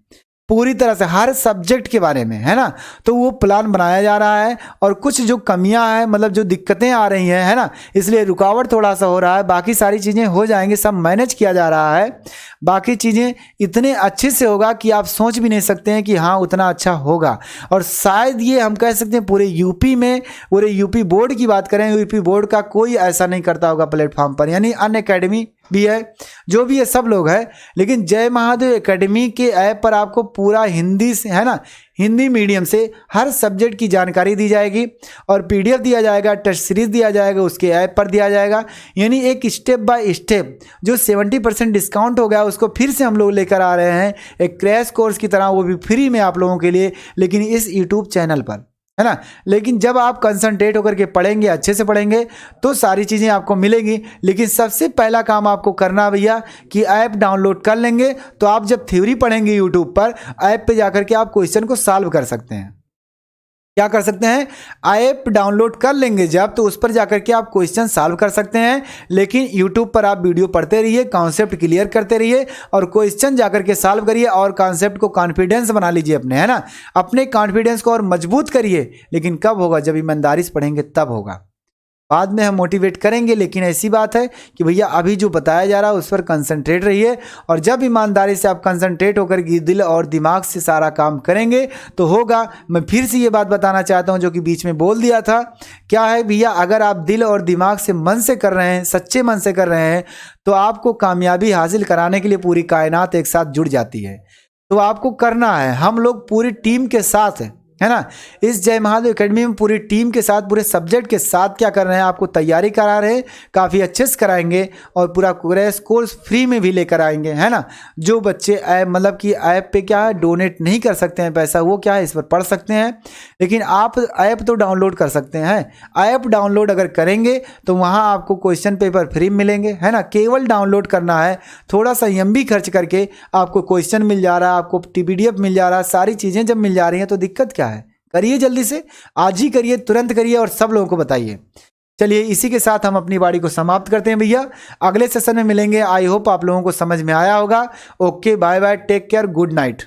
पूरी तरह से हर सब्जेक्ट के बारे में, है ना। तो वो प्लान बनाया जा रहा है और कुछ जो कमियां हैं, मतलब जो दिक्कतें आ रही हैं, है ना, इसलिए रुकावट थोड़ा सा हो रहा है, बाकी सारी चीज़ें हो जाएंगी, सब मैनेज किया जा रहा है। बाकी चीज़ें इतने अच्छे से होगा कि आप सोच भी नहीं सकते हैं कि हाँ उतना अच्छा होगा। और शायद ये हम कह सकते हैं पूरे यूपी में, पूरे यूपी बोर्ड की बात करें, यूपी बोर्ड का कोई ऐसा नहीं करता होगा प्लेटफॉर्म पर, यानी अन्य अकेडमी भी है, जो भी है सब लोग है, लेकिन जय महादेव एकेडमी के ऐप पर आपको पूरा हिंदी से, है ना, हिंदी मीडियम से हर सब्जेक्ट की जानकारी दी जाएगी और PDF दिया जाएगा, टेस्ट सीरीज दिया जाएगा, उसके ऐप पर दिया जाएगा। यानी एक स्टेप बाय स्टेप जो 70% डिस्काउंट हो गया उसको फिर से हम लोग लेकर आ रहे हैं, एक क्रैश कोर्स की तरह, वो भी फ्री में आप लोगों के लिए, लेकिन इस यूट्यूब चैनल पर, है ना। लेकिन जब आप कंसंट्रेट होकर के पढ़ेंगे, अच्छे से पढ़ेंगे, तो सारी चीज़ें आपको मिलेंगी। लेकिन सबसे पहला काम आपको करना भैया कि ऐप डाउनलोड कर लेंगे, तो आप जब थ्योरी पढ़ेंगे यूट्यूब पर, ऐप पे जाकर के आप क्वेश्चन को सॉल्व कर सकते हैं। क्या कर सकते हैं, ऐप डाउनलोड कर लेंगे जब, तो उस पर जाकर के आप क्वेश्चन सॉल्व कर सकते हैं। लेकिन यूट्यूब पर आप वीडियो पढ़ते रहिए, कॉन्सेप्ट क्लियर करते रहिए और क्वेश्चन जाकर के सॉल्व करिए और कॉन्सेप्ट को कॉन्फिडेंस बना लीजिए अपने, है ना, अपने कॉन्फिडेंस को और मजबूत करिए। लेकिन कब होगा, जब ईमानदारी से पढ़ेंगे तब होगा, बाद में हम मोटिवेट करेंगे। लेकिन ऐसी बात है कि भैया अभी जो बताया जा रहा है उस पर कंसंट्रेट रहिए, और जब ईमानदारी से आप कंसंट्रेट होकर दिल और दिमाग से सारा काम करेंगे तो होगा। मैं फिर से ये बात बताना चाहता हूँ जो कि बीच में बोल दिया था, क्या है भैया, अगर आप दिल और दिमाग से, मन से कर रहे हैं, सच्चे मन से कर रहे हैं, तो आपको कामयाबी हासिल कराने के लिए पूरी कायनात एक साथ जुड़ जाती है। तो आपको करना है, हम लोग पूरी टीम के साथ, है ना, इस जय महादेव एकेडमी में पूरी टीम के साथ, पूरे सब्जेक्ट के साथ क्या कर रहे हैं, आपको तैयारी करा रहे हैं, काफ़ी अच्छे से कराएंगे और पूरा क्रैश कोर्स फ्री में भी लेकर आएंगे, है ना। जो बच्चे ऐप, मतलब कि ऐप पे क्या है, डोनेट नहीं कर सकते हैं पैसा, वो क्या है, इस पर पढ़ सकते हैं। लेकिन आप ऐप तो डाउनलोड कर सकते हैं। ऐप डाउनलोड अगर करेंगे तो वहाँ आपको क्वेश्चन पेपर फ्री मिलेंगे, है ना। केवल डाउनलोड करना है, थोड़ा सा MB खर्च करके आपको क्वेश्चन मिल जा रहा है, आपको PDF मिल जा रहा है, सारी चीज़ें जब मिल जा रही हैं तो दिक्कत क्या है। करिए, जल्दी से आज ही करिए, तुरंत करिए और सब लोगों को बताइए। चलिए इसी के साथ हम अपनी वाणी को समाप्त करते हैं भैया, अगले सेशन में मिलेंगे। आई होप आप लोगों को समझ में आया होगा। Okay, bye bye, take care, good night.